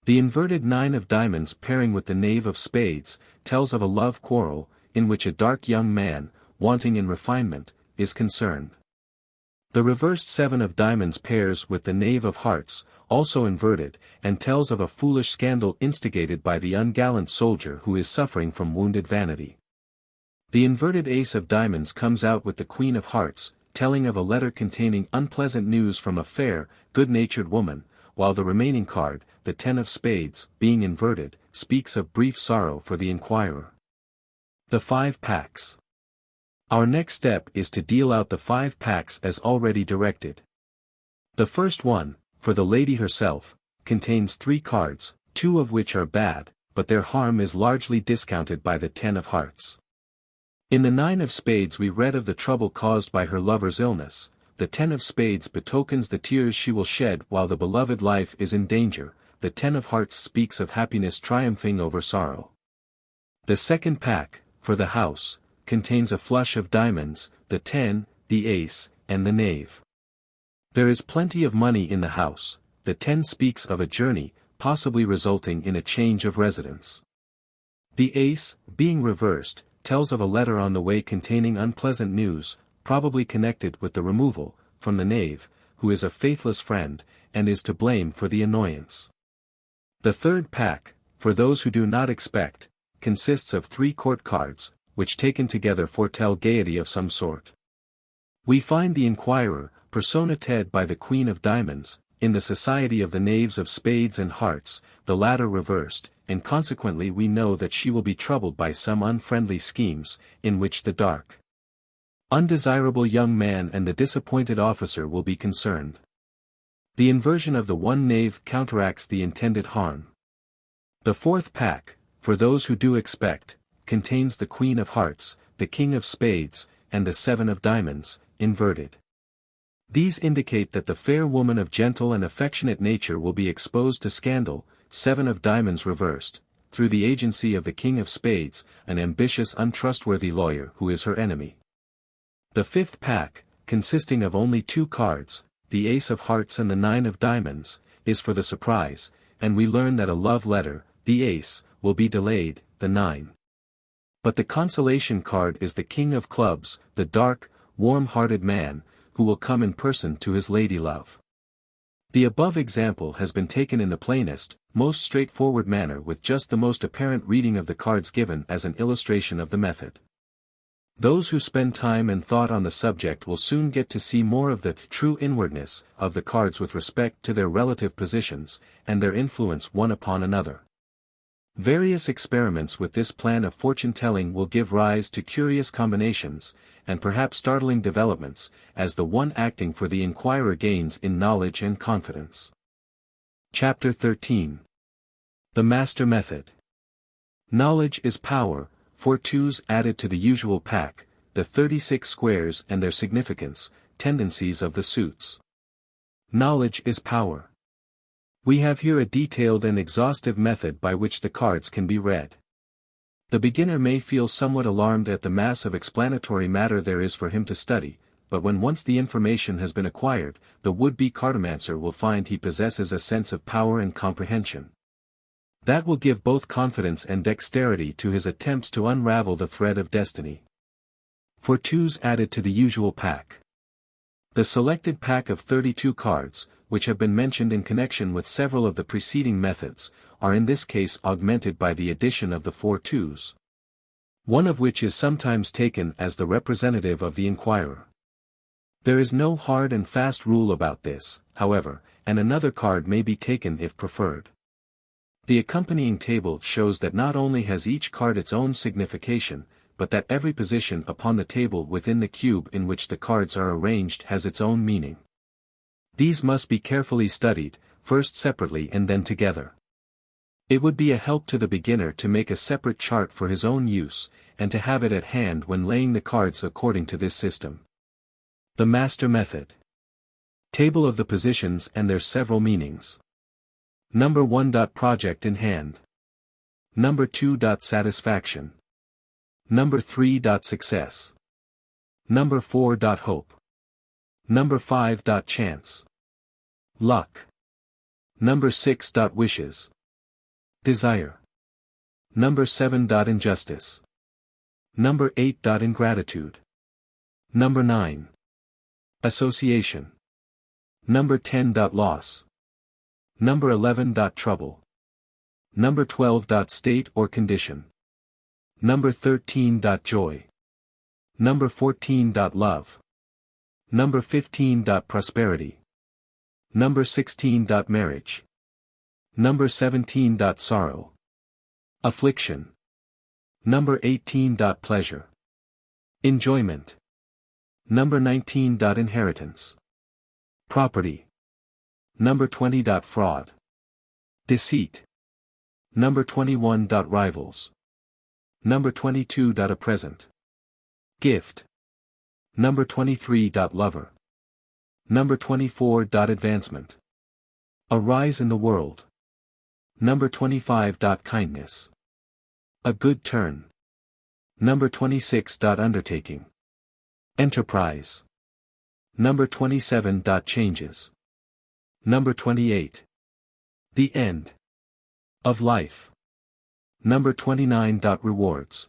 The inverted 9 of Diamonds pairing with the Knave of Spades, tells of a love quarrel, in which a dark young man, wanting in refinement, is concerned. The reversed 7 of Diamonds pairs with the Knave of Hearts, also inverted, and tells of a foolish scandal instigated by the ungallant soldier who is suffering from wounded vanity. The inverted Ace of Diamonds comes out with the Queen of Hearts, telling of a letter containing unpleasant news from a fair, good-natured woman, while the remaining card, the 10 of Spades, being inverted, speaks of brief sorrow for the inquirer. The 5 packs. Our next step is to deal out the 5 packs as already directed. The first one, for the lady herself, contains 3 cards, 2 of which are bad, but their harm is largely discounted by the 10 of hearts. In the 9 of spades we read of the trouble caused by her lover's illness. The 10 of spades betokens the tears she will shed while the beloved life is in danger. The 10 of hearts speaks of happiness triumphing over sorrow. The second pack, for the house, contains a flush of diamonds, the 10, the ace, and the knave. There is plenty of money in the house. The 10 speaks of a journey, possibly resulting in a change of residence. The ace, being reversed, tells of a letter on the way containing unpleasant news, probably connected with the removal, from the knave, who is a faithless friend, and is to blame for the annoyance. The third pack, for those who do not expect, consists of 3 court cards, which taken together foretell gaiety of some sort. We find the inquirer, personated by the Queen of Diamonds, in the society of the knaves of spades and hearts, the latter reversed, and consequently we know that she will be troubled by some unfriendly schemes, in which the dark, undesirable young man and the disappointed officer will be concerned. The inversion of the 1 knave counteracts the intended harm. The fourth pack, for those who do expect, contains the Queen of Hearts, the King of Spades, and the 7 of Diamonds, inverted. These indicate that the fair woman of gentle and affectionate nature will be exposed to scandal, 7 of Diamonds reversed, through the agency of the King of Spades, an ambitious untrustworthy lawyer who is her enemy. The fifth pack, consisting of only 2 cards, the Ace of Hearts and the 9 of Diamonds, is for the surprise, and we learn that a love letter, the Ace, will be delayed, the 9. But the consolation card is the King of Clubs, the dark, warm-hearted man, who will come in person to his lady-love. The above example has been taken in the plainest, most straightforward manner with just the most apparent reading of the cards given as an illustration of the method. Those who spend time and thought on the subject will soon get to see more of the true inwardness of the cards with respect to their relative positions, and their influence one upon another. Various experiments with this plan of fortune-telling will give rise to curious combinations, and perhaps startling developments, as the one acting for the inquirer gains in knowledge and confidence. Chapter 13. The Master Method. Knowledge is power, 4 twos added to the usual pack, the 36 squares and their significance, tendencies of the suits. Knowledge is power. We have here a detailed and exhaustive method by which the cards can be read. The beginner may feel somewhat alarmed at the mass of explanatory matter there is for him to study, but when once the information has been acquired, the would-be cartomancer will find he possesses a sense of power and comprehension. That will give both confidence and dexterity to his attempts to unravel the thread of destiny. 4 twos added to the usual pack. The selected pack of 32 cards, which have been mentioned in connection with several of the preceding methods, are in this case augmented by the addition of the 4 twos. One of which is sometimes taken as the representative of the inquirer. There is no hard and fast rule about this, however, and another card may be taken if preferred. The accompanying table shows that not only has each card its own signification, but that every position upon the table within the cube in which the cards are arranged has its own meaning. These must be carefully studied, first separately and then together. It would be a help to the beginner to make a separate chart for his own use, and to have it at hand when laying the cards according to this system. The Master Method. Table of the positions and their several meanings. Number 1. Project in hand. Number 2. Satisfaction. Number 3. Success. Number 4. Hope. Number 5. Chance. Luck. Number 6. Wishes. Desire. Number 7. Injustice. Number 8. Ingratitude. Number 9. Association. Number 10. Loss. Number 11. Trouble. Number 12. State or condition. Number 13. Joy. Number 14. Love. Number 15. Prosperity. Number 16. Marriage. Number 17. Sorrow. Affliction. Number 18. Pleasure. Enjoyment. Number 19. Inheritance. Property. Number 20. Fraud. Deceit. Number 21. Rivals. Number 22. A present. Gift. Number 23. Lover. Number 24. Advancement. A rise in the world. Number 25. Kindness. A good turn. Number 26. Undertaking. Enterprise. Number 27. Changes. Number 28. The end. Of life. Number 29. Rewards.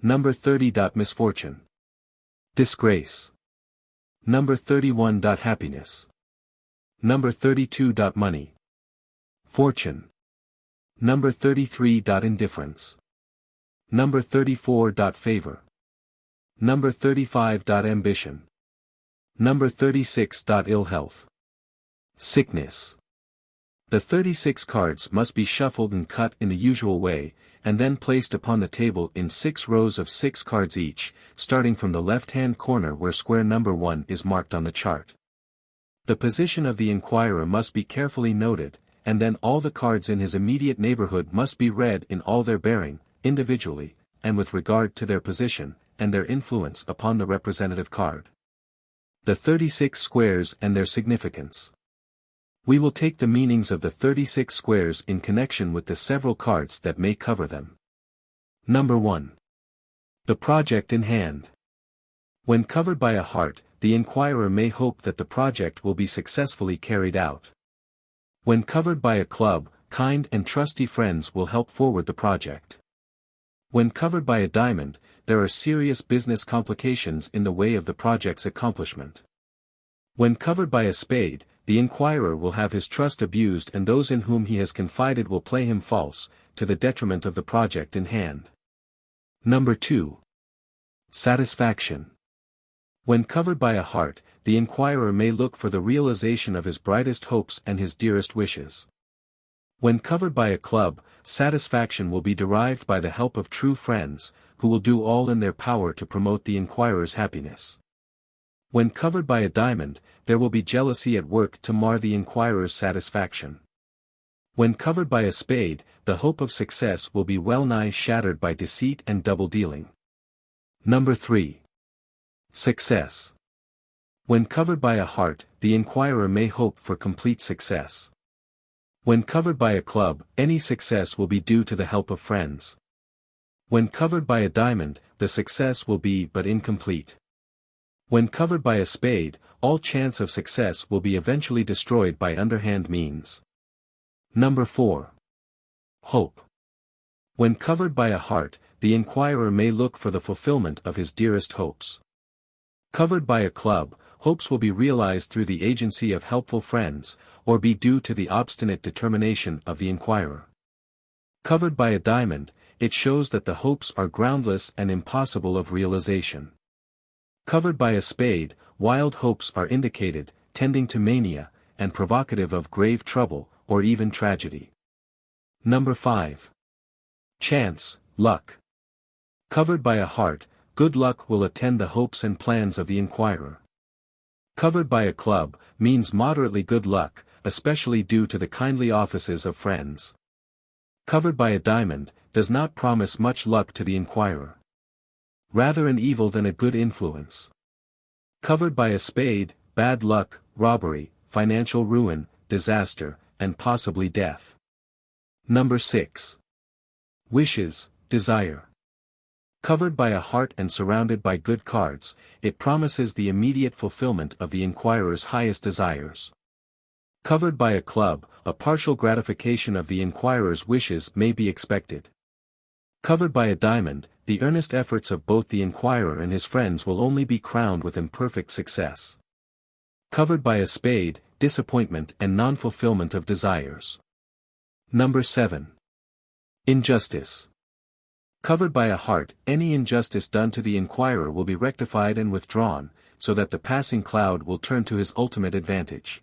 Number 30. Misfortune. Disgrace. Number 31. Happiness. Number 32. Money. Fortune. Number 33. Indifference. Number 34. Favor. Number 35. Ambition. Number 36. Ill health. Sickness. The 36 cards must be shuffled and cut in the usual way, and then placed upon the table in 6 rows of 6 cards each, starting from the left-hand corner where square number 1 is marked on the chart. The position of the inquirer must be carefully noted, and then all the cards in his immediate neighborhood must be read in all their bearing, individually, and with regard to their position, and their influence upon the representative card. The 36 squares and their significance. We will take the meanings of the 36 squares in connection with the several cards that may cover them. Number 1. The project in hand. When covered by a heart, the inquirer may hope that the project will be successfully carried out. When covered by a club, kind and trusty friends will help forward the project. When covered by a diamond, there are serious business complications in the way of the project's accomplishment. When covered by a spade, the inquirer will have his trust abused and those in whom he has confided will play him false, to the detriment of the project in hand. Number 2. Satisfaction. When covered by a heart, the inquirer may look for the realization of his brightest hopes and his dearest wishes. When covered by a club, satisfaction will be derived by the help of true friends, who will do all in their power to promote the inquirer's happiness. When covered by a diamond, there will be jealousy at work to mar the inquirer's satisfaction. When covered by a spade, the hope of success will be well nigh shattered by deceit and double-dealing. Number 3. Success. When covered by a heart, the inquirer may hope for complete success. When covered by a club, any success will be due to the help of friends. When covered by a diamond, the success will be but incomplete. When covered by a spade, all chance of success will be eventually destroyed by underhand means. Number 4. Hope. When covered by a heart, the inquirer may look for the fulfillment of his dearest hopes. Covered by a club, hopes will be realized through the agency of helpful friends, or be due to the obstinate determination of the inquirer. Covered by a diamond, it shows that the hopes are groundless and impossible of realization. Covered by a spade, wild hopes are indicated, tending to mania, and provocative of grave trouble, or even tragedy. Number 5. Chance, luck. Covered by a heart, good luck will attend the hopes and plans of the inquirer. Covered by a club, means moderately good luck, especially due to the kindly offices of friends. Covered by a diamond, does not promise much luck to the inquirer. Rather an evil than a good influence. Covered by a spade, bad luck, robbery, financial ruin, disaster, and possibly death. Number 6. Wishes, desire. Covered by a heart and surrounded by good cards, it promises the immediate fulfillment of the inquirer's highest desires. Covered by a club, a partial gratification of the inquirer's wishes may be expected. Covered by a diamond, the earnest efforts of both the inquirer and his friends will only be crowned with imperfect success. Covered by a spade, disappointment and non-fulfillment of desires. Number 7. Injustice. Covered by a heart, any injustice done to the inquirer will be rectified and withdrawn, so that the passing cloud will turn to his ultimate advantage.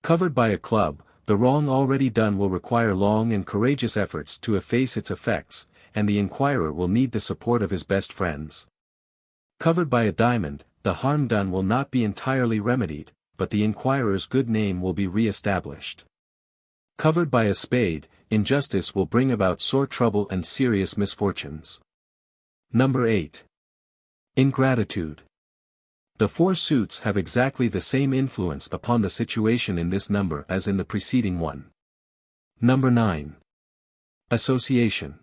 Covered by a club, the wrong already done will require long and courageous efforts to efface its effects, and the inquirer will need the support of his best friends. Covered by a diamond, the harm done will not be entirely remedied, but the inquirer's good name will be re-established. Covered by a spade, injustice will bring about sore trouble and serious misfortunes. Number 8. Ingratitude. The 4 suits have exactly the same influence upon the situation in this number as in the preceding one. Number 9. Association.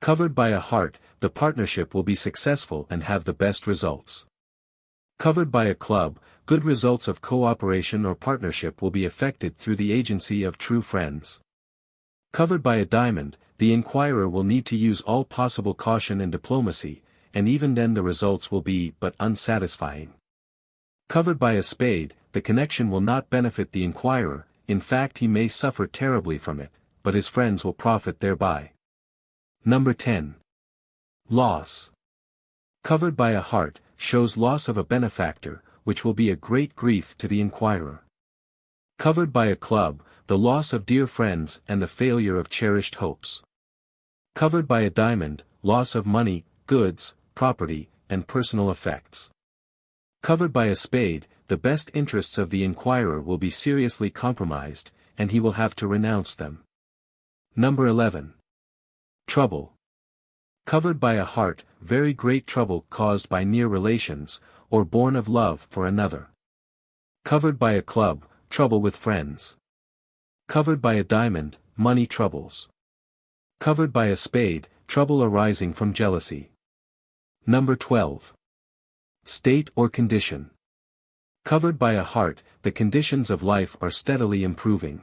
Covered by a heart, the partnership will be successful and have the best results. Covered by a club, good results of cooperation or partnership will be effected through the agency of true friends. Covered by a diamond, the inquirer will need to use all possible caution and diplomacy, and even then the results will be but unsatisfying. Covered by a spade, the connection will not benefit the inquirer, in fact he may suffer terribly from it, but his friends will profit thereby. Number 10. Loss. Covered by a heart, shows loss of a benefactor, which will be a great grief to the inquirer. Covered by a club, the loss of dear friends and the failure of cherished hopes. Covered by a diamond, loss of money, goods, property, and personal effects. Covered by a spade, the best interests of the inquirer will be seriously compromised, and he will have to renounce them. Number 11. Trouble. Covered by a heart, very great trouble caused by near relations, or born of love for another. Covered by a club, trouble with friends. Covered by a diamond, money troubles. Covered by a spade, trouble arising from jealousy. Number 12. State or condition. Covered by a heart, the conditions of life are steadily improving.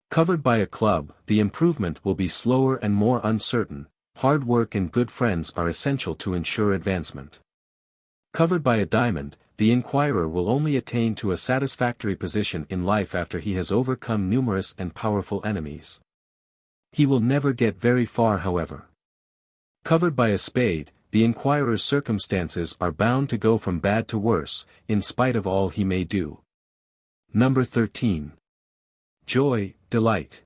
Covered by a club, the improvement will be slower and more uncertain. Hard work and good friends are essential to ensure advancement. Covered by a diamond, the inquirer will only attain to a satisfactory position in life after he has overcome numerous and powerful enemies. He will never get very far, however. Covered by a spade, the inquirer's circumstances are bound to go from bad to worse, in spite of all he may do. Number 13. Joy, delight.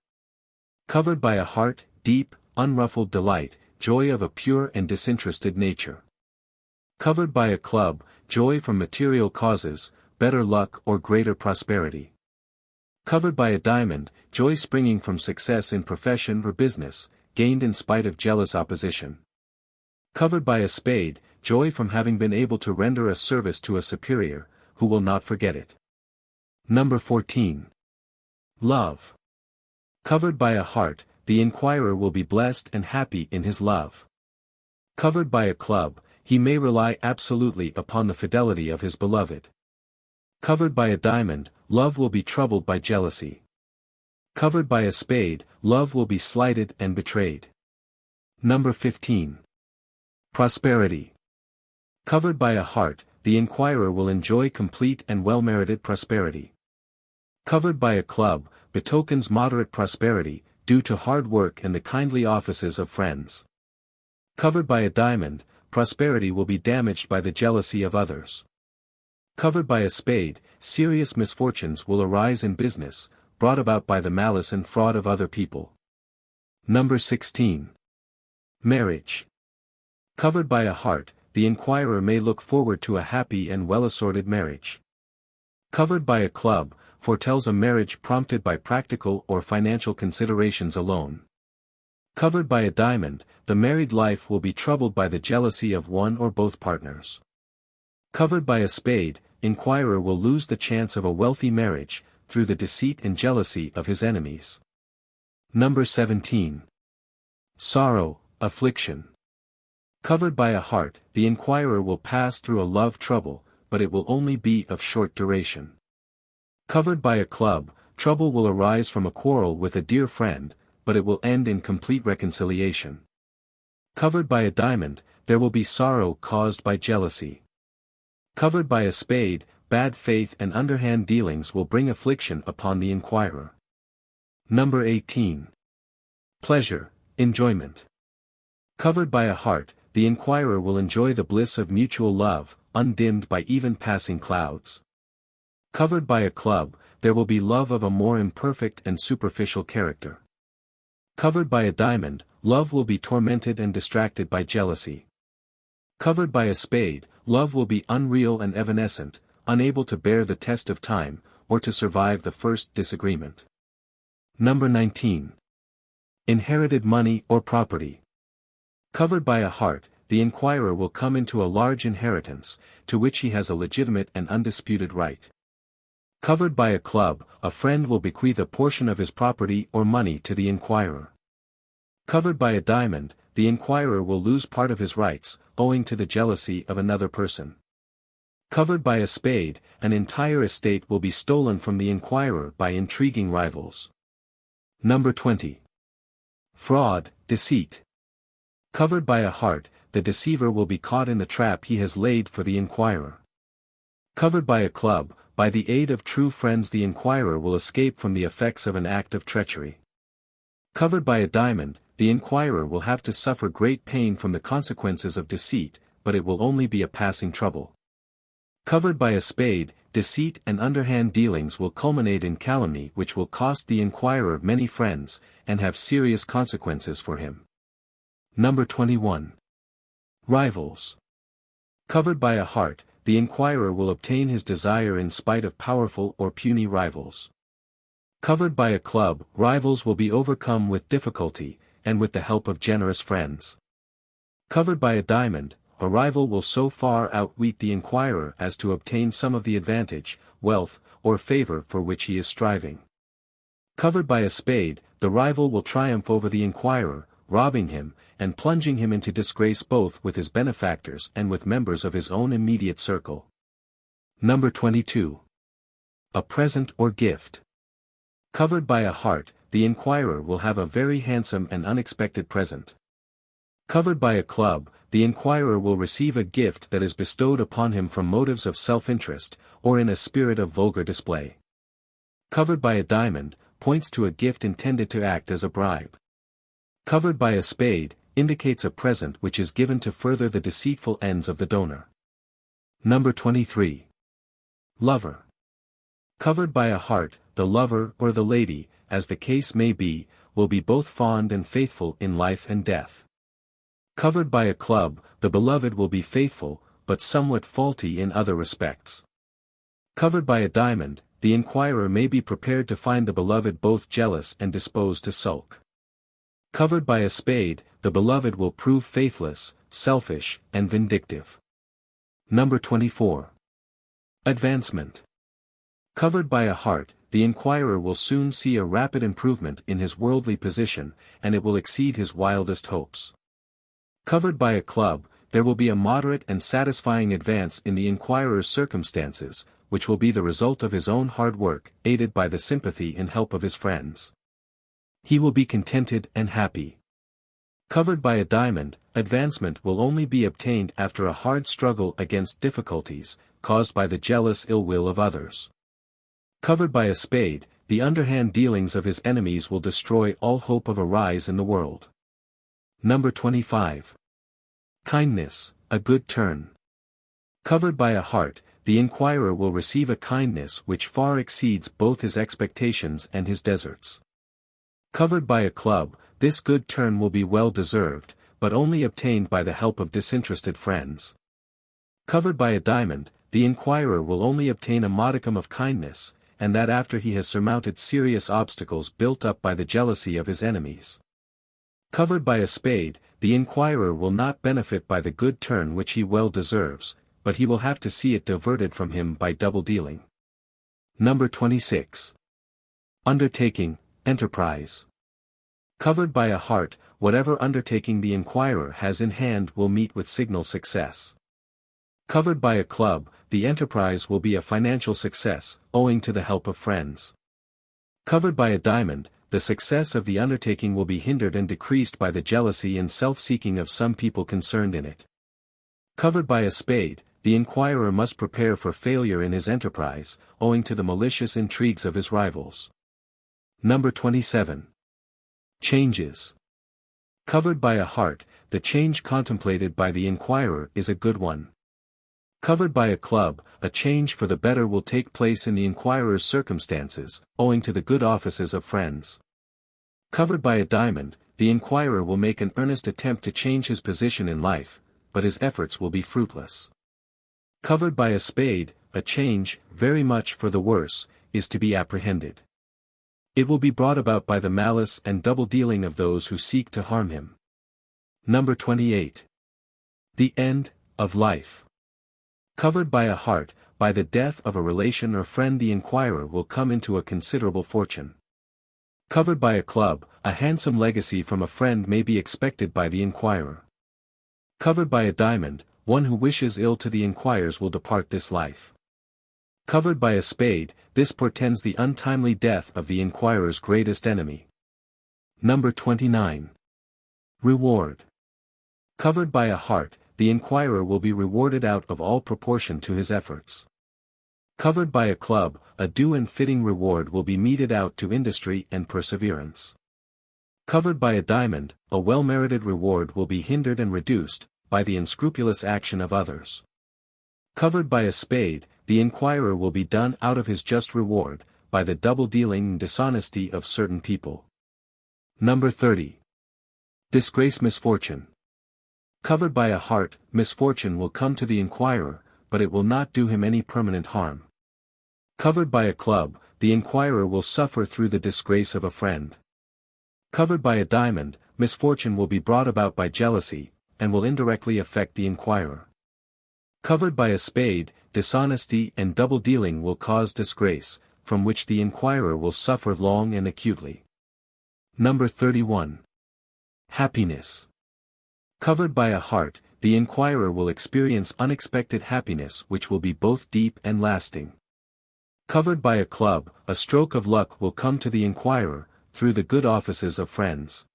Covered by a heart, deep, unruffled delight, joy of a pure and disinterested nature. Covered by a club, joy from material causes, better luck or greater prosperity. Covered by a diamond, joy springing from success in profession or business, gained in spite of jealous opposition. Covered by a spade, joy from having been able to render a service to a superior, who will not forget it. Number 14. Love. Covered by a heart, the inquirer will be blessed and happy in his love. Covered by a club, he may rely absolutely upon the fidelity of his beloved. Covered by a diamond, love will be troubled by jealousy. Covered by a spade, love will be slighted and betrayed. Number 15. Prosperity. Covered by a heart, the inquirer will enjoy complete and well-merited prosperity. Covered by a club, betokens moderate prosperity, due to hard work and the kindly offices of friends. Covered by a diamond, prosperity will be damaged by the jealousy of others. Covered by a spade, serious misfortunes will arise in business, brought about by the malice and fraud of other people. Number 16. Marriage. Covered by a heart, the inquirer may look forward to a happy and well-assorted marriage. Covered by a club, foretells a marriage prompted by practical or financial considerations alone. Covered by a diamond, the married life will be troubled by the jealousy of one or both partners. Covered by a spade, inquirer will lose the chance of a wealthy marriage, through the deceit and jealousy of his enemies. Number 17. Sorrow, affliction. Covered by a heart, the inquirer will pass through a love trouble, but it will only be of short duration. Covered by a club, trouble will arise from a quarrel with a dear friend, but it will end in complete reconciliation. Covered by a diamond, there will be sorrow caused by jealousy. Covered by a spade, bad faith and underhand dealings will bring affliction upon the inquirer. Number 18. Pleasure, enjoyment. Covered by a heart, the inquirer will enjoy the bliss of mutual love, undimmed by even passing clouds. Covered by a club, there will be love of a more imperfect and superficial character. Covered by a diamond, love will be tormented and distracted by jealousy. Covered by a spade, love will be unreal and evanescent, unable to bear the test of time, or to survive the first disagreement. Number 19. Inherited money or property. Covered by a heart, the inquirer will come into a large inheritance, to which he has a legitimate and undisputed right. Covered by a club, a friend will bequeath a portion of his property or money to the inquirer. Covered by a diamond, the inquirer will lose part of his rights, owing to the jealousy of another person. Covered by a spade, an entire estate will be stolen from the inquirer by intriguing rivals. Number 20. Fraud, deceit. Covered by a heart, the deceiver will be caught in the trap he has laid for the inquirer. Covered by a club, by the aid of true friends the inquirer will escape from the effects of an act of treachery. Covered by a diamond, the inquirer will have to suffer great pain from the consequences of deceit, but it will only be a passing trouble. Covered by a spade, deceit and underhand dealings will culminate in calumny which will cost the inquirer many friends, and have serious consequences for him. Number 21. Rivals. Covered by a heart, the inquirer will obtain his desire in spite of powerful or puny rivals. Covered by a club, rivals will be overcome with difficulty, and with the help of generous friends. Covered by a diamond, a rival will so far outwit the inquirer as to obtain some of the advantage, wealth, or favor for which he is striving. Covered by a spade, the rival will triumph over the inquirer, robbing him, and plunging him into disgrace both with his benefactors and with members of his own immediate circle. Number 22. A present or gift. Covered by a heart, the inquirer will have a very handsome and unexpected present. Covered by a club, the inquirer will receive a gift that is bestowed upon him from motives of self-interest, or in a spirit of vulgar display. Covered by a diamond, points to a gift intended to act as a bribe. Covered by a spade, indicates a present which is given to further the deceitful ends of the donor. Number 23. Lover. Covered by a heart, the lover or the lady, as the case may be, will be both fond and faithful in life and death. Covered by a club, the beloved will be faithful, but somewhat faulty in other respects. Covered by a diamond, the inquirer may be prepared to find the beloved both jealous and disposed to sulk. Covered by a spade, the beloved will prove faithless, selfish, and vindictive. Number 24. Advancement. Covered by a heart, the inquirer will soon see a rapid improvement in his worldly position, and it will exceed his wildest hopes. Covered by a club, there will be a moderate and satisfying advance in the inquirer's circumstances, which will be the result of his own hard work, aided by the sympathy and help of his friends. He will be contented and happy. Covered by a diamond, advancement will only be obtained after a hard struggle against difficulties, caused by the jealous ill will of others. Covered by a spade, the underhand dealings of his enemies will destroy all hope of a rise in the world. Number 25. Kindness, a good turn. Covered by a heart, the inquirer will receive a kindness which far exceeds both his expectations and his deserts. Covered by a club, this good turn will be well deserved, but only obtained by the help of disinterested friends. Covered by a diamond, the inquirer will only obtain a modicum of kindness, and that after he has surmounted serious obstacles built up by the jealousy of his enemies. Covered by a spade, the inquirer will not benefit by the good turn which he well deserves, but he will have to see it diverted from him by double dealing. Number 26. Undertaking, enterprise. Covered by a heart, whatever undertaking the inquirer has in hand will meet with signal success. Covered by a club, the enterprise will be a financial success, owing to the help of friends. Covered by a diamond, the success of the undertaking will be hindered and decreased by the jealousy and self-seeking of some people concerned in it. Covered by a spade, the inquirer must prepare for failure in his enterprise, owing to the malicious intrigues of his rivals. Number 27. Changes. Covered by a heart, the change contemplated by the inquirer is a good one. Covered by a club, a change for the better will take place in the inquirer's circumstances, owing to the good offices of friends. Covered by a diamond, the inquirer will make an earnest attempt to change his position in life, but his efforts will be fruitless. Covered by a spade, a change, very much for the worse, is to be apprehended. It will be brought about by the malice and double-dealing of those who seek to harm him. Number 28. The end of life. Covered by a heart, by the death of a relation or friend the inquirer will come into a considerable fortune. Covered by a club, a handsome legacy from a friend may be expected by the inquirer. Covered by a diamond, one who wishes ill to the inquirers will depart this life. Covered by a spade, this portends the untimely death of the inquirer's greatest enemy. Number 29. Reward. Covered by a heart, the inquirer will be rewarded out of all proportion to his efforts. Covered by a club, a due and fitting reward will be meted out to industry and perseverance. Covered by a diamond, a well-merited reward will be hindered and reduced by the unscrupulous action of others. Covered by a spade, the inquirer will be done out of his just reward, by the double-dealing and dishonesty of certain people. Number 30. Disgrace misfortune. Covered by a heart, misfortune will come to the inquirer, but it will not do him any permanent harm. Covered by a club, the inquirer will suffer through the disgrace of a friend. Covered by a diamond, misfortune will be brought about by jealousy, and will indirectly affect the inquirer. Covered by a spade, dishonesty and double-dealing will cause disgrace, from which the inquirer will suffer long and acutely. Number 31. Happiness. Covered by a heart, the inquirer will experience unexpected happiness which will be both deep and lasting. Covered by a club, a stroke of luck will come to the inquirer, through the good offices of friends.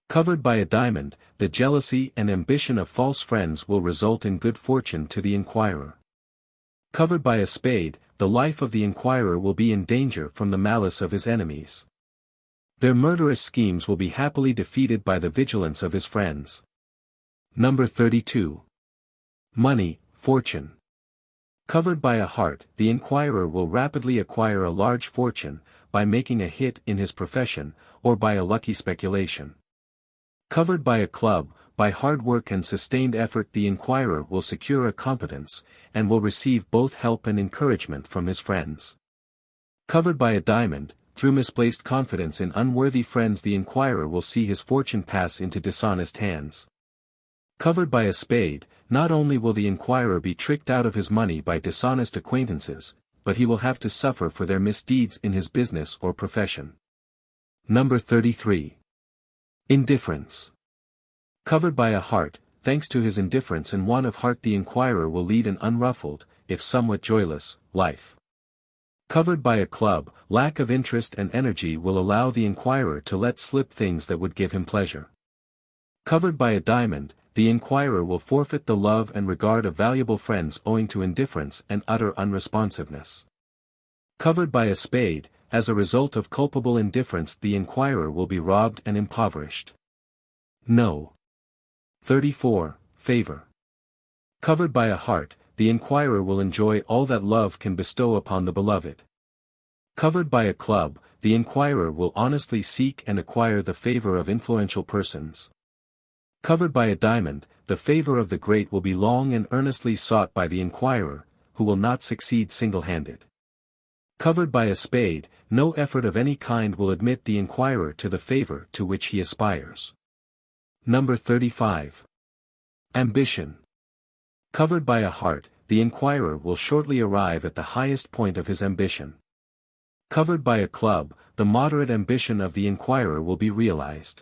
Covered by a diamond, the jealousy and ambition of false friends will result in good fortune to the inquirer. Covered by a spade, the life of the inquirer will be in danger from the malice of his enemies. Their murderous schemes will be happily defeated by the vigilance of his friends. Number 32. Money, fortune. Covered by a heart, the inquirer will rapidly acquire a large fortune, by making a hit in his profession, or by a lucky speculation. Covered by a club, by hard work and sustained effort the inquirer will secure a competence, and will receive both help and encouragement from his friends. Covered by a diamond, through misplaced confidence in unworthy friends the inquirer will see his fortune pass into dishonest hands. Covered by a spade, not only will the inquirer be tricked out of his money by dishonest acquaintances, but he will have to suffer for their misdeeds in his business or profession. Number 33. Indifference. Covered by a heart, thanks to his indifference and want of heart the inquirer will lead an unruffled, if somewhat joyless, life. Covered by a club, lack of interest and energy will allow the inquirer to let slip things that would give him pleasure. Covered by a diamond, the inquirer will forfeit the love and regard of valuable friends owing to indifference and utter unresponsiveness. Covered by a spade, as a result of culpable indifference the inquirer will be robbed and impoverished. No. 34. Favor. Covered by a heart, the inquirer will enjoy all that love can bestow upon the beloved. Covered by a club, the inquirer will honestly seek and acquire the favor of influential persons. Covered by a diamond, the favor of the great will be long and earnestly sought by the inquirer, who will not succeed single-handed. Covered by a spade, no effort of any kind will admit the inquirer to the favor to which he aspires. Number 35. Ambition. Covered by a heart, the inquirer will shortly arrive at the highest point of his ambition. Covered by a club, the moderate ambition of the inquirer will be realized.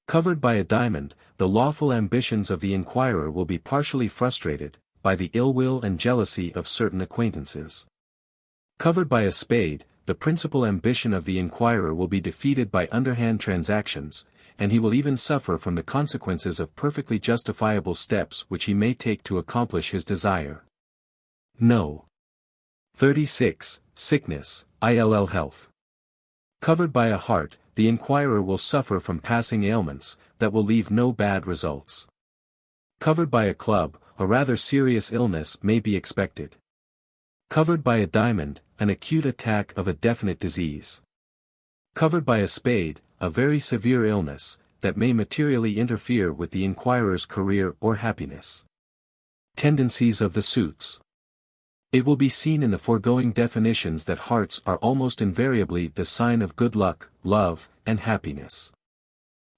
Covered by a diamond, the lawful ambitions of the inquirer will be partially frustrated, by the ill will and jealousy of certain acquaintances. Covered by a spade, the principal ambition of the inquirer will be defeated by underhand transactions, and he will even suffer from the consequences of perfectly justifiable steps which he may take to accomplish his desire. No. 36. Sickness, ill health. Covered by a heart, the inquirer will suffer from passing ailments, that will leave no bad results. Covered by a club, a rather serious illness may be expected. Covered by a diamond, an acute attack of a definite disease. Covered by a spade, a very severe illness, that may materially interfere with the inquirer's career or happiness. Tendencies of the suits. It will be seen in the foregoing definitions that hearts are almost invariably the sign of good luck, love, and happiness.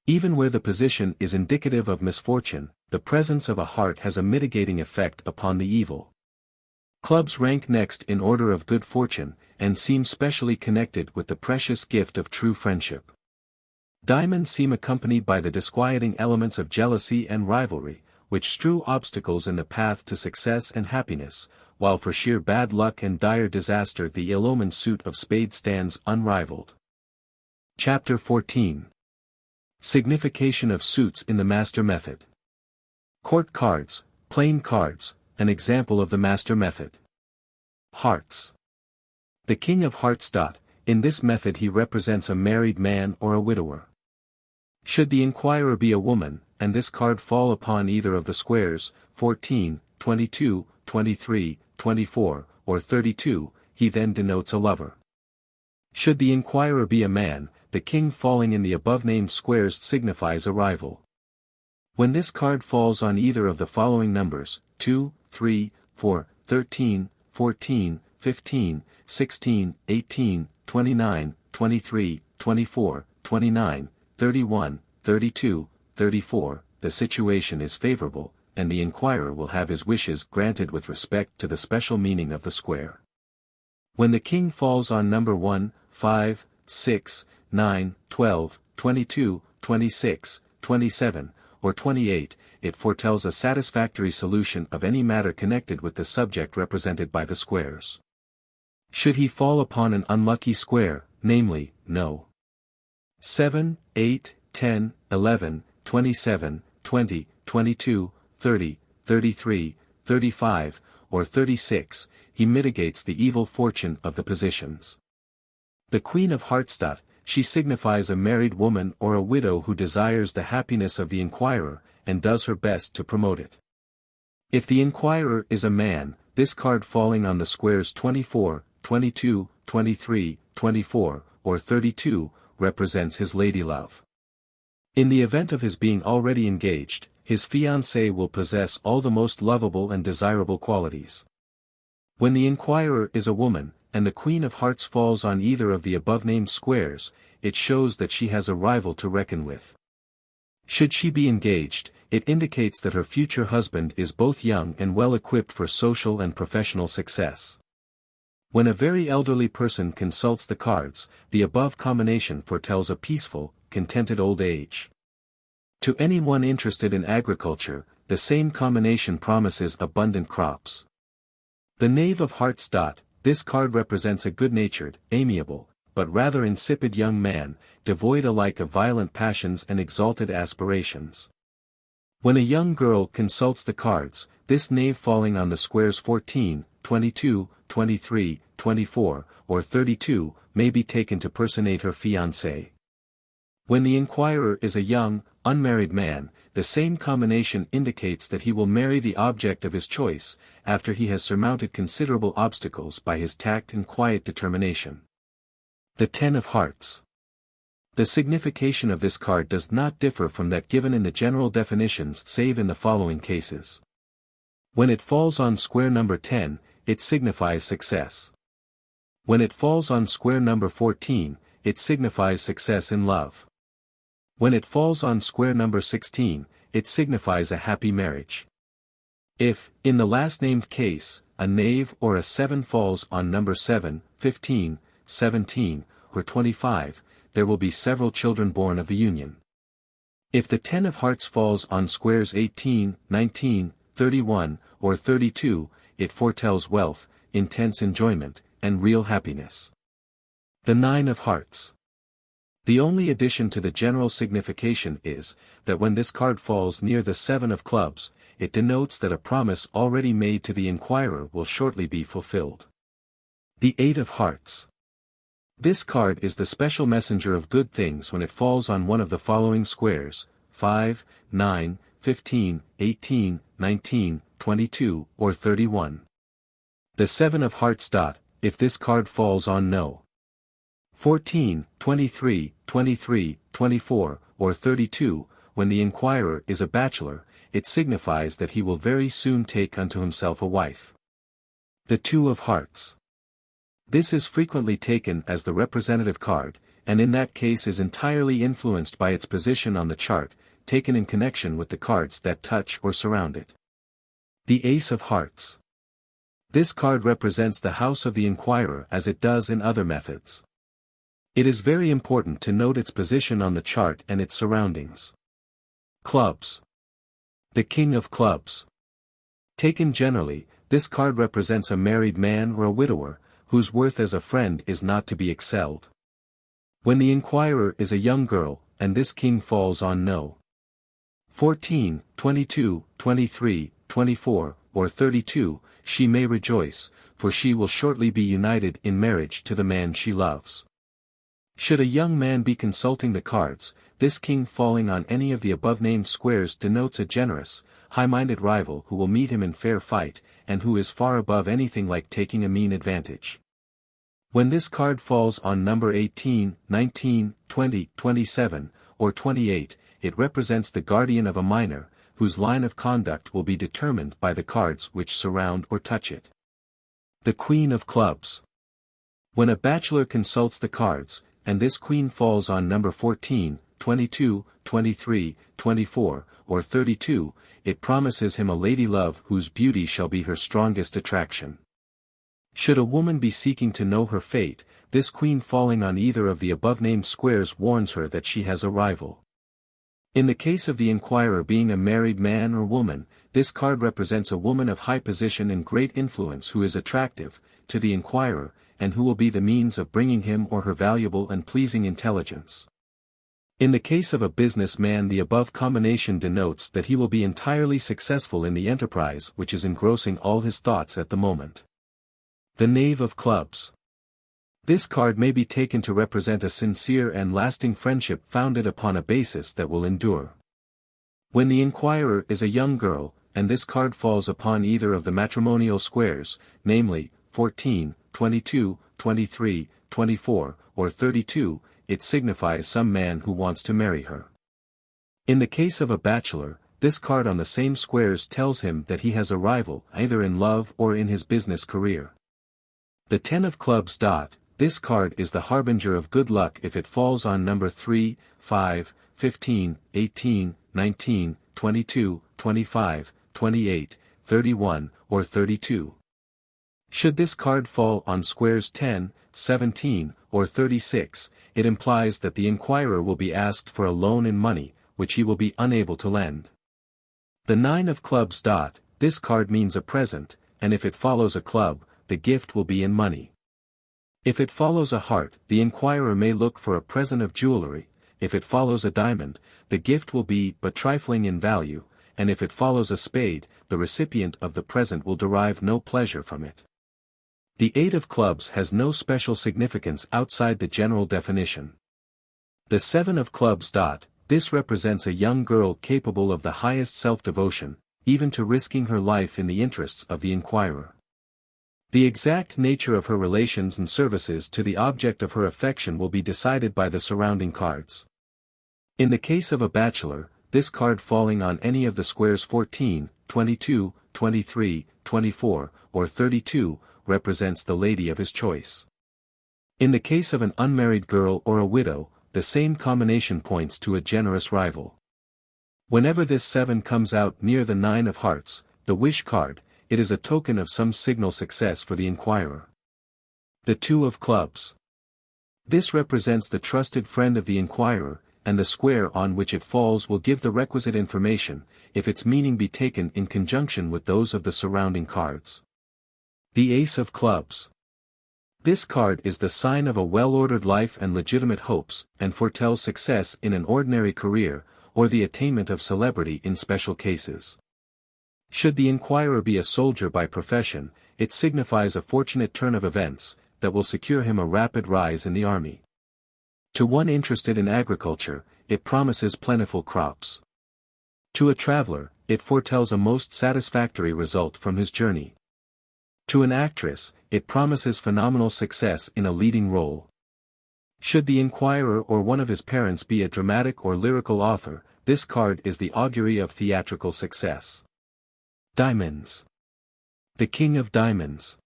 Even where the position is indicative of misfortune, the presence of a heart has a mitigating effect upon the evil. Clubs rank next in order of good fortune, and seem specially connected with the precious gift of true friendship. Diamonds seem accompanied by the disquieting elements of jealousy and rivalry, which strew obstacles in the path to success and happiness, while for sheer bad luck and dire disaster the ill-omened suit of spades stands unrivaled. Chapter 14. Signification of suits in the master method. Court cards, plain cards, an example of the master method. Hearts. The king of hearts. In this method he represents a married man or a widower. Should the inquirer be a woman, and this card fall upon either of the squares, 14, 22, 23, 24, or 32, he then denotes a lover. Should the inquirer be a man, the king falling in the above-named squares signifies a rival. When this card falls on either of the following numbers, 2, 3, 4, 13, 14, 15, 16, 18, 29, 23, 24, 29, 31, 32, 34, the situation is favorable, and the inquirer will have his wishes granted with respect to the special meaning of the square. When the king falls on number 1, 5, 6, 9, 12, 22, 26, 27, or 28, it foretells a satisfactory solution of any matter connected with the subject represented by the squares. Should he fall upon an unlucky square, namely, no. 7, 8, 10, 11, 27, 20, 22, 30, 33, 35, or 36, he mitigates the evil fortune of the positions. The Queen of Hearts. She signifies a married woman or a widow who desires the happiness of the inquirer, and does her best to promote it. If the inquirer is a man, this card falling on the squares 24, 22, 23, 24, or 32, represents his ladylove. In the event of his being already engaged, his fiancée will possess all the most lovable and desirable qualities. When the inquirer is a woman, and the Queen of Hearts falls on either of the above-named squares, it shows that she has a rival to reckon with. Should she be engaged, it indicates that her future husband is both young and well equipped for social and professional success. When a very elderly person consults the cards, the above combination foretells a peaceful, contented old age. To anyone interested in agriculture, the same combination promises abundant crops. The Knave of Hearts. This card represents a good-natured, amiable, but rather insipid young man, devoid alike of violent passions and exalted aspirations. When a young girl consults the cards, this knave falling on the squares 14, 22, 23, 24, or 32, may be taken to personate her fiancé. When the inquirer is a young, unmarried man, the same combination indicates that he will marry the object of his choice, after he has surmounted considerable obstacles by his tact and quiet determination. The Ten of Hearts. The signification of this card does not differ from that given in the general definitions save in the following cases. When it falls on square number 10, it signifies success. When it falls on square number 14, it signifies success in love. When it falls on square number 16, it signifies a happy marriage. If, in the last named case, a knave or a 7 falls on number 7, 15, 17, or 25, there will be several children born of the union. If the 10 of Hearts falls on squares 18, 19, 31, or 32, it foretells wealth, intense enjoyment, and real happiness. The 9 of Hearts. The only addition to the general signification is, that when this card falls near the 7 of clubs, it denotes that a promise already made to the inquirer will shortly be fulfilled. The 8 of Hearts. This card is the special messenger of good things when it falls on one of the following squares, 5, 9, 15, 18, 19, 22, or 31. The 7 of hearts. If this card falls on no. 14, 23, 23, 24, or 32, when the inquirer is a bachelor, it signifies that he will very soon take unto himself a wife. The 2 of hearts. This is frequently taken as the representative card, and in that case is entirely influenced by its position on the chart, taken in connection with the cards that touch or surround it. The Ace of Hearts. This card represents the house of the inquirer as it does in other methods. It is very important to note its position on the chart and its surroundings. Clubs. The King of Clubs. Taken generally, this card represents a married man or a widower, whose worth as a friend is not to be excelled. When the inquirer is a young girl, and this king falls on no. 14, 22, 23, 24, or 32, she may rejoice, for she will shortly be united in marriage to the man she loves. Should a young man be consulting the cards, this king falling on any of the above-named squares denotes a generous, high-minded rival who will meet him in fair fight, and who is far above anything like taking a mean advantage. When this card falls on number 18, 19, 20, 27, or 28, it represents the guardian of a minor, whose line of conduct will be determined by the cards which surround or touch it. The Queen of Clubs. When a bachelor consults the cards, and this queen falls on number 14, 22, 23, 24, or 32, it promises him a lady love whose beauty shall be her strongest attraction. Should a woman be seeking to know her fate, this queen falling on either of the above-named squares warns her that she has a rival. In the case of the inquirer being a married man or woman, this card represents a woman of high position and great influence who is attractive to the inquirer, and who will be the means of bringing him or her valuable and pleasing intelligence. In the case of a businessman, the above combination denotes that he will be entirely successful in the enterprise which is engrossing all his thoughts at the moment. The Knave of Clubs. This card may be taken to represent a sincere and lasting friendship founded upon a basis that will endure. When the inquirer is a young girl, and this card falls upon either of the matrimonial squares, namely, 14, 22, 23, 24, or 32, it signifies some man who wants to marry her. In the case of a bachelor, this card on the same squares tells him that he has a rival either in love or in his business career. The 10 of Clubs. This card is the harbinger of good luck if it falls on number 3, 5, 15, 18, 19, 22, 25, 28, 31, or 32. Should this card fall on squares 10, 17, or 36, it implies that the inquirer will be asked for a loan in money, which he will be unable to lend. The 9 of Clubs. This card means a present, and if it follows a club, the gift will be in money. If it follows a heart, the inquirer may look for a present of jewelry; if it follows a diamond, the gift will be but trifling in value, and if it follows a spade, the recipient of the present will derive no pleasure from it. The 8 of Clubs has no special significance outside the general definition. The 7 of Clubs. This represents a young girl capable of the highest self-devotion, even to risking her life in the interests of the inquirer. The exact nature of her relations and services to the object of her affection will be decided by the surrounding cards. In the case of a bachelor, this card falling on any of the squares 14, 22, 23, 24, or 32, represents the lady of his choice. In the case of an unmarried girl or a widow, the same combination points to a generous rival. Whenever this 7 comes out near the 9 of Hearts, the wish card, it is a token of some signal success for the inquirer. The 2 of Clubs. This represents the trusted friend of the inquirer, and the square on which it falls will give the requisite information, if its meaning be taken in conjunction with those of the surrounding cards. The Ace of Clubs. This card is the sign of a well-ordered life and legitimate hopes, and foretells success in an ordinary career, or the attainment of celebrity in special cases. Should the inquirer be a soldier by profession, it signifies a fortunate turn of events, that will secure him a rapid rise in the army. To one interested in agriculture, it promises plentiful crops. To a traveler, it foretells a most satisfactory result from his journey. To an actress, it promises phenomenal success in a leading role. Should the inquirer or one of his parents be a dramatic or lyrical author, this card is the augury of theatrical success. Diamonds. The King of Diamonds.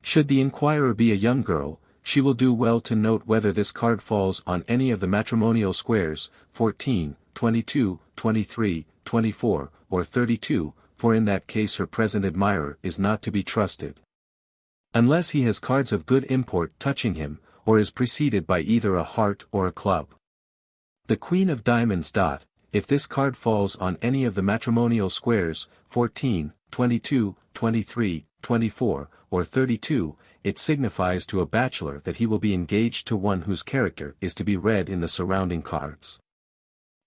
Should the inquirer be a young girl, she will do well to note whether this card falls on any of the matrimonial squares, 14, 22, 23, 24, or 32, for in that case her present admirer is not to be trusted. Unless he has cards of good import touching him, or is preceded by either a heart or a club. The Queen of Diamonds. If this card falls on any of the matrimonial squares, 14, 22, 23, 24, or 32, it signifies to a bachelor that he will be engaged to one whose character is to be read in the surrounding cards.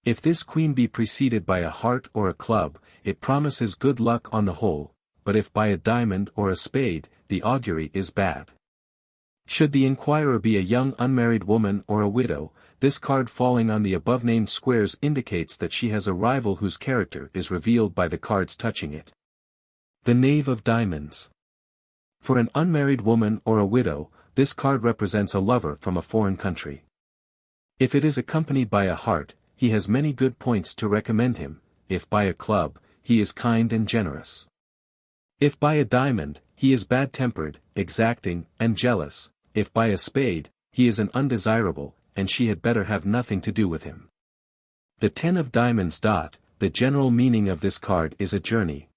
If this queen be preceded by a heart or a club, it promises good luck on the whole, but if by a diamond or a spade, the augury is bad. Should the inquirer be a young unmarried woman or a widow, this card falling on the above-named squares indicates that she has a rival whose character is revealed by the cards touching it. The Knave of Diamonds. For an unmarried woman or a widow, this card represents a lover from a foreign country. If it is accompanied by a heart, he has many good points to recommend him. If by a club, he is kind and generous. If by a diamond, he is bad-tempered, exacting, and jealous. If by a spade, he is an undesirable, and she had better have nothing to do with him. The Ten of Diamonds. The general meaning of this card is a journey.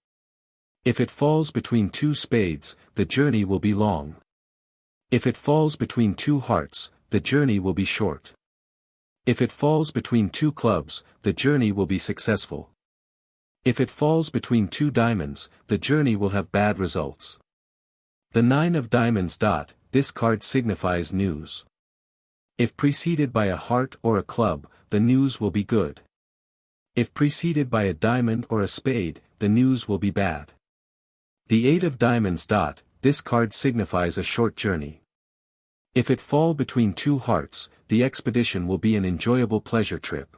If it falls between two spades, the journey will be long. If it falls between two hearts, the journey will be short. If it falls between two clubs, the journey will be successful. If it falls between two diamonds, the journey will have bad results. The Nine of Diamonds. This card signifies news. If preceded by a heart or a club, the news will be good. If preceded by a diamond or a spade, the news will be bad. The Eight of Diamonds. This card signifies a short journey. If it fall between two hearts, the expedition will be an enjoyable pleasure trip.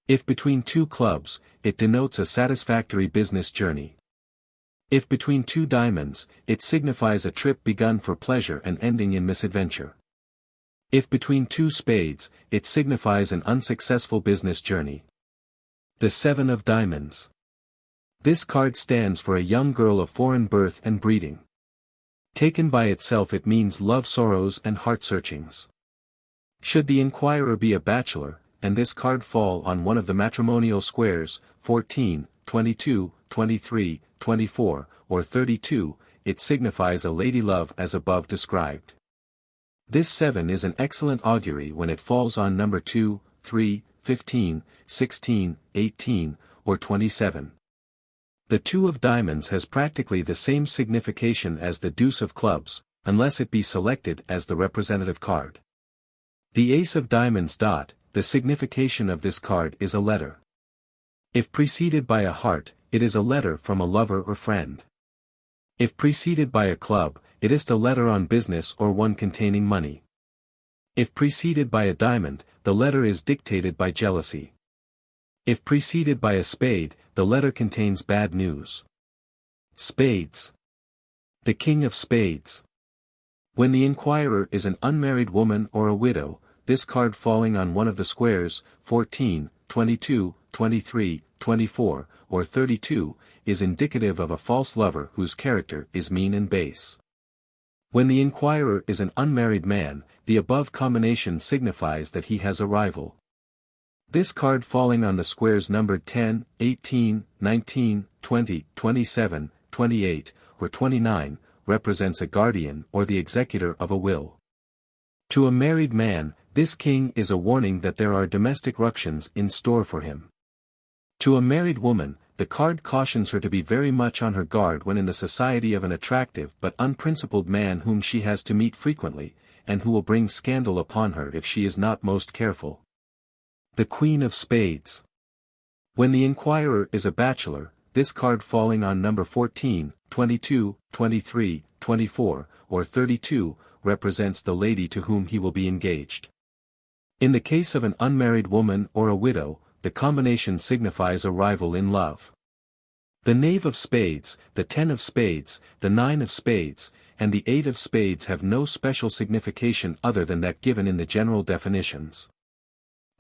If between two clubs, it denotes a satisfactory business journey. If between two diamonds, it signifies a trip begun for pleasure and ending in misadventure. If between two spades, it signifies an unsuccessful business journey. The Seven of Diamonds. This card stands for a young girl of foreign birth and breeding. Taken by itself it means love sorrows and heart searchings. Should the inquirer be a bachelor, and this card fall on one of the matrimonial squares, 14, 22, 23, 24, or 32, it signifies a lady love as above described. This 7 is an excellent augury when it falls on number 2, 3, 15, 16, 18, or 27. The Two of Diamonds has practically the same signification as the Deuce of Clubs, unless it be selected as the representative card. The Ace of Diamonds. The signification of this card is a letter. If preceded by a heart, it is a letter from a lover or friend. If preceded by a club, it is a letter on business or one containing money. If preceded by a diamond, the letter is dictated by jealousy. If preceded by a spade, the letter contains bad news. Spades. The King of Spades. When the inquirer is an unmarried woman or a widow, this card falling on one of the squares, 14, 22, 23, 24, or 32, is indicative of a false lover whose character is mean and base. When the inquirer is an unmarried man, the above combination signifies that he has a rival. This card falling on the squares numbered 10, 18, 19, 20, 27, 28, or 29, represents a guardian or the executor of a will. To a married man, this king is a warning that there are domestic ructions in store for him. To a married woman, the card cautions her to be very much on her guard when in the society of an attractive but unprincipled man whom she has to meet frequently, and who will bring scandal upon her if she is not most careful. The Queen of Spades. When the inquirer is a bachelor, this card falling on number 14, 22, 23, 24, or 32, represents the lady to whom he will be engaged. In the case of an unmarried woman or a widow, the combination signifies a rival in love. The knave of spades, the 10 of spades, the 9 of spades, and the 8 of spades have no special signification other than that given in the general definitions.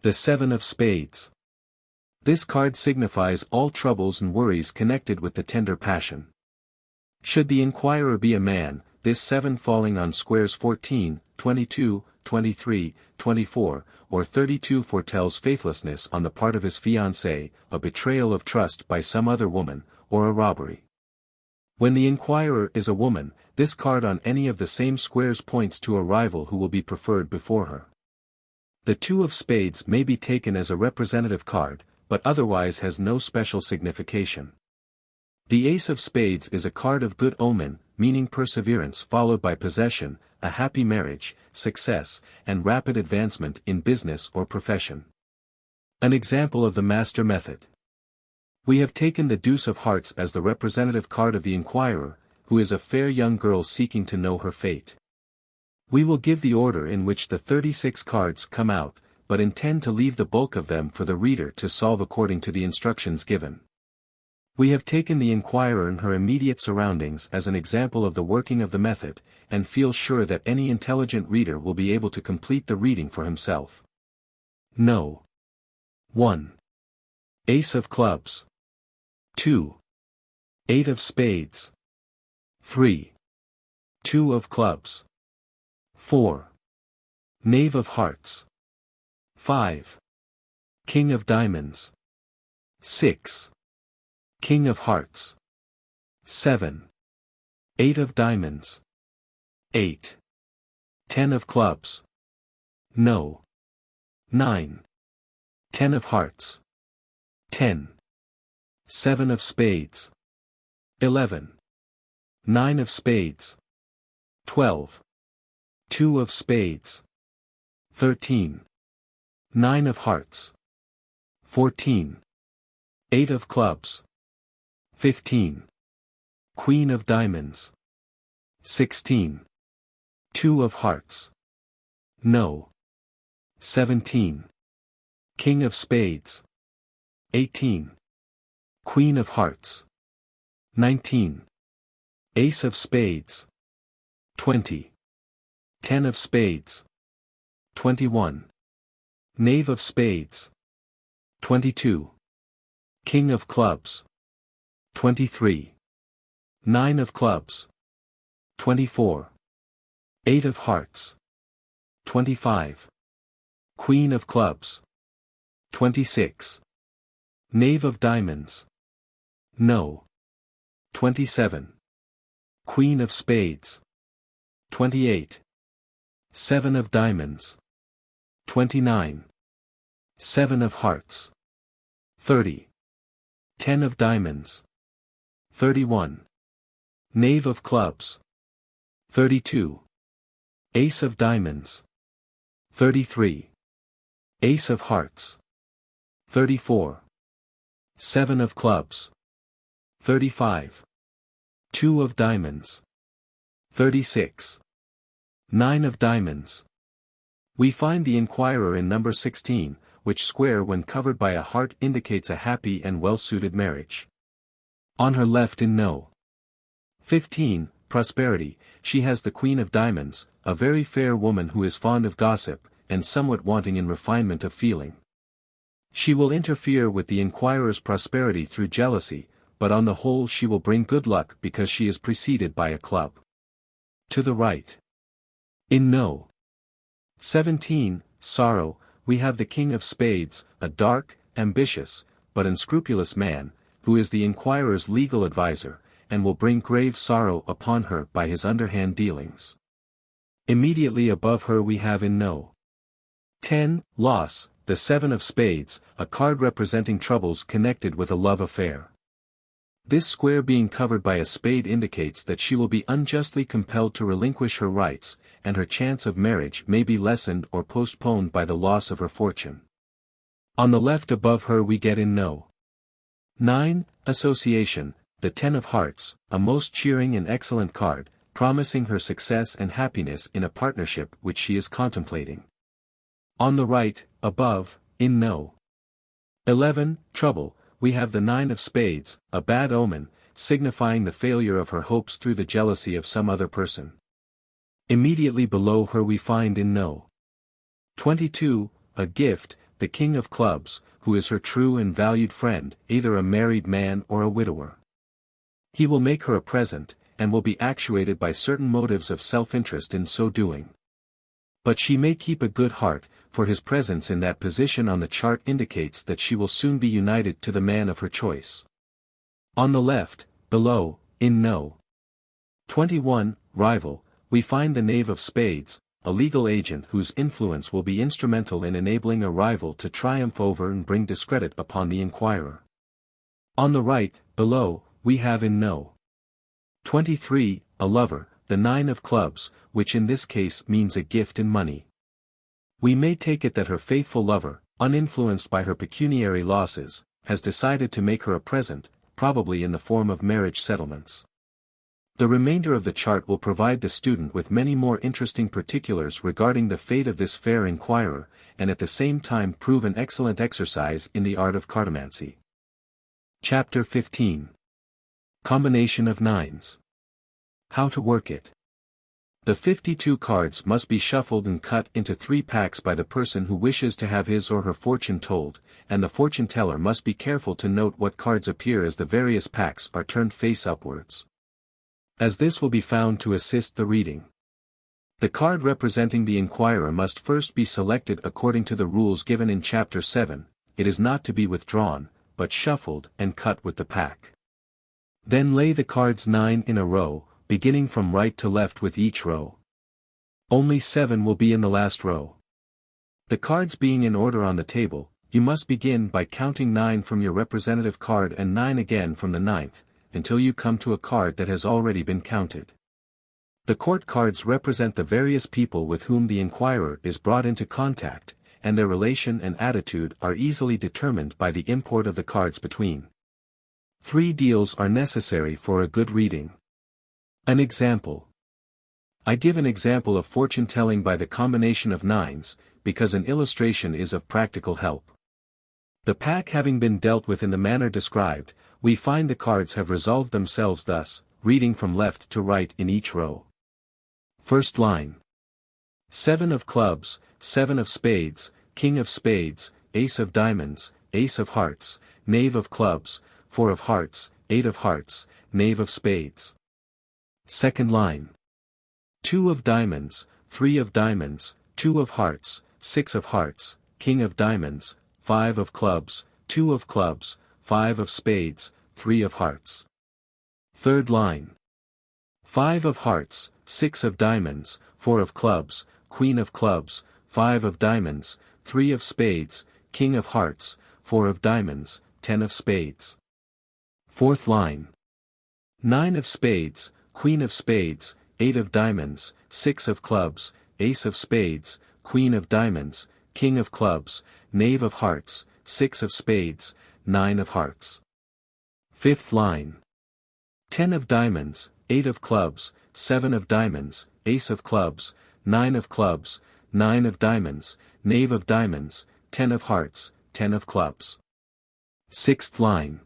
The 7 of spades. This card signifies all troubles and worries connected with the tender passion. Should the inquirer be a man, this 7 falling on squares 14, 22, 23, 24, or 32 foretells faithlessness on the part of his fiancée, a betrayal of trust by some other woman, or a robbery. When the inquirer is a woman, this card on any of the same squares points to a rival who will be preferred before her. The 2 of spades may be taken as a representative card, but otherwise has no special signification. The ace of spades is a card of good omen, meaning perseverance followed by possession, a happy marriage, success, and rapid advancement in business or profession. An example of the master method. We have taken the deuce of hearts as the representative card of the inquirer, who is a fair young girl seeking to know her fate. We will give the order in which the 36 cards come out, but intend to leave the bulk of them for the reader to solve according to the instructions given. We have taken the inquirer and her immediate surroundings as an example of the working of the method, and feel sure that any intelligent reader will be able to complete the reading for himself. No. 1. Ace of clubs. 2. 8 of spades. 3. 2 of clubs. 4. Knave of hearts. 5. King of diamonds. 6. King of hearts. 7. 8 of diamonds. 8. 10 of clubs. No. 9. 10 of hearts. 10. 7 of spades. 11. 9 of spades. 12. 2 of spades. 13. 9 of hearts. 14. 8 of clubs. 15. Queen of diamonds. 16. 2 of hearts. No. 17. King of spades. 18. Queen of hearts. 19. Ace of spades. 20. 10 of spades. 21. Knave of spades. 22. King of clubs. 23. 9 of clubs. 24. 8 of hearts. 25. Queen of clubs. 26. Knave of diamonds. No. 27. Queen of spades. 28. 7 of diamonds. 29. 7 of hearts. 30. 10 of diamonds. 31. Knave of clubs. 32. Ace of diamonds. 33. Ace of hearts. 34. 7 of clubs. 35. 2 of diamonds. 36. 9 of diamonds. We find the inquirer in number 16, which square when covered by a heart indicates a happy and well-suited marriage. On her left in No. 15, prosperity, she has the Queen of Diamonds, a very fair woman who is fond of gossip, and somewhat wanting in refinement of feeling. She will interfere with the inquirer's prosperity through jealousy, but on the whole she will bring good luck because she is preceded by a club. To the right. In No. 17, sorrow, we have the King of Spades, a dark, ambitious, but unscrupulous man, who is the inquirer's legal adviser, and will bring grave sorrow upon her by his underhand dealings. Immediately above her we have in No. 10, loss, the 7 of spades, a card representing troubles connected with a love affair. This square being covered by a spade indicates that she will be unjustly compelled to relinquish her rights, and her chance of marriage may be lessened or postponed by the loss of her fortune. On the left above her we get in No. 9, association, the 10 of hearts, a most cheering and excellent card, promising her success and happiness in a partnership which she is contemplating. On the right, above, in No. 11, trouble, we have the 9 of spades, a bad omen, signifying the failure of her hopes through the jealousy of some other person. Immediately below her we find in No. 22, a gift, the King of Clubs, who is her true and valued friend, either a married man or a widower. He will make her a present, and will be actuated by certain motives of self-interest in so doing. But she may keep a good heart, for his presence in that position on the chart indicates that she will soon be united to the man of her choice. On the left, below, in No. 21, rival, we find the Knave of Spades, a legal agent whose influence will be instrumental in enabling a rival to triumph over and bring discredit upon the inquirer. On the right, below, we have in No. 23, a lover, the 9 of clubs, which in this case means a gift in money. We may take it that her faithful lover, uninfluenced by her pecuniary losses, has decided to make her a present, probably in the form of marriage settlements. The remainder of the chart will provide the student with many more interesting particulars regarding the fate of this fair inquirer, and at the same time prove an excellent exercise in the art of cartomancy. Chapter 15. Combination of Nines. How to work it. The 52 cards must be shuffled and cut into 3 packs by the person who wishes to have his or her fortune told, and the fortune teller must be careful to note what cards appear as the various packs are turned face upwards, as this will be found to assist the reading. The card representing the inquirer must first be selected according to the rules given in Chapter 7, it is not to be withdrawn, but shuffled and cut with the pack. Then lay the cards 9 in a row, beginning from right to left with each row. Only 7 will be in the last row. The cards being in order on the table, you must begin by counting 9 from your representative card and 9 again from the 9th, until you come to a card that has already been counted. The court cards represent the various people with whom the inquirer is brought into contact, and their relation and attitude are easily determined by the import of the cards between. 3 deals are necessary for a good reading. An example. I give an example of fortune telling by the combination of nines, because an illustration is of practical help. The pack having been dealt with in the manner described, we find the cards have resolved themselves thus, reading from left to right in each row. First line. 7 of clubs, 7 of spades, king of spades, ace of diamonds, ace of hearts, knave of clubs, 4 of hearts, 8 of hearts, knave of spades. Second line. 2 of diamonds, 3 of diamonds, 2 of hearts, 6 of hearts, king of diamonds, 5 of clubs, 2 of clubs, 5 of spades, 3 of hearts. Third line. 5 of hearts, 6 of diamonds, 4 of clubs, queen of clubs, 5 of diamonds, 3 of spades, king of hearts, 4 of diamonds, 10 of spades. Fourth line. 9 of spades, queen of spades, 8 of diamonds, 6 of clubs, ace of spades, queen of diamonds, king of clubs, knave of hearts, 6 of spades, 9 of hearts. Fifth line. 10 of diamonds, 8 of clubs, 7 of diamonds, ace of clubs, 9 of clubs, 9 of diamonds, knave of diamonds, 10 of hearts, 10 of clubs. Sixth line.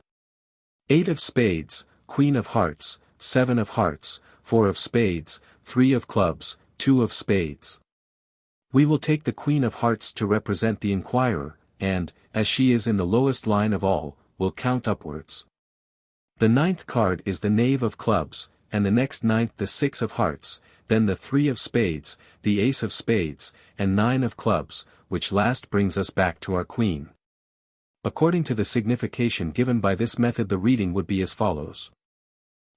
8 of spades, queen of hearts, 7 of hearts, 4 of spades, 3 of clubs, 2 of spades. We will take the queen of hearts to represent the inquirer, and, as she is in the lowest line of all, will count upwards. The 9th card is the knave of clubs, and the next 9th the 6 of hearts, then the 3 of spades, the ace of spades, and 9 of clubs, which last brings us back to our queen. According to the signification given by this method, the reading would be as follows.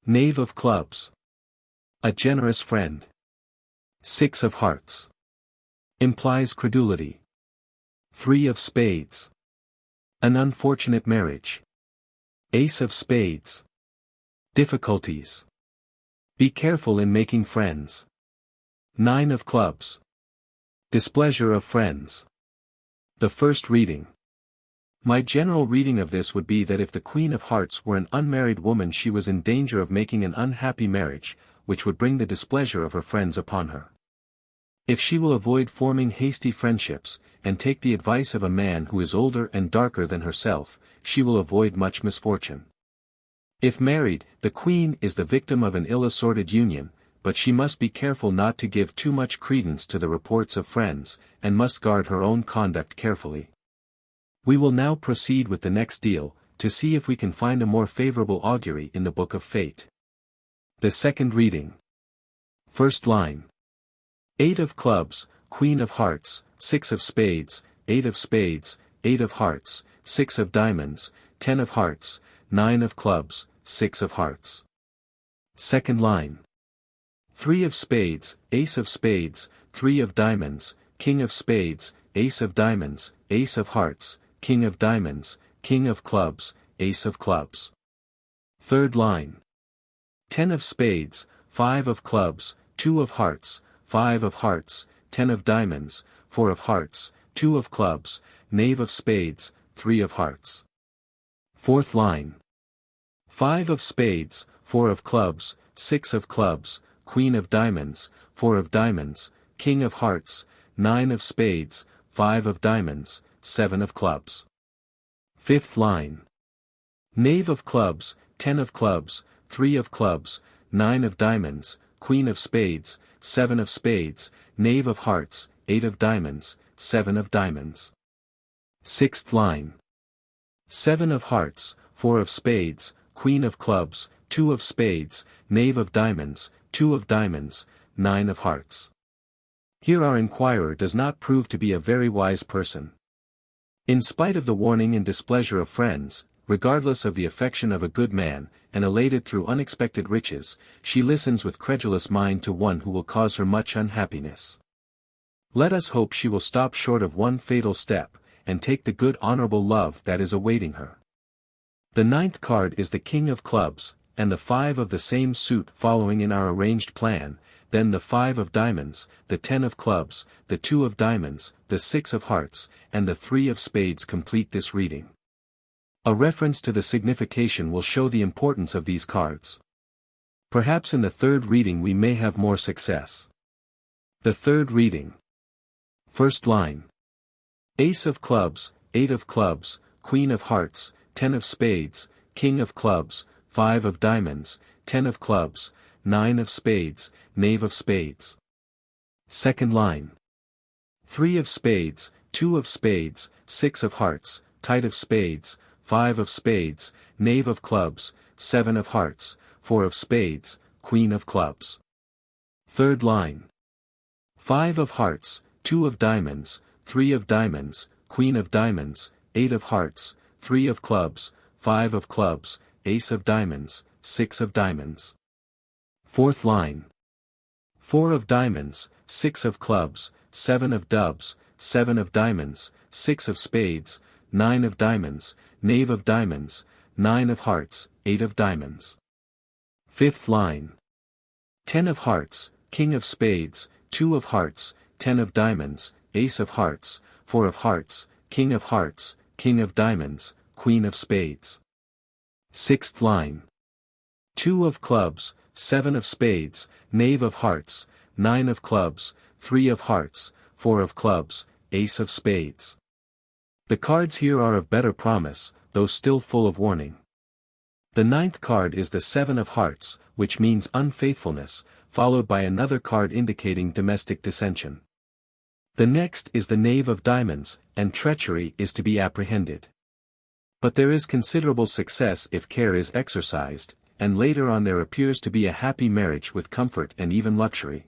Knave of clubs. A generous friend. 6 of hearts. Implies credulity. 3 of spades. An unfortunate marriage. Ace of spades. Difficulties. Be careful in making friends. 9 of clubs. Displeasure of friends. The first reading. My general reading of this would be that if the Queen of Hearts were an unmarried woman, she was in danger of making an unhappy marriage, which would bring the displeasure of her friends upon her. If she will avoid forming hasty friendships, and take the advice of a man who is older and darker than herself, she will avoid much misfortune. If married, the queen is the victim of an ill-assorted union, but she must be careful not to give too much credence to the reports of friends, and must guard her own conduct carefully. We will now proceed with the next deal, to see if we can find a more favorable augury in the Book of Fate. The second reading. First line. 8 of clubs, Queen of hearts, 6 of spades, 8 of spades, 8 of hearts, 6 of diamonds, 10 of hearts, 9 of clubs, 6 of hearts. Second line. 3 of spades, ace of spades, 3 of diamonds, king of spades, ace of diamonds, ace of hearts, king of diamonds, king of clubs, ace of clubs. Third line. 10 of spades, 5 of clubs, 2 of hearts, 5 of hearts, 10 of diamonds, 4 of hearts, 2 of clubs, knave of spades, 3 of hearts. Fourth line. 5 of spades, 4 of clubs, 6 of clubs, queen of diamonds, 4 of diamonds, king of hearts, 9 of spades, 5 of diamonds, 7 of clubs. Fifth line. Knave of clubs, 10 of clubs, 3 of clubs, 9 of diamonds, queen of spades, 7 of spades, knave of hearts, 8 of diamonds, 7 of diamonds. Sixth line. 7 of hearts, 4 of spades, queen of clubs, 2 of spades, knave of diamonds, 2 of diamonds, 9 of hearts. Here our inquirer does not prove to be a very wise person. In spite of the warning and displeasure of friends, regardless of the affection of a good man, and elated through unexpected riches, she listens with credulous mind to one who will cause her much unhappiness. Let us hope she will stop short of one fatal step, and take the good honorable love that is awaiting her. The ninth card is the King of Clubs, and the 5 of the same suit following in our arranged plan, then the 5 of diamonds, the 10 of clubs, the 2 of diamonds, the 6 of hearts, and the 3 of spades complete this reading. A reference to the signification will show the importance of these cards. Perhaps in the third reading we may have more success. The third reading. First line. Ace of clubs, 8 of clubs, queen of hearts, 10 of spades, king of clubs, 5 of diamonds, 10 of clubs, 9 of spades, knave of spades. Second line. 3 of spades, 2 of spades, 6 of hearts, knight of spades, 5 of spades, knave of clubs, 7 of hearts, 4 of spades, queen of clubs. Third line. 5 of hearts, 2 of diamonds, 3 of diamonds, queen of diamonds, 8 of hearts, 3 of clubs, 5 of clubs, ace of diamonds, 6 of diamonds. Fourth line. 4 of diamonds, 6 of clubs, 7 of dubs, 7 of diamonds, 6 of spades, 9 of diamonds, knave of diamonds, 9 of hearts, 8 of diamonds. Fifth line. 10 of hearts, king of spades, 2 of hearts, 10 of diamonds, ace of hearts, 4 of hearts, king of hearts, king of diamonds, queen of spades. Sixth line. 2 of clubs, 7 of spades, knave of hearts, 9 of clubs, 3 of hearts, 4 of clubs, ace of spades. The cards here are of better promise, though still full of warning. The ninth card is the 7 of hearts, which means unfaithfulness, followed by another card indicating domestic dissension. The next is the knave of diamonds, and treachery is to be apprehended. But there is considerable success if care is exercised, and later on there appears to be a happy marriage with comfort and even luxury.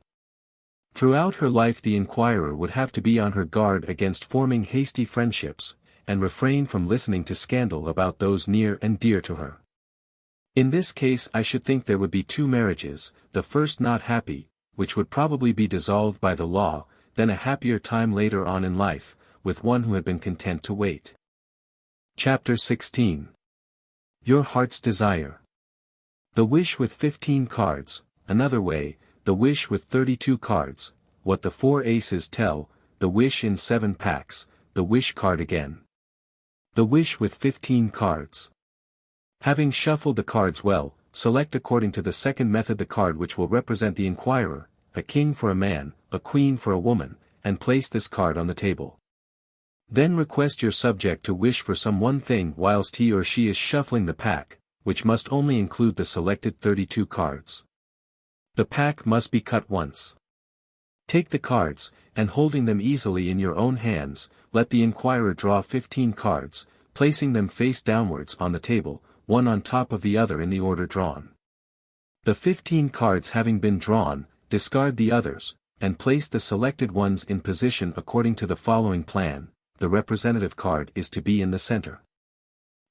Throughout her life the inquirer would have to be on her guard against forming hasty friendships, and refrain from listening to scandal about those near and dear to her. In this case I should think there would be 2 marriages, the first not happy, which would probably be dissolved by the law, then a happier time later on in life, with one who had been content to wait. Chapter 16. Your Heart's Desire. The wish with 15 cards, another way, the wish with 32 cards, what the 4 aces tell, the wish in 7 packs, the wish card again. The wish with 15 cards. Having shuffled the cards well, select according to the second method the card which will represent the inquirer, a king for a man, a queen for a woman, and place this card on the table. Then request your subject to wish for some one thing whilst he or she is shuffling the pack, which must only include the selected 32 cards. The pack must be cut once. Take the cards, and holding them easily in your own hands, let the inquirer draw 15 cards, placing them face downwards on the table, one on top of the other in the order drawn. The 15 cards having been drawn, discard the others, and place the selected ones in position according to the following plan. The representative card is to be in the center.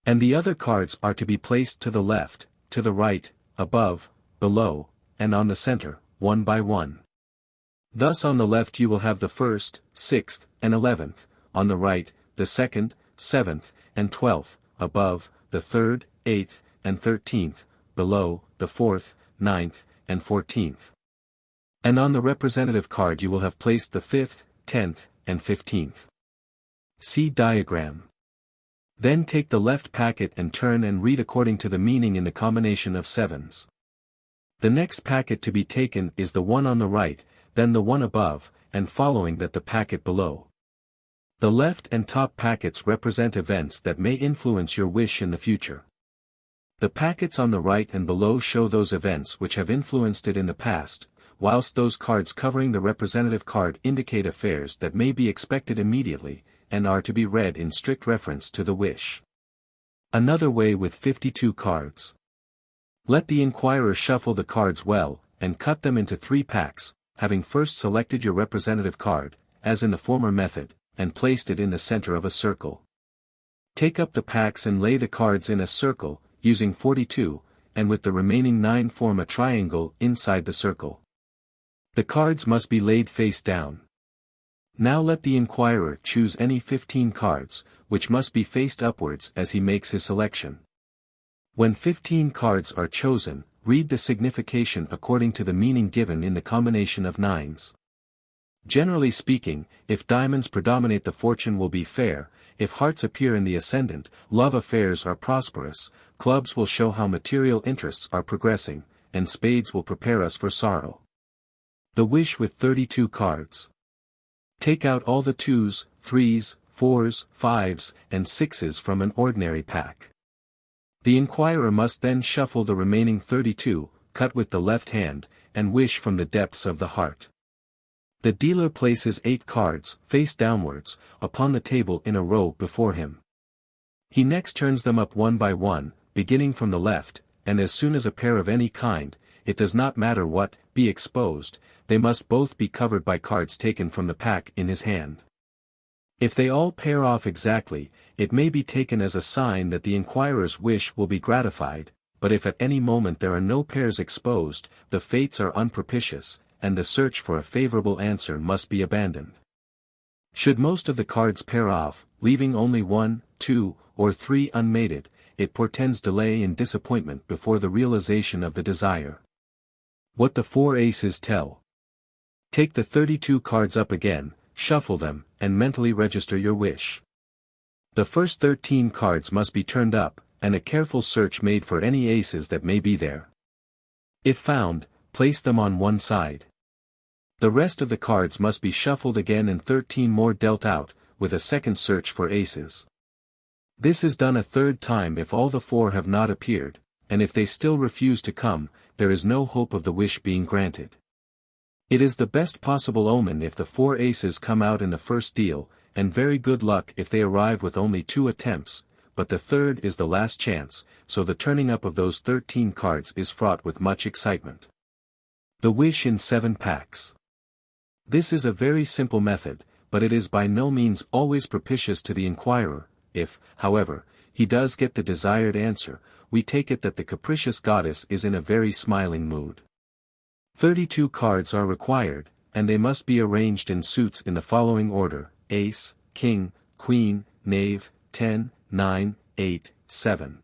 And the other cards are to be placed to the left, to the right, above, below, and on the center, one by one. Thus on the left you will have the 1st, 6th, and 11th, on the right, the 2nd, 7th, and 12th, above, the 3rd, 8th, and 13th, below, the 4th, 9th, and 14th. And on the representative card you will have placed the 5th, 10th, and 15th. See diagram. Then take the left packet and turn and read according to the meaning in the combination of sevens. The next packet to be taken is the one on the right, then the one above, and following that the packet below. The left and top packets represent events that may influence your wish in the future. The packets on the right and below show those events which have influenced it in the past, whilst those cards covering the representative card indicate affairs that may be expected immediately, and are to be read in strict reference to the wish. Another way with 52 cards. Let the inquirer shuffle the cards well, and cut them into 3 packs, having first selected your representative card, as in the former method, and placed it in the center of a circle. Take up the packs and lay the cards in a circle, using 42, and with the remaining 9 form a triangle inside the circle. The cards must be laid face down. Now let the inquirer choose any 15 cards, which must be faced upwards as he makes his selection. When 15 cards are chosen, read the signification according to the meaning given in the combination of nines. Generally speaking, if diamonds predominate the fortune will be fair, if hearts appear in the ascendant, love affairs are prosperous, clubs will show how material interests are progressing, and spades will prepare us for sorrow. The wish with 32 cards. Take out all the 2s, 3s, 4s, 5s, and 6s from an ordinary pack. The inquirer must then shuffle the remaining 32, cut with the left hand, and wish from the depths of the heart. The dealer places 8 cards, face downwards, upon the table in a row before him. He next turns them up one by one, beginning from the left, and as soon as a pair of any kind, it does not matter what, be exposed, they must both be covered by cards taken from the pack in his hand. If they all pair off exactly, it may be taken as a sign that the inquirer's wish will be gratified, but if at any moment there are no pairs exposed, the fates are unpropitious, and the search for a favorable answer must be abandoned. Should most of the cards pair off, leaving only 1, 2, or 3 unmated, it portends delay and disappointment before the realization of the desire. What the 4 aces tell. Take the 32 cards up again, shuffle them, and mentally register your wish. The first 13 cards must be turned up, and a careful search made for any aces that may be there. If found, place them on one side. The rest of the cards must be shuffled again and 13 more dealt out, with a second search for aces. This is done a third time if all the 4 have not appeared, and if they still refuse to come, there is no hope of the wish being granted. It is the best possible omen if the 4 aces come out in the first deal, and very good luck if they arrive with only 2 attempts, but the third is the last chance, so the turning up of those 13 cards is fraught with much excitement. The wish in 7 packs. This is a very simple method, but it is by no means always propitious to the inquirer. If, however, he does get the desired answer, we take it that the capricious goddess is in a very smiling mood. 32 cards are required, and they must be arranged in suits in the following order: ace, king, queen, knave, 10, 9, 8, 7.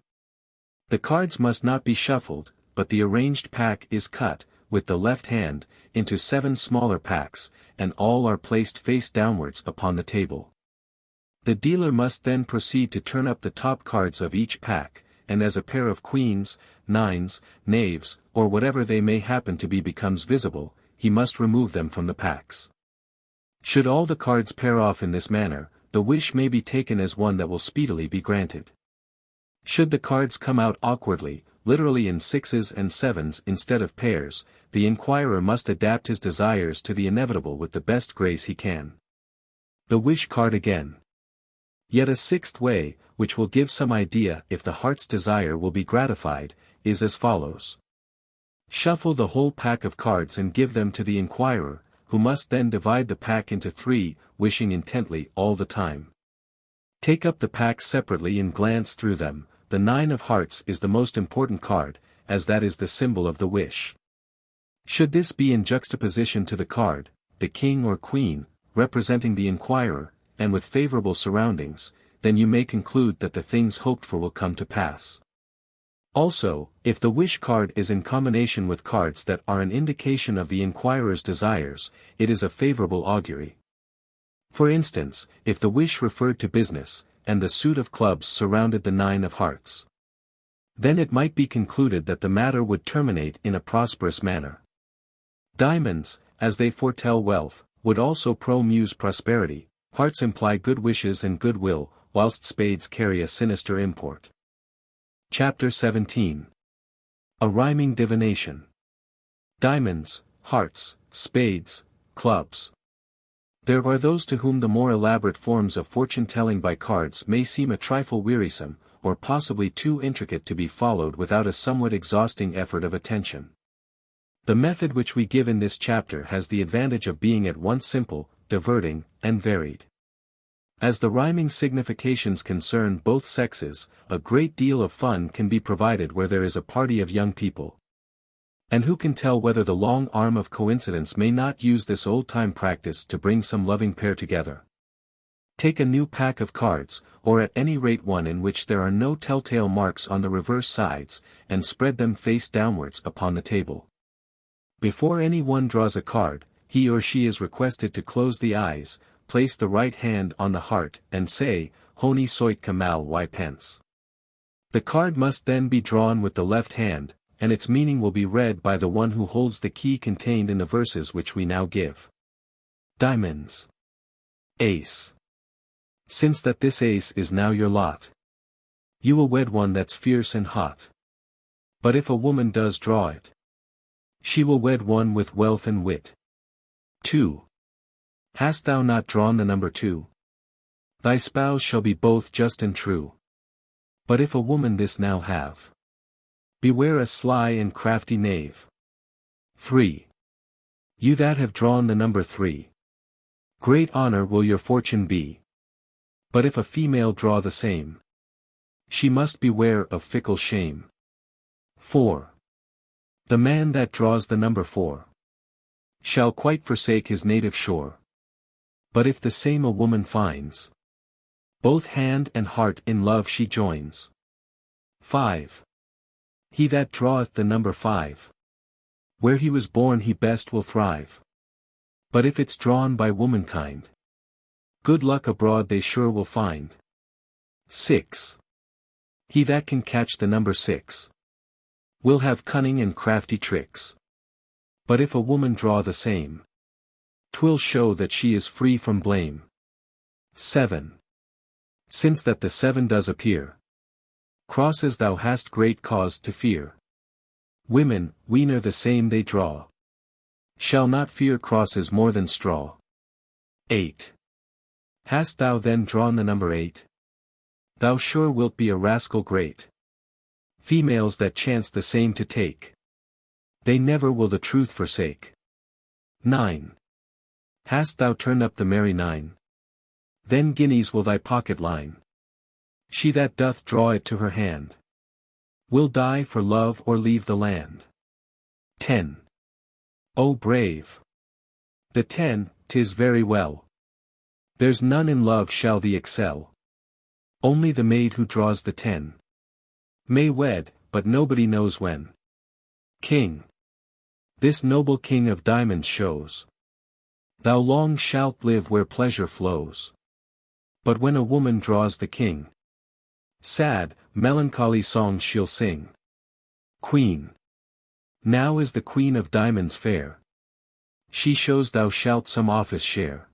The cards must not be shuffled, but the arranged pack is cut, with the left hand, into 7 smaller packs, and all are placed face downwards upon the table. The dealer must then proceed to turn up the top cards of each pack, and as a pair of queens, nines, knaves, or whatever they may happen to be becomes visible, he must remove them from the packs. Should all the cards pair off in this manner, the wish may be taken as one that will speedily be granted. Should the cards come out awkwardly, literally in sixes and sevens instead of pairs, the inquirer must adapt his desires to the inevitable with the best grace he can. The wish card again. Yet a sixth way, which will give some idea if the heart's desire will be gratified, is as follows. Shuffle the whole pack of cards and give them to the inquirer, who must then divide the pack into 3, wishing intently all the time. Take up the packs separately and glance through them. The 9 of hearts is the most important card, as that is the symbol of the wish. Should this be in juxtaposition to the card, the king or queen, representing the inquirer, and with favorable surroundings, then you may conclude that the things hoped for will come to pass. Also, if the wish card is in combination with cards that are an indication of the inquirer's desires, it is a favorable augury. For instance, if the wish referred to business, and the suit of clubs surrounded the 9 of hearts, then it might be concluded that the matter would terminate in a prosperous manner. Diamonds, as they foretell wealth, would also pro-muse prosperity. Hearts imply good wishes and goodwill, whilst spades carry a sinister import. Chapter 17. A rhyming divination. Diamonds, hearts, spades, clubs. There are those to whom the more elaborate forms of fortune-telling by cards may seem a trifle wearisome, or possibly too intricate to be followed without a somewhat exhausting effort of attention. The method which we give in this chapter has the advantage of being at once simple, diverting, and varied. As the rhyming significations concern both sexes, a great deal of fun can be provided where there is a party of young people. And who can tell whether the long arm of coincidence may not use this old-time practice to bring some loving pair together? Take a new pack of cards, or at any rate one in which there are no telltale marks on the reverse sides, and spread them face downwards upon the table. Before any one draws a card, he or she is requested to close the eyes, place the right hand on the heart, and say, Honi soit kamal y pence. The card must then be drawn with the left hand, and its meaning will be read by the one who holds the key contained in the verses which we now give. Diamonds. Ace. Since that this ace is now your lot, you will wed one that's fierce and hot. But if a woman does draw it, she will wed one with wealth and wit. 2. Hast thou not drawn the number 2? Thy spouse shall be both just and true. But if a woman this now have, beware a sly and crafty knave. 3. You that have drawn the number 3, great honor will your fortune be. But if a female draw the same, she must beware of fickle shame. 4. The man that draws the number 4 shall quite forsake his native shore. But if the same a woman finds, both hand and heart in love she joins. 5. He that draweth the number 5, where he was born he best will thrive. But if it's drawn by womankind, good luck abroad they sure will find. 6. He that can catch the number 6, will have cunning and crafty tricks. But if a woman draw the same, 'twill show that she is free from blame. 7. Since that the 7 does appear, crosses thou hast great cause to fear. Women, weener the same they draw, shall not fear crosses more than straw. 8. Hast thou then drawn the number 8? Thou sure wilt be a rascal great. Females that chance the same to take, they never will the truth forsake. 9. Hast thou turned up the merry 9? Then guineas will thy pocket line. She that doth draw it to her hand, will die for love or leave the land. 10. O brave! The 10, 'tis very well. There's none in love shall thee excel. Only the maid who draws the 10 may wed, but nobody knows when. King! This noble king of diamonds shows, thou long shalt live where pleasure flows. But when a woman draws the king, sad, melancholy songs she'll sing. Queen! Now is the queen of diamonds fair. She shows thou shalt some office share.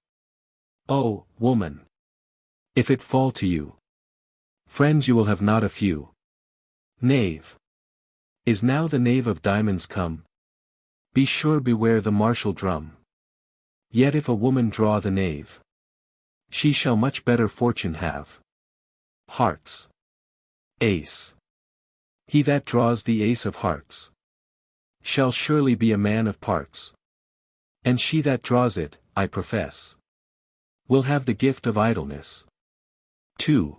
O, woman! If it fall to you, friends you will have not a few. Knave. Is now the knave of diamonds come? Be sure beware the martial drum. Yet if a woman draw the knave, she shall much better fortune have. Hearts. Ace. He that draws the ace of hearts shall surely be a man of parts. And she that draws it, I profess, will have the gift of idleness. 2.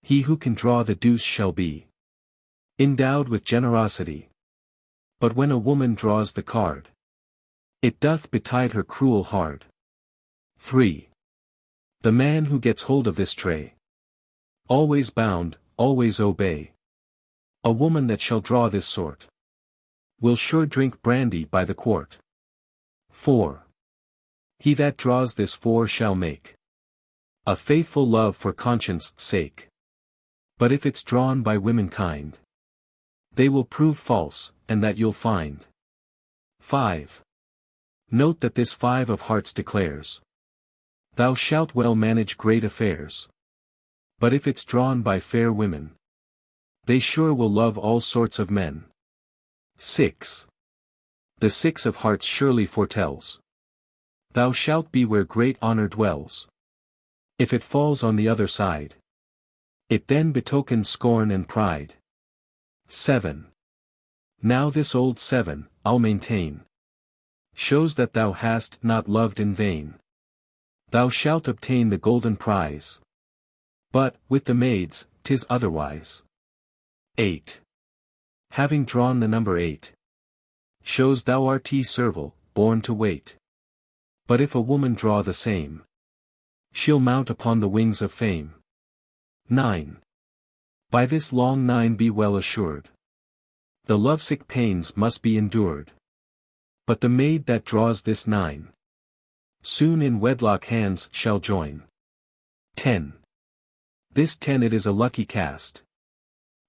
He who can draw the deuce shall be endowed with generosity. But when a woman draws the card, it doth betide her cruel hard. 3. The man who gets hold of this tray, always bound, always obey. A woman that shall draw this sort, will sure drink brandy by the quart. 4. He that draws this four shall make a faithful love for conscience' sake. But if it's drawn by womenkind, they will prove false, and that you'll find. 5. Note that this 5 of hearts declares, thou shalt well manage great affairs. But if it's drawn by fair women, they sure will love all sorts of men. 6. The 6 of hearts surely foretells, thou shalt be where great honor dwells. If it falls on the other side, it then betokens scorn and pride. 7. Now this old 7, I'll maintain, shows that thou hast not loved in vain. Thou shalt obtain the golden prize. But, with the maids, 'tis otherwise. 8. Having drawn the number 8, shows thou art servile, born to wait. But if a woman draw the same, she'll mount upon the wings of fame. 9. By this long 9 be well assured, the lovesick pains must be endured. But the maid that draws this 9, soon in wedlock hands shall join. 10. This 10 it is a lucky cast,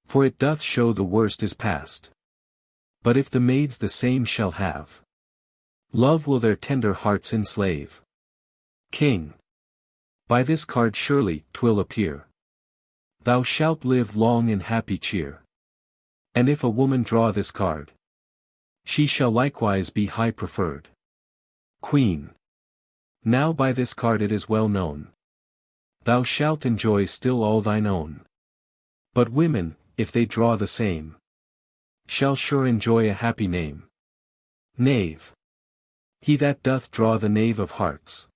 for it doth show the worst is past. But if the maids the same shall have, love will their tender hearts enslave. King. By this card surely 'twill appear, thou shalt live long in happy cheer. And if a woman draw this card, she shall likewise be high preferred. Queen. Now by this card it is well known, thou shalt enjoy still all thine own. But women, if they draw the same, shall sure enjoy a happy name. Knave. He that doth draw the knave of hearts,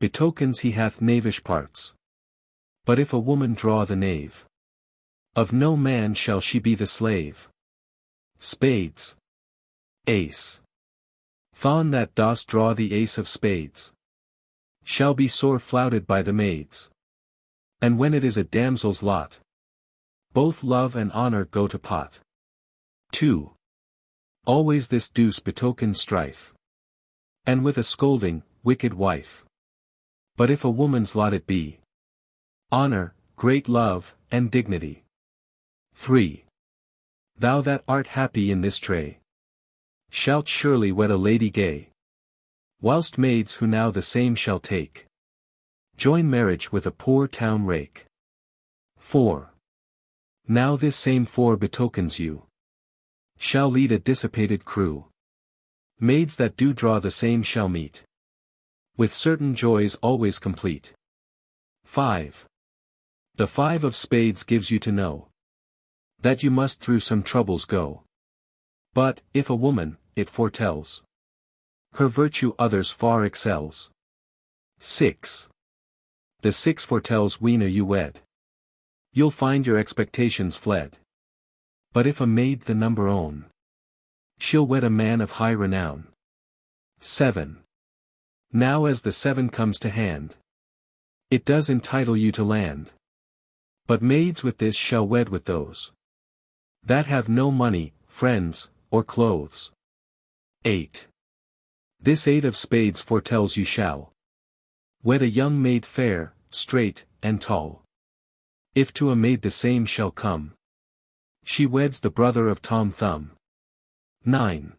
betokens he hath knavish parts. But if a woman draw the knave, of no man shall she be the slave. Spades. Ace. Thon that dost draw the ace of spades, shall be sore flouted by the maids. And when it is a damsel's lot, both love and honor go to pot. 2. Always this deuce betokens strife, and with a scolding, wicked wife. But if a woman's lot it be, honor, great love, and dignity. 3. Thou that art happy in this tray, shalt surely wed a lady gay. Whilst maids who now the same shall take, join marriage with a poor town rake. 4. Now this same 4 betokens you shall lead a dissipated crew. Maids that do draw the same shall meet with certain joys always complete. 5. The 5 of spades gives you to know that you must through some troubles go. But, if a woman, it foretells, her virtue others far excels. 6. The 6 foretells when you wed, you'll find your expectations fled. But if a maid the number own, she'll wed a man of high renown. 7. Now as the 7 comes to hand, it does entitle you to land. But maids with this shall wed with those that have no money, friends, or clothes. 8. This 8 of spades foretells you shall wed a young maid fair, straight, and tall. If to a maid the same shall come, she weds the brother of Tom Thumb. 9.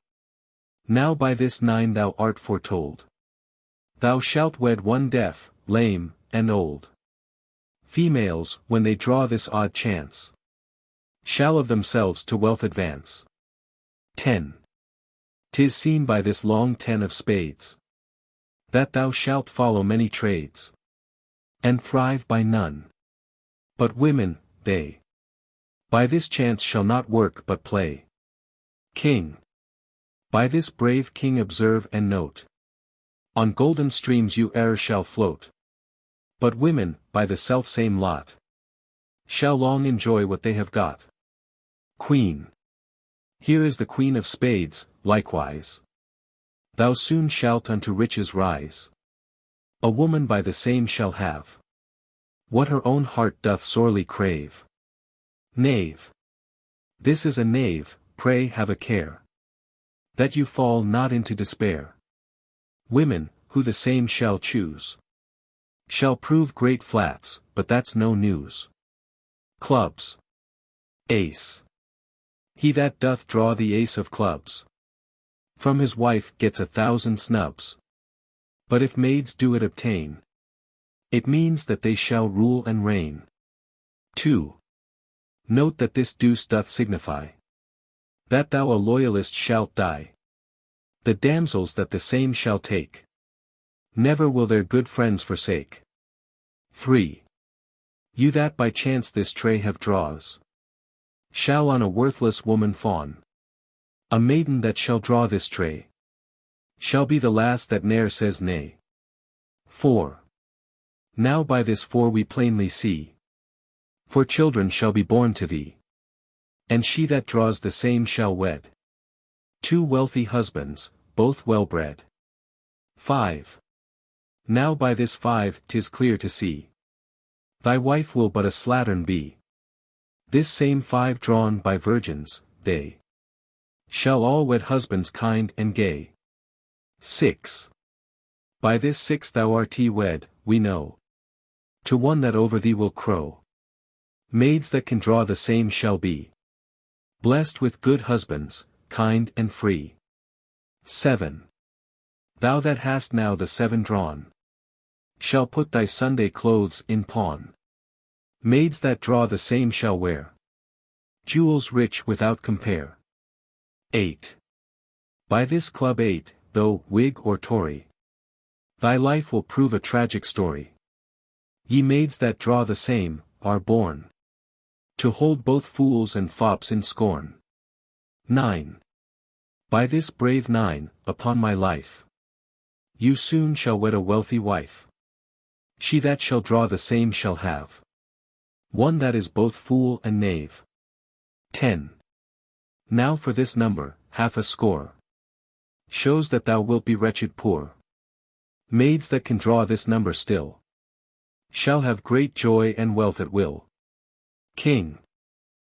Now by this 9 thou art foretold, thou shalt wed one deaf, lame, and old. Females, when they draw this odd chance, shall of themselves to wealth advance. 10. 'Tis seen by this long 10 of spades, that thou shalt follow many trades, and thrive by none. But women, they, by this chance shall not work but play. King. By this brave king observe and note, on golden streams you e'er shall float. But women, by the selfsame lot, shall long enjoy what they have got. Queen. Here is the queen of spades, likewise. Thou soon shalt unto riches rise. A woman by the same shall have what her own heart doth sorely crave. Knave. This is a knave, pray have a care, that you fall not into despair. Women, who the same shall choose, shall prove great flats, but that's no news. Clubs. Ace. He that doth draw the ace of clubs, from his wife gets 1,000 snubs. But if maids do it obtain, it means that they shall rule and reign. 2. Note that this deuce doth signify that thou a loyalist shalt die. The damsels that the same shall take, never will their good friends forsake. 3. You that by chance this tray have draws, shall on a worthless woman fawn. A maiden that shall draw this tray, shall be the last that ne'er says nay. 4. Now by this 4 we plainly see, for children shall be born to thee, and she that draws the same shall wed 2 wealthy husbands, both well bred. 5. Now by this 5 'tis clear to see, thy wife will but a slattern be. This same 5 drawn by virgins, they shall all wed husbands kind and gay. 6. By this 6 thou art wed, we know, to one that over thee will crow. Maids that can draw the same shall be blessed with good husbands, kind and free. 7. Thou that hast now the 7 drawn, shall put thy Sunday clothes in pawn. Maids that draw the same shall wear jewels rich without compare. 8. By this club 8, though Whig or Tory, thy life will prove a tragic story. Ye maids that draw the same, are born to hold both fools and fops in scorn. 9. By this brave 9, upon my life, you soon shall wed a wealthy wife. She that shall draw the same shall have one that is both fool and knave. 10. Now for this number, half a score, shows that thou wilt be wretched poor. Maids that can draw this number still, shall have great joy and wealth at will. King.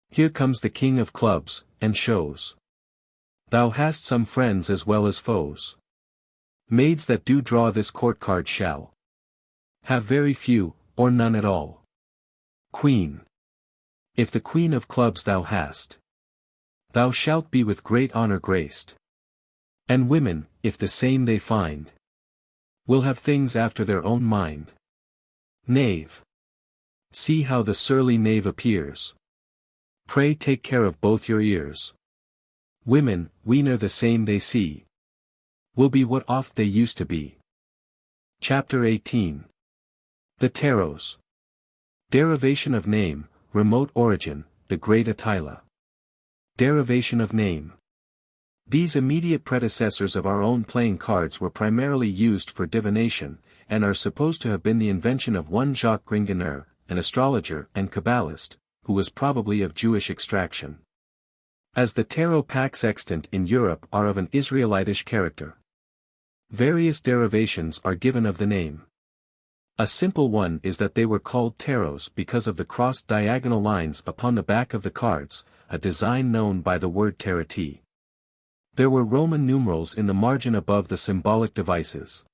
Here comes the king of clubs, and shows thou hast some friends as well as foes. Maids that do draw this court card shall have very few, or none at all. Queen. If the queen of clubs thou hast, thou shalt be with great honor graced. And women, if the same they find, will have things after their own mind. Knave. See how the surly knave appears. Pray take care of both your ears. Women, weener the same they see, will be what oft they used to be. Chapter 18. The Tarots. Derivation of name, remote origin, the great Etteilla. Derivation of name. These immediate predecessors of our own playing cards were primarily used for divination, and are supposed to have been the invention of one Jacques Gringuener, an astrologer and Kabbalist, who was probably of Jewish extraction. As the tarot packs extant in Europe are of an Israelitish character, various derivations are given of the name. A simple one is that they were called tarots because of the crossed diagonal lines upon the back of the cards, a design known by the word tarot. There were Roman numerals in the margin above the symbolic devices.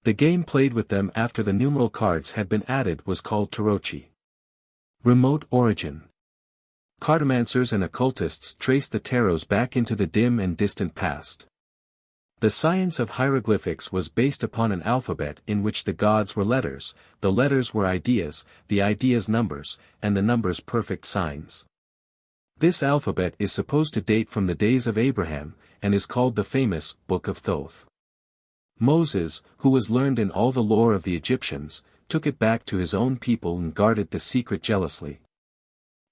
The game played with them after the numeral cards had been added was called tarocchi. Remote origin. Cartomancers and occultists trace the tarots back into the dim and distant past. The science of hieroglyphics was based upon an alphabet in which the gods were letters, the letters were ideas, the ideas numbers, and the numbers perfect signs. This alphabet is supposed to date from the days of Abraham, and is called the famous Book of Thoth. Moses, who was learned in all the lore of the Egyptians, took it back to his own people and guarded the secret jealously.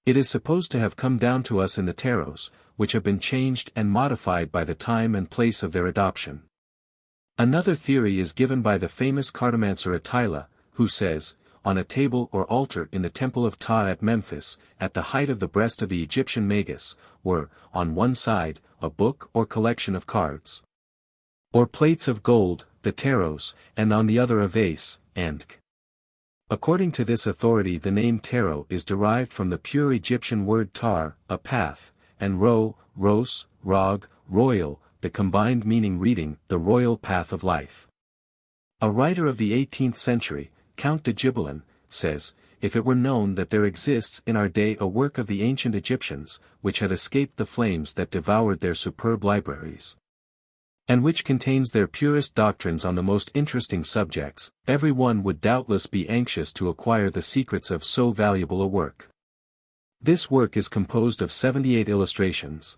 It is supposed to have come down to us in the tarots, which have been changed and modified by the time and place of their adoption. Another theory is given by the famous cartomancer Etteilla, who says, on a table or altar in the temple of Ptah at Memphis, at the height of the breast of the Egyptian magus, were, on one side, a book or collection of cards, or plates of gold, the tarots, and on the other a vase, and according to this authority the name tarot is derived from the pure Egyptian word tar, a path, and ros, rog, royal, the combined meaning reading, the royal path of life. A writer of the 18th century, Count de Gibelin, says, if it were known that there exists in our day a work of the ancient Egyptians, which had escaped the flames that devoured their superb libraries, and which contains their purest doctrines on the most interesting subjects, every one would doubtless be anxious to acquire the secrets of so valuable a work. This work is composed of 78 illustrations.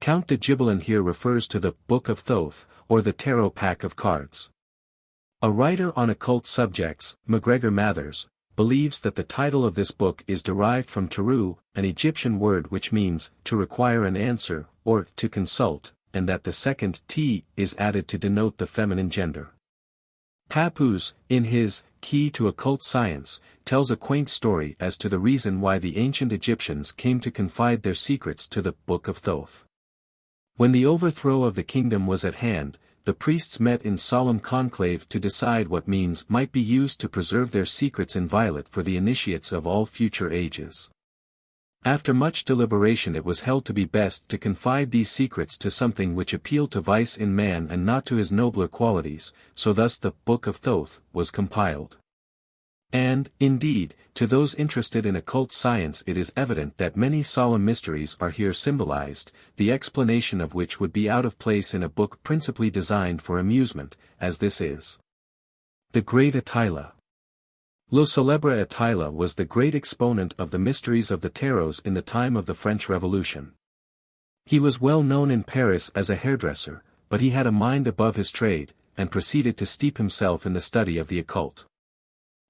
Count de Gibelin here refers to the Book of Thoth, or the tarot pack of cards. A writer on occult subjects, MacGregor Mathers, believes that the title of this book is derived from teru, an Egyptian word which means, to require an answer, or to consult, and that the second t is added to denote the feminine gender. Papoose, in his Key to Occult Science, tells a quaint story as to the reason why the ancient Egyptians came to confide their secrets to the Book of Thoth. When the overthrow of the kingdom was at hand, the priests met in solemn conclave to decide what means might be used to preserve their secrets inviolate for the initiates of all future ages. After much deliberation it was held to be best to confide these secrets to something which appealed to vice in man and not to his nobler qualities, so thus the Book of Thoth was compiled. And, indeed, to those interested in occult science it is evident that many solemn mysteries are here symbolized, the explanation of which would be out of place in a book principally designed for amusement, as this is. The Great Etteilla. Le célèbre Etteilla was the great exponent of the mysteries of the tarots in the time of the French Revolution. He was well known in Paris as a hairdresser, but he had a mind above his trade, and proceeded to steep himself in the study of the occult.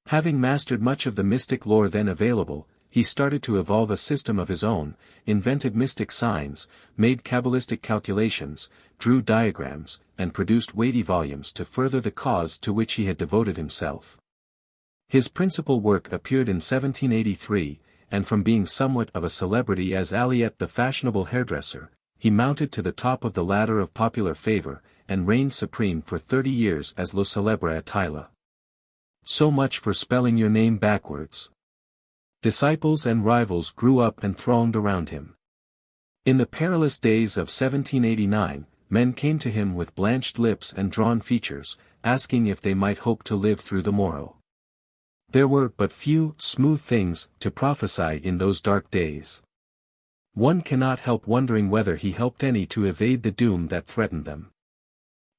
Having mastered much of the mystic lore then available, he started to evolve a system of his own, invented mystic signs, made Kabbalistic calculations, drew diagrams, and produced weighty volumes to further the cause to which he had devoted himself. His principal work appeared in 1783, and from being somewhat of a celebrity as Aliette the fashionable hairdresser, he mounted to the top of the ladder of popular favor, and reigned supreme for 30 years as Le célèbre Etteilla. So much for spelling your name backwards. Disciples and rivals grew up and thronged around him. In the perilous days of 1789, men came to him with blanched lips and drawn features, asking if they might hope to live through the morrow. There were but few smooth things to prophesy in those dark days. One cannot help wondering whether he helped any to evade the doom that threatened them.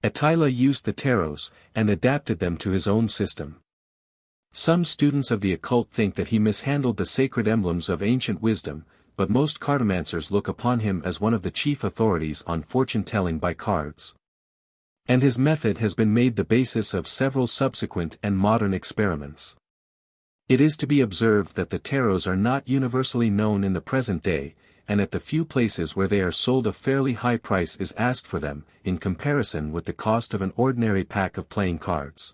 Etteilla used the tarots, and adapted them to his own system. Some students of the occult think that he mishandled the sacred emblems of ancient wisdom, but most cartomancers look upon him as one of the chief authorities on fortune-telling by cards. And his method has been made the basis of several subsequent and modern experiments. It is to be observed that the tarots are not universally known in the present day, and at the few places where they are sold a fairly high price is asked for them, in comparison with the cost of an ordinary pack of playing cards.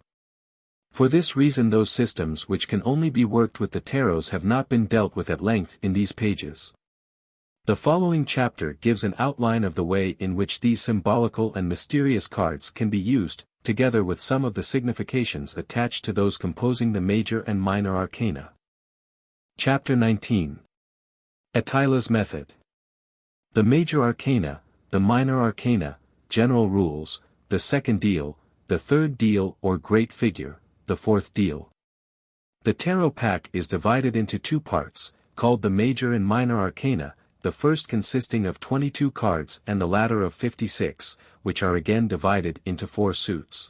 For this reason those systems which can only be worked with the tarots have not been dealt with at length in these pages. The following chapter gives an outline of the way in which these symbolical and mysterious cards can be used, together with some of the significations attached to those composing the major and minor arcana. Chapter 19. Etteilla's Method. The major arcana, the minor arcana, general rules, the second deal, the third deal or great figure, the fourth deal. The tarot pack is divided into two parts, called the major and minor arcana, the first consisting of 22 cards and the latter of 56, which are again divided into 4 suits.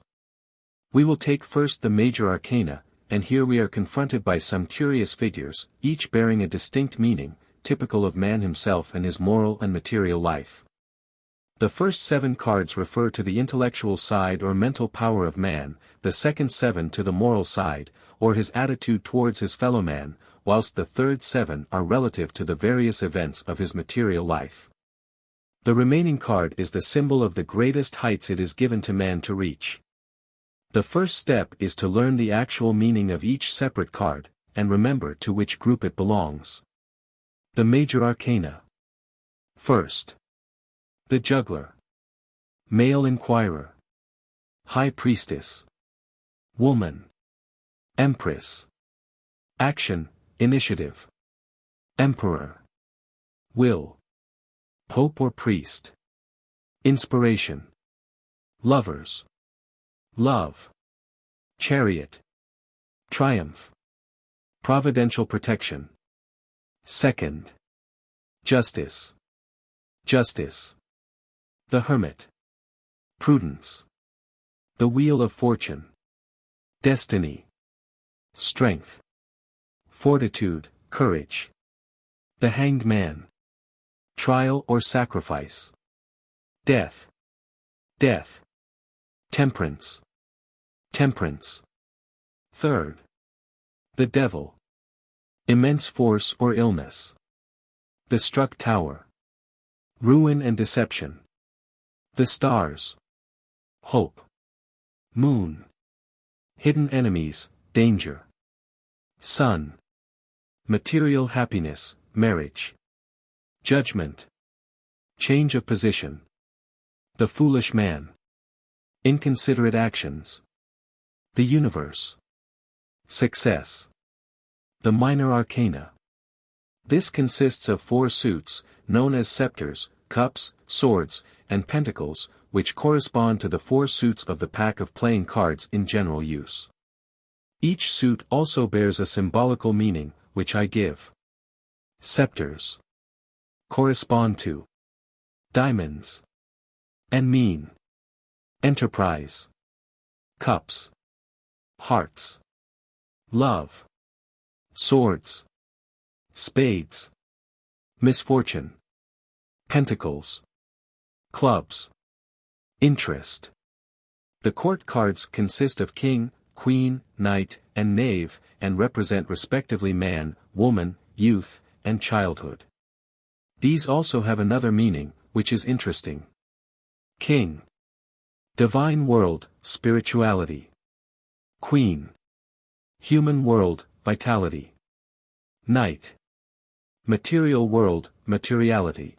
We will take first the major arcana, and here we are confronted by some curious figures, each bearing a distinct meaning, typical of man himself and his moral and material life. The first 7 cards refer to the intellectual side or mental power of man, the second 7 to the moral side, or his attitude towards his fellow man, whilst the third 7 are relative to the various events of his material life. The remaining card is the symbol of the greatest heights it is given to man to reach. The first step is to learn the actual meaning of each separate card, and remember to which group it belongs. The major arcana. First. The juggler. Male inquirer. High priestess. Woman. Empress. Action, initiative. Emperor. Will. Pope or priest. Inspiration. Lovers. Love. Chariot. Triumph. Providential protection. Second. Justice. Justice. The hermit. Prudence. The wheel of fortune. Destiny. Strength. Fortitude, courage. The hanged man. Trial or sacrifice. Death. Death. Temperance. Temperance. Third. The devil. Immense force or illness. The struck tower. Ruin and deception. The stars. Hope. Moon. Hidden enemies, danger. Sun. Material happiness, marriage. Judgment. Change of position. The foolish man. Inconsiderate actions. The universe. Success. The minor arcana. This consists of 4 suits, known as scepters, cups, swords, and pentacles, which correspond to the 4 suits of the pack of playing cards in general use. Each suit also bears a symbolical meaning, which I give. Scepters correspond to diamonds and mean. Enterprise. Cups. Hearts. Love. Swords. Spades. Misfortune. Pentacles. Clubs. Interest. The court cards consist of king, queen, knight, and knave, and represent respectively man, woman, youth, and childhood. These also have another meaning, which is interesting. King. Divine world, spirituality. Queen. Human world, vitality. Knight. Material world, materiality.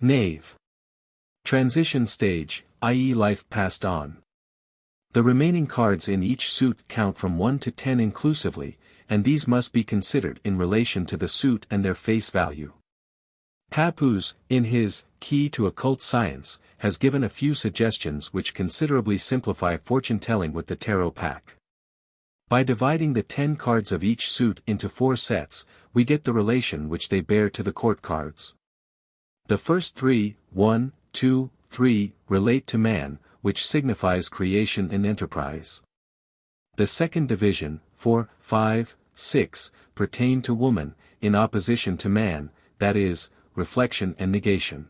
Knave. Transition stage, i.e. life passed on. The remaining cards in each suit count from 1 to 10 inclusively, and these must be considered in relation to the suit and their face value. Papoose, in his Key to Occult Science, has given a few suggestions which considerably simplify fortune-telling with the tarot pack. By dividing the 10 cards of each suit into 4 sets, we get the relation which they bear to the court cards. The first 3, 1, 2, 3, relate to man, which signifies creation and enterprise. The second division, 4, 5, 6, pertain to woman, in opposition to man, that is, reflection and negation.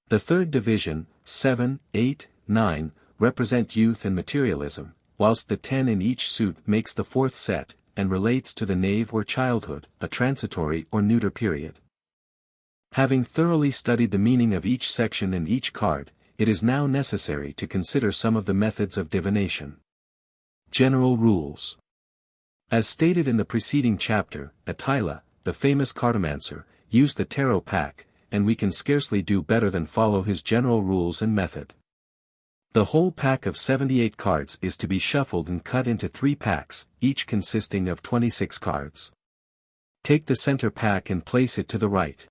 The third division, 7, 8, 9, represent youth and materialism, whilst the 10 in each suit makes the fourth set, and relates to the knave or childhood, a transitory or neuter period. Having thoroughly studied the meaning of each section and each card, it is now necessary to consider some of the methods of divination. General rules. As stated in the preceding chapter, Etteilla, the famous cartomancer, used the tarot pack, and we can scarcely do better than follow his general rules and method. The whole pack of 78 cards is to be shuffled and cut into 3 packs, each consisting of 26 cards. Take the center pack and place it to the right.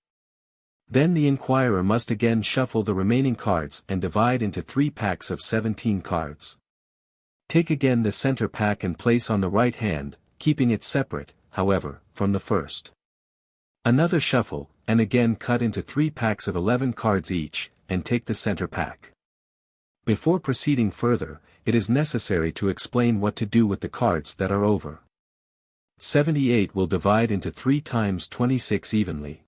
Then the inquirer must again shuffle the remaining cards and divide into 3 packs of 17 cards. Take again the center pack and place on the right hand, keeping it separate, however, from the first. Another shuffle, and again cut into 3 packs of 11 cards each, and take the center pack. Before proceeding further, it is necessary to explain what to do with the cards that are over. 78 will divide into 3 times 26 evenly.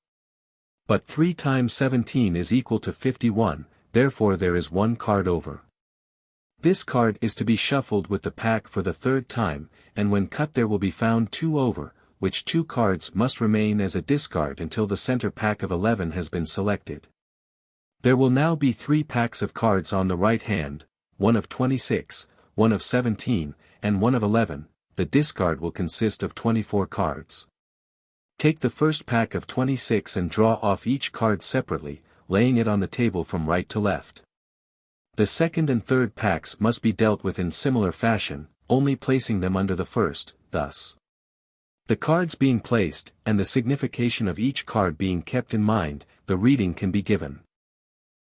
But 3 times 17 is equal to 51, therefore there is 1 card over. This card is to be shuffled with the pack for the 3rd time, and when cut there will be found 2 over, which 2 cards must remain as a discard until the center pack of 11 has been selected. There will now be 3 packs of cards on the right hand, one of 26, one of 17, and one of 11, the discard will consist of 24 cards. Take the first pack of 26 and draw off each card separately, laying it on the table from right to left. The second and third packs must be dealt with in similar fashion, only placing them under the first, thus. The cards being placed, and the signification of each card being kept in mind, the reading can be given.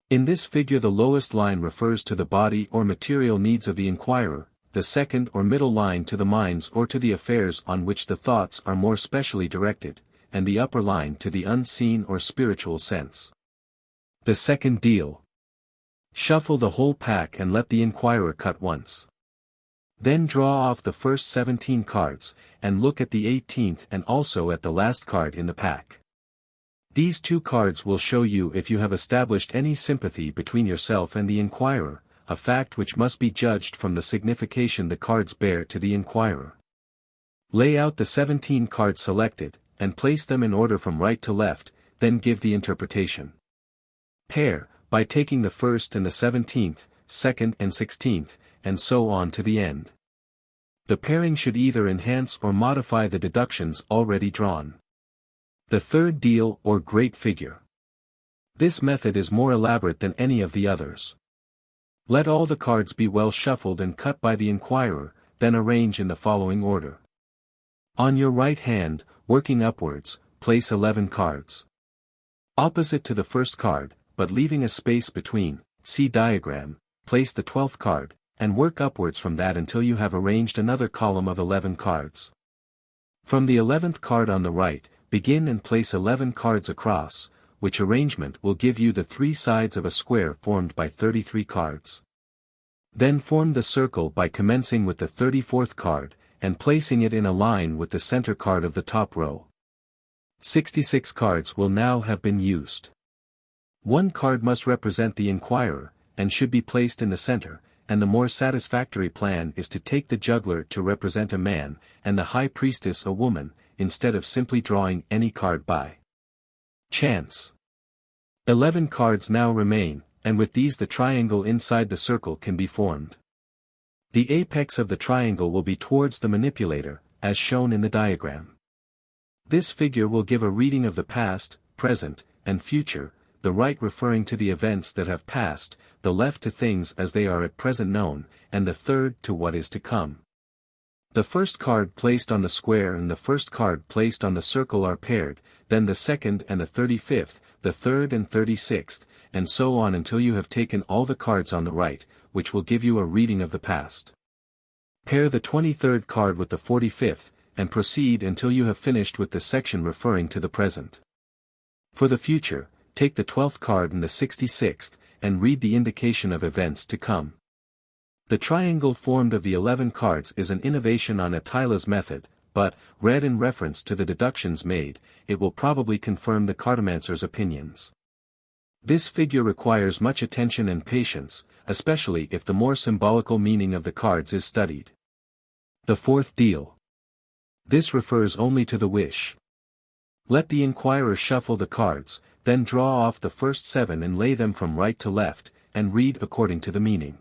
In this figure the lowest line refers to the body or material needs of the inquirer, the second or middle line to the minds or to the affairs on which the thoughts are more specially directed, and the upper line to the unseen or spiritual sense. The second deal. Shuffle the whole pack and let the inquirer cut once. Then draw off the first 17 cards, and look at the 18th and also at the last card in the pack. These 2 cards will show you if you have established any sympathy between yourself and the inquirer, a fact which must be judged from the signification the cards bear to the inquirer. Lay out the 17 cards selected, and place them in order from right to left, then give the interpretation. Pair, by taking the first and the 17th, second and 16th, and so on to the end. The pairing should either enhance or modify the deductions already drawn. The third deal or great figure. This method is more elaborate than any of the others. Let all the cards be well shuffled and cut by the inquirer, then arrange in the following order. On your right hand, working upwards, place 11 cards. Opposite to the first card, but leaving a space between, see diagram, place the 12th card, and work upwards from that until you have arranged another column of 11 cards. From the 11th card on the right, begin and place 11 cards across, which arrangement will give you the 3 sides of a square formed by 33 cards. Then form the circle by commencing with the 34th card, and placing it in a line with the center card of the top row. 66 cards will now have been used. 1 card must represent the inquirer, and should be placed in the center, and the more satisfactory plan is to take the juggler to represent a man, and the high priestess a woman, instead of simply drawing any card by chance. 11 cards now remain, and with these the triangle inside the circle can be formed. The apex of the triangle will be towards the manipulator, as shown in the diagram. This figure will give a reading of the past, present, and future, the right referring to the events that have passed, the left to things as they are at present known, and the third to what is to come. The first card placed on the square and the first card placed on the circle are paired, then the second and the 35th, the third and 36th, and so on until you have taken all the cards on the right, which will give you a reading of the past. Pair the 23rd card with the 45th, and proceed until you have finished with the section referring to the present. For the future, take the 12th card and the 66th, and read the indication of events to come. The triangle formed of the 11 cards is an innovation on Etteilla's method, but, read in reference to the deductions made, it will probably confirm the cartomancer's opinions. This figure requires much attention and patience, especially if the more symbolical meaning of the cards is studied. The fourth deal. This refers only to the wish. Let the inquirer shuffle the cards, then draw off the first 7 and lay them from right to left, and read according to the meaning.